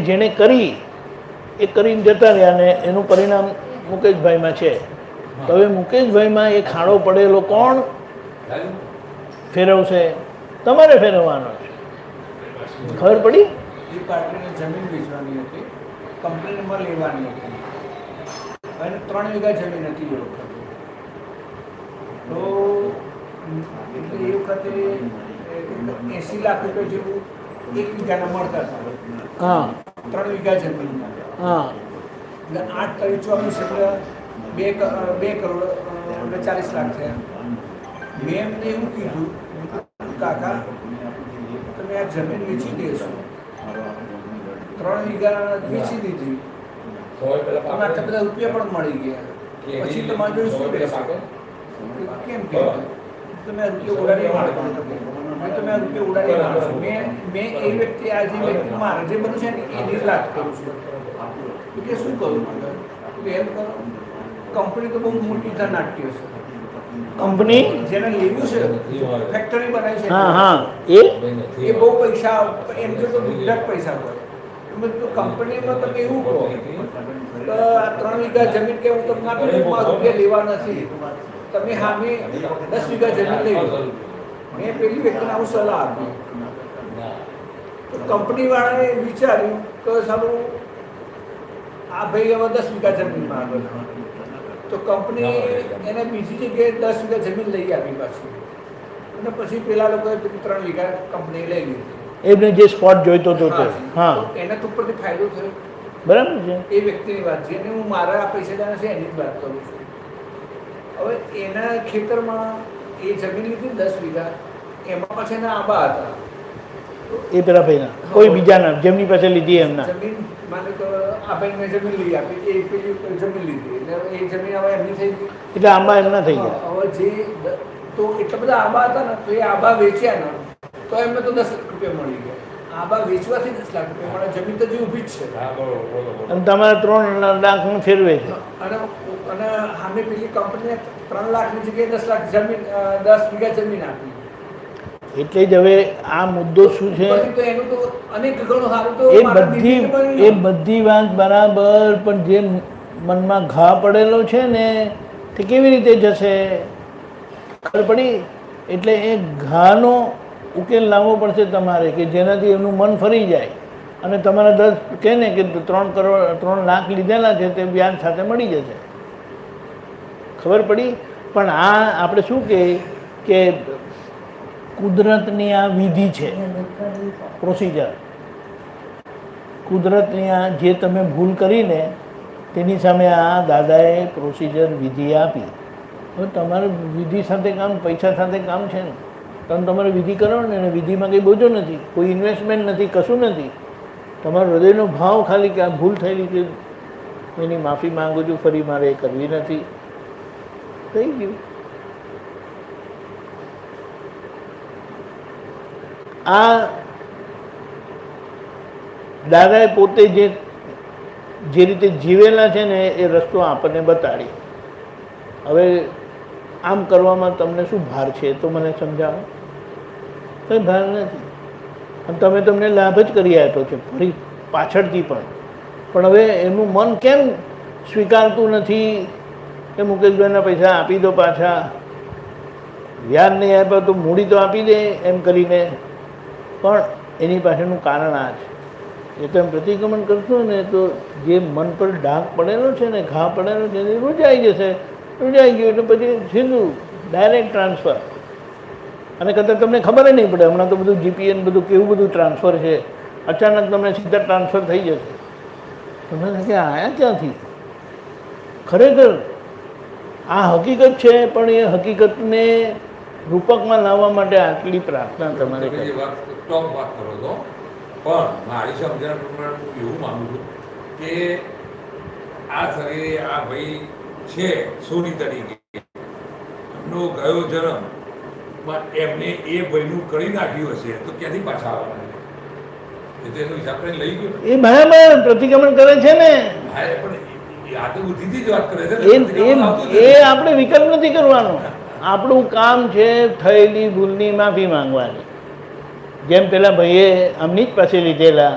જેણે કરી એ કરીને જતા રહ્યા ને એનું પરિણામ મુકેશભાઈમાં છે. તો હવે મુકેશભાઈમાં એ ખાડો પડેલો કોણ ફેરવશે? તમારે ફેરવવાનો છે. ખબર પડી? એ પાર્ટીને જમીન વેચવાની હતી, કંપનીમાં લેવાની હતી, અને 3 વીઘા જમીન હતી એ વખતે. તો એટલે એ વખતે 80 લાખ રૂપિયા જેવું 1 વીઘાના મળતા હતા. હા 3 વીઘા જમીનના હા એટલે 8 તારીખ 24 એટલે 2 કરોડ એટલે 40 લાખ થયા. મેં એમને એવું કીધું, કાકા તમે આ જમીન વેચી દેશો, 3 વીઘા વેચી દીધી, તમે આટલા બધા રૂપિયા પણ મળી ગયા, પછી તમારે જોડે શું રહેશે? કેમ કે તમે આ રૂપિયા ઉડાડી મારશો, તમે આ રૂપિયા ઉડાડી મારશો. મેં એ વ્યક્તિ આ જે વ્યક્તિ મારે જે બધું છે ને એની જ વાત કરું છું કે શું કરું છું એમ કરો. કંપની તો બહુ મોટી ધનાટ્ય છે, કંપની જેને લેવું છે ફેક્ટરી બનાવી છે, હા હા એ બહુ પૈસા એમ કે તો ગુજરાત પૈસા હોય. તો કંપનીમાં તમે એવું કહો કે આ 3 વીઘા જમીન કે હું તમને આપી દઉં, મારા રૂપિયા લેવા નથી, તમે સામે 10 વીઘા જમીન લઈ લો. મેં પેલી વ્યક્તિને આવું સલાહ આપી. તો કંપનીવાળાએ વિચાર્યું કે સારું આ ભાઈ હવે 10 વીઘા જમીનમાં આગળ, તો કંપની એને બીજી જગ્યાએ 10 વીઘા જમીન લઈ આપી પાછી, અને પછી પેલા લોકોએ 3 વીઘા કંપની લઈ લીધી એમને જે સ્પોટ જોઈતો હતો તે. હા, તો એના તો ઉપરથી ફાયદો થયો. બરાબર છે. એ વ્યક્તિની વાત છે, અને હું મારા પૈસાદાર છે એની જ વાત કરું છું. હવે એના ખેતરમાં એ જમીન લીધી 10 વીઘા, એમાં પાછા એના આંબા હતા. એ પેલા ભાઈના કોઈ બીજાના જેમની પાસે લીધી એમના. જમીન માનો કે આ ભાઈને જમીન લઈ આપી, એ પેલી જમીન લીધી એટલે એ જમીન હવે એમની થઈ ગઈ. એટલે આંબા એમના થઈ ગયા. હવે જે તો એટલા બધા આંબા હતા ને, તો એ આંબા વેચ્યા ને તો એમને તો 10 લાખ રૂપિયા મળી ગયા. આંબા વેચવાથી 10 લાખ રૂપિયા મળે, જમીન તો જે ઊભી જ છે. હા, બોલો બોલો બોલો. અને તમારે 3 લાખનું ફેરવે છે. અને અને સામે પેલી કંપનીને 3 લાખની જગ્યાએ 10 લાખ જમીન 10 વીઘા જમીન આપી. એટલે જ હવે આ મુદ્દો શું છે, પછી તો એનું તો અનેક ગણું સારું તો એ મારા બધી દીકરીને મળ્યું. એ બધી વાત બરાબર, પણ જે મનમાં ઘા પડેલો છે ને તે કેવી રીતે જશે? ખબર પડી? એટલે એ ઘાનો ઉકેલ લાવવો પડશે તમારે, કે જેનાથી એનું મન ફરી જાય અને તમારા 10 કહે ને કે 3 લાખ લીધેલા છે તે વ્યાજ સાથે મળી જશે. ખબર પડી? પણ આ આપણે શું કહીએ કે કુદરતની આ વિધિ છે, પ્રોસિજર. કુદરતની આ જે તમે ભૂલ કરીને તેની સામે આ દાદાએ પ્રોસિજર વિધિ આપી. હવે તમારે વિધિ સાથે કામ, પૈસા સાથે કામ છે ને, તમે તમારે વિધિ કરો ને, અને વિધિમાં કંઈ બોજો નથી, કોઈ ઇન્વેસ્ટમેન્ટ નથી, કશું નથી. તમારો હૃદયનો ભાવ ખાલી કે આ ભૂલ થયેલી છે, એની માફી માગું છું, ફરી મારે એ કરવી નથી, થઈ ગયું. આ દાદાએ પોતે જે રીતે જીવેલા છે ને એ રસ્તો આપણને બતાડી. હવે આમ કરવામાં તમને શું ભાર છે તો મને સમજાવો. કંઈ ભાર નથી, અને તમને લાભ જ કરી આપ્યો છે ફરી પાછળથી પણ હવે એનું મન કેમ સ્વીકારતું નથી કે મુકેશભાઈના પૈસા આપી દો પાછા, વ્યાજ નહીં આપ્યા તો મૂડી તો આપી દે એમ કરીને. પણ એની પાછળનું કારણ આ છે. એ તમે પ્રતિક્રમણ કરશો ને તો જે મન પર ડાઘ પડેલો છે ને, ઘા પડેલો છે, એ રૂજાઈ જશે. રૂજાઈ ગયું એટલે પછી સીધું ડાયરેક્ટ ટ્રાન્સફર. અને કદાચ તમને ખબર નહીં પડે. હમણાં તો બધું જીપીએન બધું કેવું બધું ટ્રાન્સફર છે, અચાનક તમને સીધા ટ્રાન્સફર થઈ જશે. તમને કે આયા ક્યાંથી? ખરેખર આ હકીકત છે, પણ એ હકીકતને રૂપકમાં લાવવા માટે આટલી પ્રાર્થના તમારે તમે જે કરવી. વાત ટોપ વાત કરો છો, પણ મારી સમજણ પ્રમાણે હું એવું માનું છું કે આ શરીરે આ ભાઈ છે સોની તરીકે, એમનો ગયો જન્મ એમને એ ભાઈનું કરી નાખ્યું હશે તો ક્યાંથી પાછા આવવાના છે? એ તો એનો હિસાબ કરીને લઈ ગયો ને. એ બરાબર પ્રતિક્રમણ કરે છે ને. હા, એ પણ આ તો બુદ્ધિથી જ વાત કરે છે ને. એ પ્રતિક્રમણ આવતું જ એ નથી. આપણે વિકલ્પ નથી કરવાનો. આપણું કામ છે થયેલી ભૂલની માફી માંગવાની. જેમ પેલા ભાઈએ આમની જ પાસે લીધેલા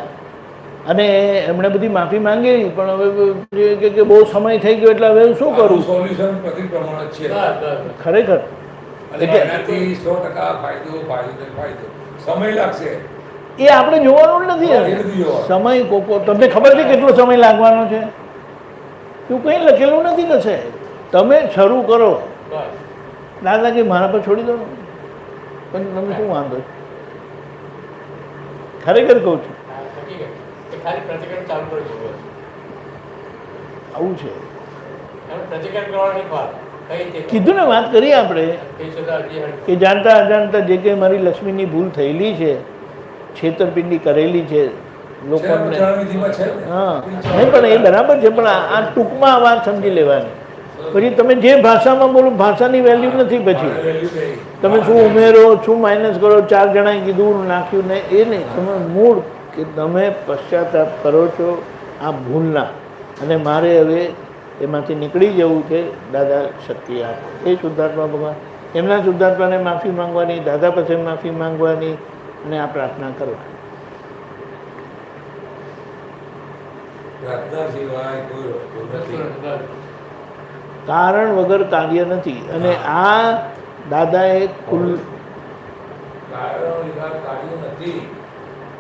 અને એમણે બધી માફી માંગેલી, પણ હવે કે બહુ સમય થઈ ગયો એટલે હવે હું શું કરું? સોલ્યુશન પ્રતિક્રમણ જ છે. ખરેખર અને એનાથી 100% ફાયદો સમય લાગશે. એ આપણે જોવાનું જ નથી. એ નથી જોવાનું. સમય કોકો તમને ખબર છે કેટલો સમય લાગવાનો છે? એવું કંઈ લખેલું નથી. કશે તમે શરૂ કરો. દાદા કે મારા પર છોડી દો ને, પણ તમને શું વાંધો છે? ખરેખર કહું છું, ખાલી પ્રતિક્રમણ ચાલુ કરી શકો છો. આવું છે. એમ પ્રતિક્રમણ કરવાની વાત કઈ રીતે કીધું ને, વાત કરી આપણે કઈ છતાં હજી કે જાણતા અજાણતા જે કંઈ મારી લક્ષ્મીની ભૂલ થયેલી છે, છેતરપિંડી કરેલી છે લોકોને, જળવિધિમાં છે ને. હા નહીં પણ એ બરાબર છે, પણ આ ટૂંકમાં આ વાત સમજી લેવાની. પછી તમે જે ભાષામાં બોલો, ભાષાની વેલ્યુ નથી. પછી વેલ્યુ નહીં. તમે શું ઉમેરો, શું માઇનસ કરો, 4 જણાએ કીધું નાખ્યું ને, એ નહીં. તમે મૂળ કે તમે પશ્ચાતાપ કરો છો આ ભૂલના, અને મારે હવે એમાંથી નીકળી જવું છે. દાદા શક્તિ આપો. એ શુદ્ધાત્મા ભગવાન, એમના શુદ્ધાત્માને માફી માંગવાની, દાદા પાસે માફી માંગવાની અને આ પ્રાર્થના કરવાની. પ્રાર્થના સિવાય કોઈ રસ્તો નથી. કારણ વગર કાર્ય નથી. અને આ દાદાએ કુલ કારણ વિના કાર્ય નથી.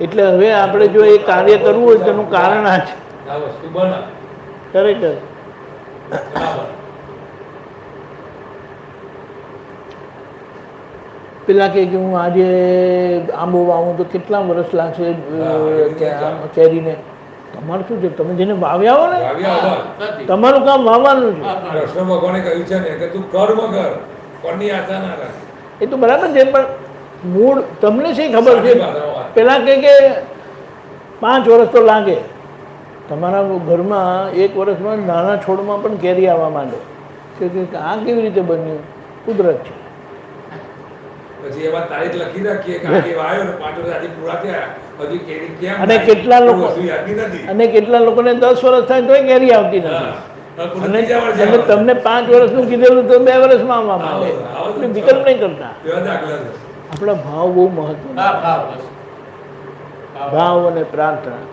એટલે હવે આપણે જો એ કાર્ય કરવું હોય તેનું કારણ આ છે. આ વસ્તુ બને ખરેખર બરાબર. પેલા કહે કે હું આજે આંબો વાવું તો કેટલા વર્ષ લાગશે રીતે આમ કેરીને. તમારું શું છે, તમે જેને વાવ્યા હો ને વાવ્યા વગર. નથી. તમારું કામ વાવવાનું છે. કૃષ્ણ ભગવાને કહ્યું છે ને કે તું કર્મ કર, પરની આશા ના રાખ. એ તો બરાબર છે, પણ મૂળ તમને શી ખબર છે? સારી વાત. પેલા કહે કે 5 વર્ષ તો લાગે. તમારા ઘરમાં 1 વર્ષમાં નાના છોડમાં પણ કેરી આવવા માંડે છે કે આ કેવી રીતે બન્યું? કુદરત છે. પછી એમાં તારીખ લખી રાખીએ કે આજે વાયો ને 5 વર્ષ આજે પૂરા થયા, હજી કેરી કેમ અને થાય? કેટલા કોઈ લોકો- વસ્તુ યાદની નથી. અને કેટલા લોકોને 10 વર્ષ થાય તોય કેરી આવતી નથી. હા. કોઈ અને ત્રીજા વર્ષે અને આવે. તમને 5 વર્ષનું કીધેલું તો 2 વર્ષમાં આવવા માંડે. આવો તો એટલે વિકલ્પ નહીં કરતા. કેવા દાખલા છે. આપણા ભાવ બહુ મહત્વના. હા, ભાવ બસ. ભાવ અને પ્રાર્થના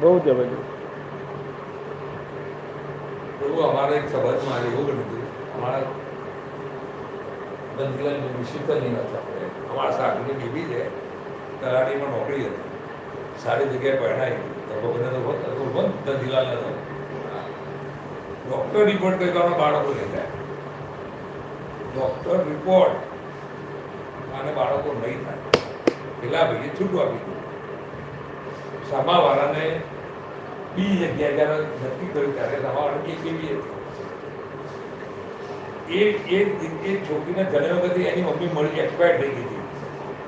બહુ જ બધું. પ્રભુ અમારે એક સભામાં એવું બન્યું હતું, અમારા બંધીલાલ વિશિષ્ટની નથી આપણે, અમારા સાગરની બીબી છે, તલાટીમાં નોકરી હતી, સારી જગ્યાએ પરણાઈ તો ભગવાનને તો બંધીલાલ હતો. ડૉક્ટર રિપોર્ટ કરી તો બાળકો લઈ જાય. ડૉક્ટર રિપોર્ટ અને બાળકો નહીં થાય પેલા ભાઈએ છૂટું આપી દીધું. સામાવાળાને બીજી જગ્યાએ જ્યારે નક્કી કર્યું ત્યારે સામાવાળા એક એવી હતી, એ છોકરીને જન્મ વખતે એની મમ્મી મળી એક્સપાયર થઈ ગઈ હતી.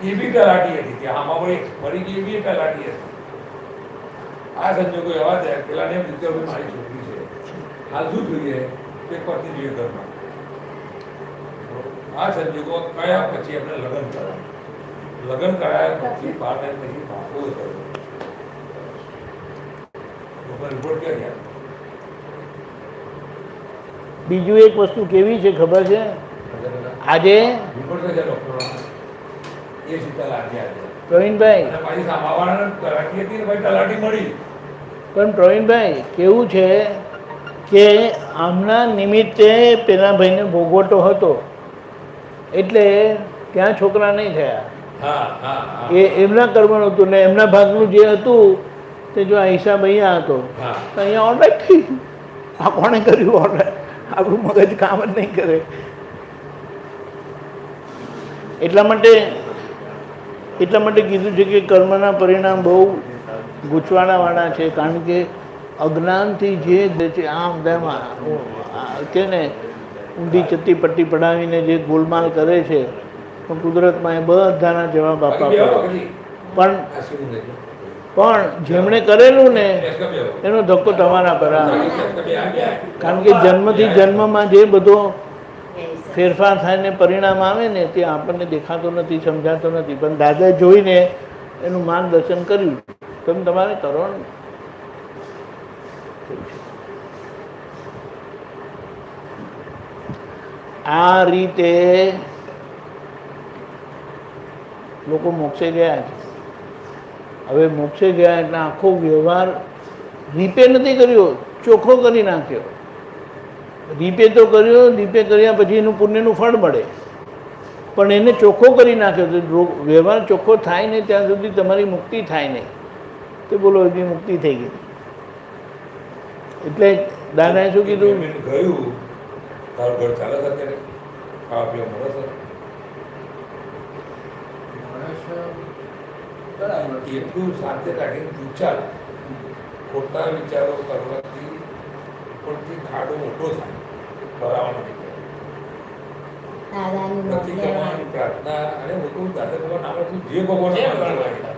એ બી તલાટી હતી, ત્યાં આમાં મળી ગઈ, એ બી તલાટી હતી. આ સંજોગો એવા થયા, પેલાને એમ રીતે મારી છોકરી છે, હાલ શું જોઈએ કે પત્ની જોઈએ ઘરમાં. આ સંજોગો કયા પછી એમને લગ્ન કરાવ્યા. લગ્ન કરાયા પછી 12 ટાઈમ પછી બાપો થયો. રિપોર્ટ ક્યાં ગયા? બીજું એક વસ્તુ કેવી છે ખબર છે? આજે રિપોર્ટ થઈ ગયા ડૉક્ટરોના. એ સીધા લાગ્યા આજે. પ્રવીણભાઈ, અને પાછી સામાવાળાને તલાટી હતી ને ભાઈ તલાટી મળી. પણ પ્રવીણભાઈ કેવું છે કે આમના નિમિત્તે પેલા ભાઈને ભોગવટો હતો એટલે ત્યાં છોકરા નહીં થયા. હા હા હા એ એમના કર્મનું હતું ને એમના ભાગનું જે હતું તે જો આ હિસાબ અહીંયા હતો હા. તો અહીંયા ઓર્ડર થઈ. આ કોણે કર્યું ઓર્ડર? આપણું મગજ કામ જ નહીં કરે. એટલા માટે કીધું છે કે કર્મના પરિણામ બહુ ગૂંચવાડાવાળા છે, કારણ કે અજ્ઞાનથી જે છે આમ તેમ કે ને ઊંધી ચત્તી પટ્ટી પડાવીને જે ગોલમાલ કરે છે, પણ કુદરતમાં એ બધાના જવાબ આપવા પડે. પણ પણ જેમણે કરેલું ને એનો ધક્કો તમારા પર આવે. કારણ કે જન્મથી જન્મમાં જે બધો ફેરફાર થાય ને પરિણામ આવે ને તે આપણને દેખાતો નથી, સમજાતો નથી, પણ દાદા જોઈને એનું માર્ગદર્શન કર્યું. તમે તમારે કરો ને. આ રીતે લોકો મોક્ષે ગયા છે. હવે મોક્ષે ગયા એટલે આખો વ્યવહાર રીપે નથી કર્યો, ચોખ્ખો કરી નાખ્યો. રીપે તો કર્યો, રીપે કર્યા પછી એનું પુણ્યનું ફળ મળે, પણ એને ચોખ્ખો કરી નાખ્યો. તો વ્યવહાર ચોખ્ખો થાય નહીં ત્યાં સુધી તમારી મુક્તિ થાય નહીં. તો બોલો હજી મુક્તિ થઈ ગઈ. એટલે દાદાએ શું કીધું? ગયું તારું ઘર ચાલે છે અત્યારે? ખાવા પીવા મળે છે? એટલું સાથે રાખીને તું ચાલ. ખોટા વિચારો કરવાથી ઉપરથી ખાડો મોટો થાય, ભરાવાનો નથી. દાદાનું નામ નથી લેવાનું. કરવાની પ્રાર્થના. અને હું કહું દાદા ભગવાન આપણે તું જે ભગવાન જે માનતો ભગવાન હોય,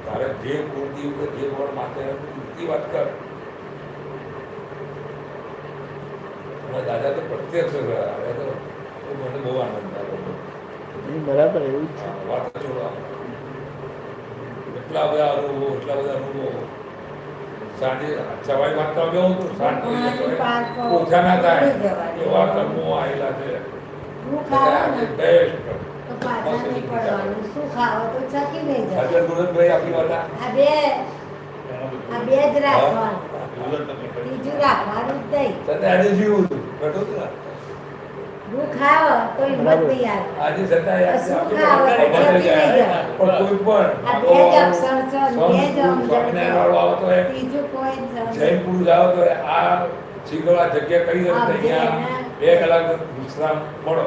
તારે જે કુળદેવ કે જે ભગવાન માનતો હોય તું ઊંચી વાત કર. અને દાદા તો પ્રત્યક્ષ રહ્યા. હવે તો મને બહુ આનંદ આવ્યો. બરાબર એવું જ છે. વાત જોડવા એટલા બધા અનુભવો, એટલા બધા અનુભવો. સાંજે સવારે વાંચતા આવ્યો હું તો સાંજ પડી જતો હોય, ઓછા ના થાય એવા કર્મો આવેલા છે. દુઃખ આવે ને બેસ્ટ. તો પાછા નહીં પડવાનું. સુખ આવે તો ચકી નહીં જવાનું. સાગર ગુણતભાઈ આપી હતા. આ બે જ રાખવાનું, બીજું રાખવાનું જ નહીં. સાથે આજે જીવું હતું બેઠો હતો ને. દુઃખ આવે તો હિંમત નહીં આવે. આજે છતાં સુખ આવે તો ચકી નહીં જવાનું. પણ કોઈ આ બે જ અક્ષર છે, બે જ અક્ષર સ્વામિનારાયણ વાળો આવતો હોય, છે. બીજું કોઈ જ નથી. જૈન પુરુષ આવતો હોય, આ શીખવા જગ્યા કરી દે તો હા, અહીંયા 2 કલાક વિશ્રામ મળો.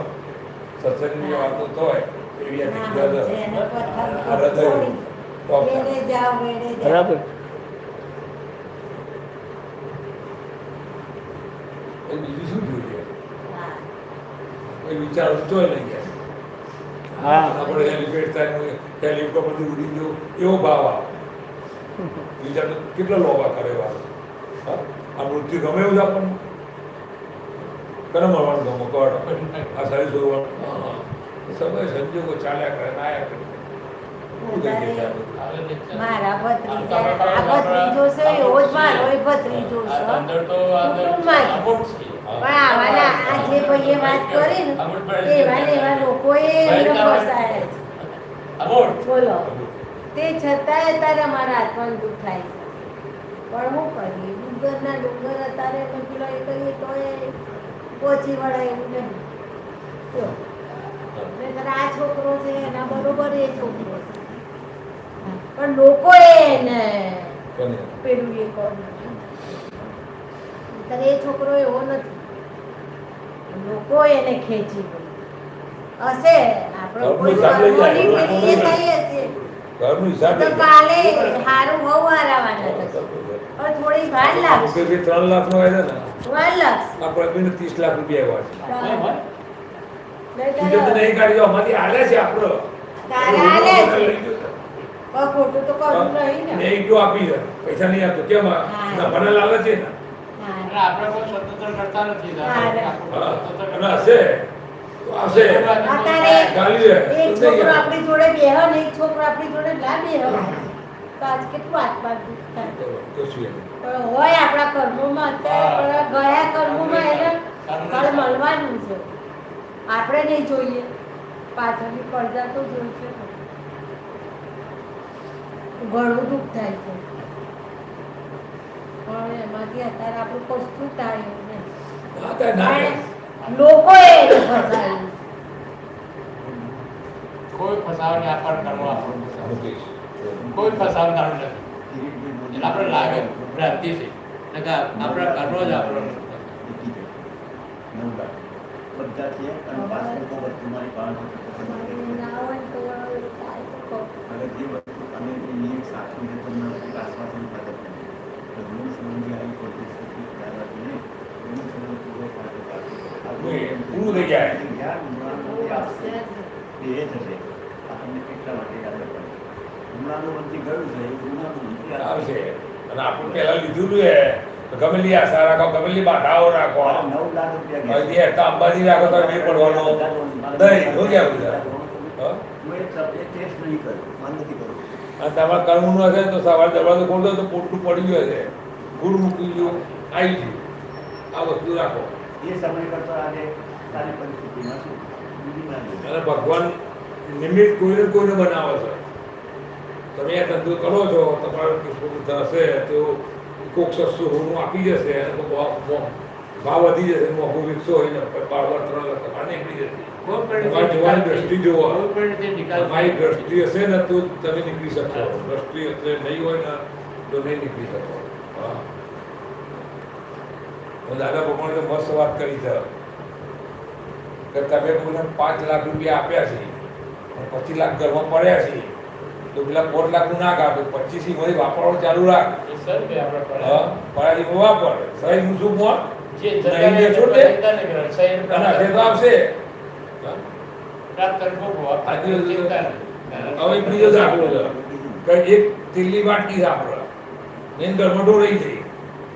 સત્સંગની વાતો તો હોય એવી આ ના જગ્યા સમજે એને પથ્થર આ હૃદય ટોપ વેડે જાઓ વેડે જાઓ. બરાબર એ બીજું શું જોઈએ હા. એ વિચારો જોઈ લઈ ગયા હા આપણે હેલિપેડ થાય હેલિકોપ્ટર બધું ઉડી ગયું એવો ભાવ આવે વિચાર તો કેટલા લોભા કરે વાત હા આ મૃત્યુ ગમે એવું જ આપણને કરે મળવાનું ગમો કર આ સારી જોવાનું સમય સંજોગો ચાલ્યા કરે ના આયા કરે શું થઈ ગયું છે આ બધું? મારા ભત્રીજા આ ભત્રીજો છે એવો જ મારો ભત્રીજો છે અંદર તો કુટુંબમાં જ. અમુક છે. પણ આવાના આ જે ભાઈએ વાત કરી ને એવા ને એવા લોકોએ એમને ફસાયા છે. અમુક. બોલો તે છતાંય અત્યારે અમારા આત્માનું દુઃખ થાય છે. પણ શું કરીએ ડુંગરના ડુંગર અત્યારે અમે પેલો એ કરીએ તો એ પહોંચી વળાય એવું નહીં. જો નહીંતર આ છોકરો છે એના બરોબર એ છોકરો છે પણ લોકોએ એને કોને? પેલું એ કર્યું. નહીંતર એ છોકરો એવો નથી. લોકો એને ખેંચી ગયું હશે. આપણે કોઈ કર્મોની પેલી એ થઈ હશે. ઘરનું હિસાબ તો કાલે હારું બહુ હારાવાના થશે. પણ થોડી વાર લાગશે. 3 લાખનો આવ્યો ને વાર લાગશે. આપણે 30 લાખ રૂપિયા આવ્યા છે નહીંતર બીજો તો નહીં કાઢી દો અમારી હાલે છે આપણો તારે હાલે છે. લઈ ગયો તો. પણ ખોટું તો કરવું નહીં ને. મેં એક જો આપી છે પૈસા નહીં આપતો કેમ હા. ના મને લાવે છે ને હા. એટલે આપણે કોઈ સ્વતંત્ર કરતા નથી હા. હા અને હશે તો આવશે અત્યારે ગાલી રે એક છોકરો આપણી જોડે બેહે ને એક છોકરો આપણી જોડે ના બેહે તો આજ કેટલું આત્મા દુઃખ થાય. કશું નહીં. પણ હોય આપણા કર્મોમાં અત્યારે પણ ગયા કર્મોમાં એને ફળ મળવાનું છે. આપણે નહીં જોઈએ પાછળની પડદા તો જોઈશે ને. ઘણું દુઃખ થાય છે પણ એમાંથી અત્યારે આપણું કશું થાય એવું નહીં. ના થાય ના થાય. પણ લોકોએ એને ફસાયું. કોઈ ફસાવને આપણને કરવો આપણું આનું કહીશ. કોઈ ફસાવનાર નથી. એટલે આપણે લાગે ભ્રાંતિ છે એટલે કે આપણા કર્મો જ આપણો બધા છે અને પાછળ તો બધું મારી પાસે ના હોય તો એવું થાય તો કહો. હવે જે વસ્તુ અમે એની એક સાચું છે તમને એક આશ્વાસન ખાતર તો ગુણ સંબંધી આવી પરિસ્થિતિ ખ્યાલ રાખીને ગુણ સંબંધ પૂરો પૂરું થઈ જાય. એ થશે આપણને કેટલા માટે યાદ રાખવાનું ગુણાનું વંચી ગયું છે એ ગુણાનું વંચી આવશે અને આપણું પહેલા લીધું છે તો ગમે લી આશા રાખો ગમે લી બાધાઓ રાખો 9 લાખ રૂપિયા હજી હેઠતા અંબાજી રાખો તો નહીં પડવાનો નહીં શું કહેવું છે હા? હું એક ટેસ્ટ નહીં કર્યો માન નથી કર્યો અને તમારા કર્મનું હશે તો સવારે દરવાજો ખોલતો તો પોટલું પડી ગયું હશે ગુડ મૂકી ગયું આવી ગયું આ વસ્તુ રાખો એ સમય કરતા આજે સારી પરિસ્થિતિમાં છું બીજી ના લીધે. અને ભગવાન નિમિત્ત કોઈને કોઈને બનાવે છે તમે આ ધંધો કરો છો તમારો કિસ્મત હશે તો કોક સસ્તું હોનું આપી જશે અને ભાવ વધી જશે મોંઘું વિકસો હોય ને 12 લાખ 3 લાખ તમારે નીકળી જશે તમારી જોવાની દ્રષ્ટિ જોવો તમારી દ્રષ્ટિ હશે ને તો તમે નીકળી શકશો દ્રષ્ટિ હશે નહીં હોય ને તો નહીં નીકળી શકો હા હું દાદા ભગવાને તો મસ્ત વાત કરી છે કે તમે કોઈને 5 લાખ રૂપિયા આપ્યા છે 25 લાખ ઘરમાં પડ્યા છે તો પેલા 4 લાખનું ના કાપે 25 માંથી વાપરવાનું ચાલુ રાખ એ સર કે આપણે હા પરાજી વાપર શરીરનું શું મોર જે નહીં દે છોડ દે જગ્યાએ અને હશે તો આવશે હા? પ્રાપ્ત કરવો આજે ચિંતા હવે એક બીજો દાખલો છે કે એક તેલની વાટકી છે આપણે એની ઘરમાં ઢોળાઈ થઈ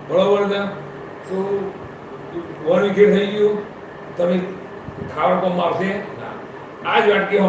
બરોબર છે તો 1 વિકેટ થઈ ગયું તમે ખાવા કોમ આવશે ના આ જ વાટકી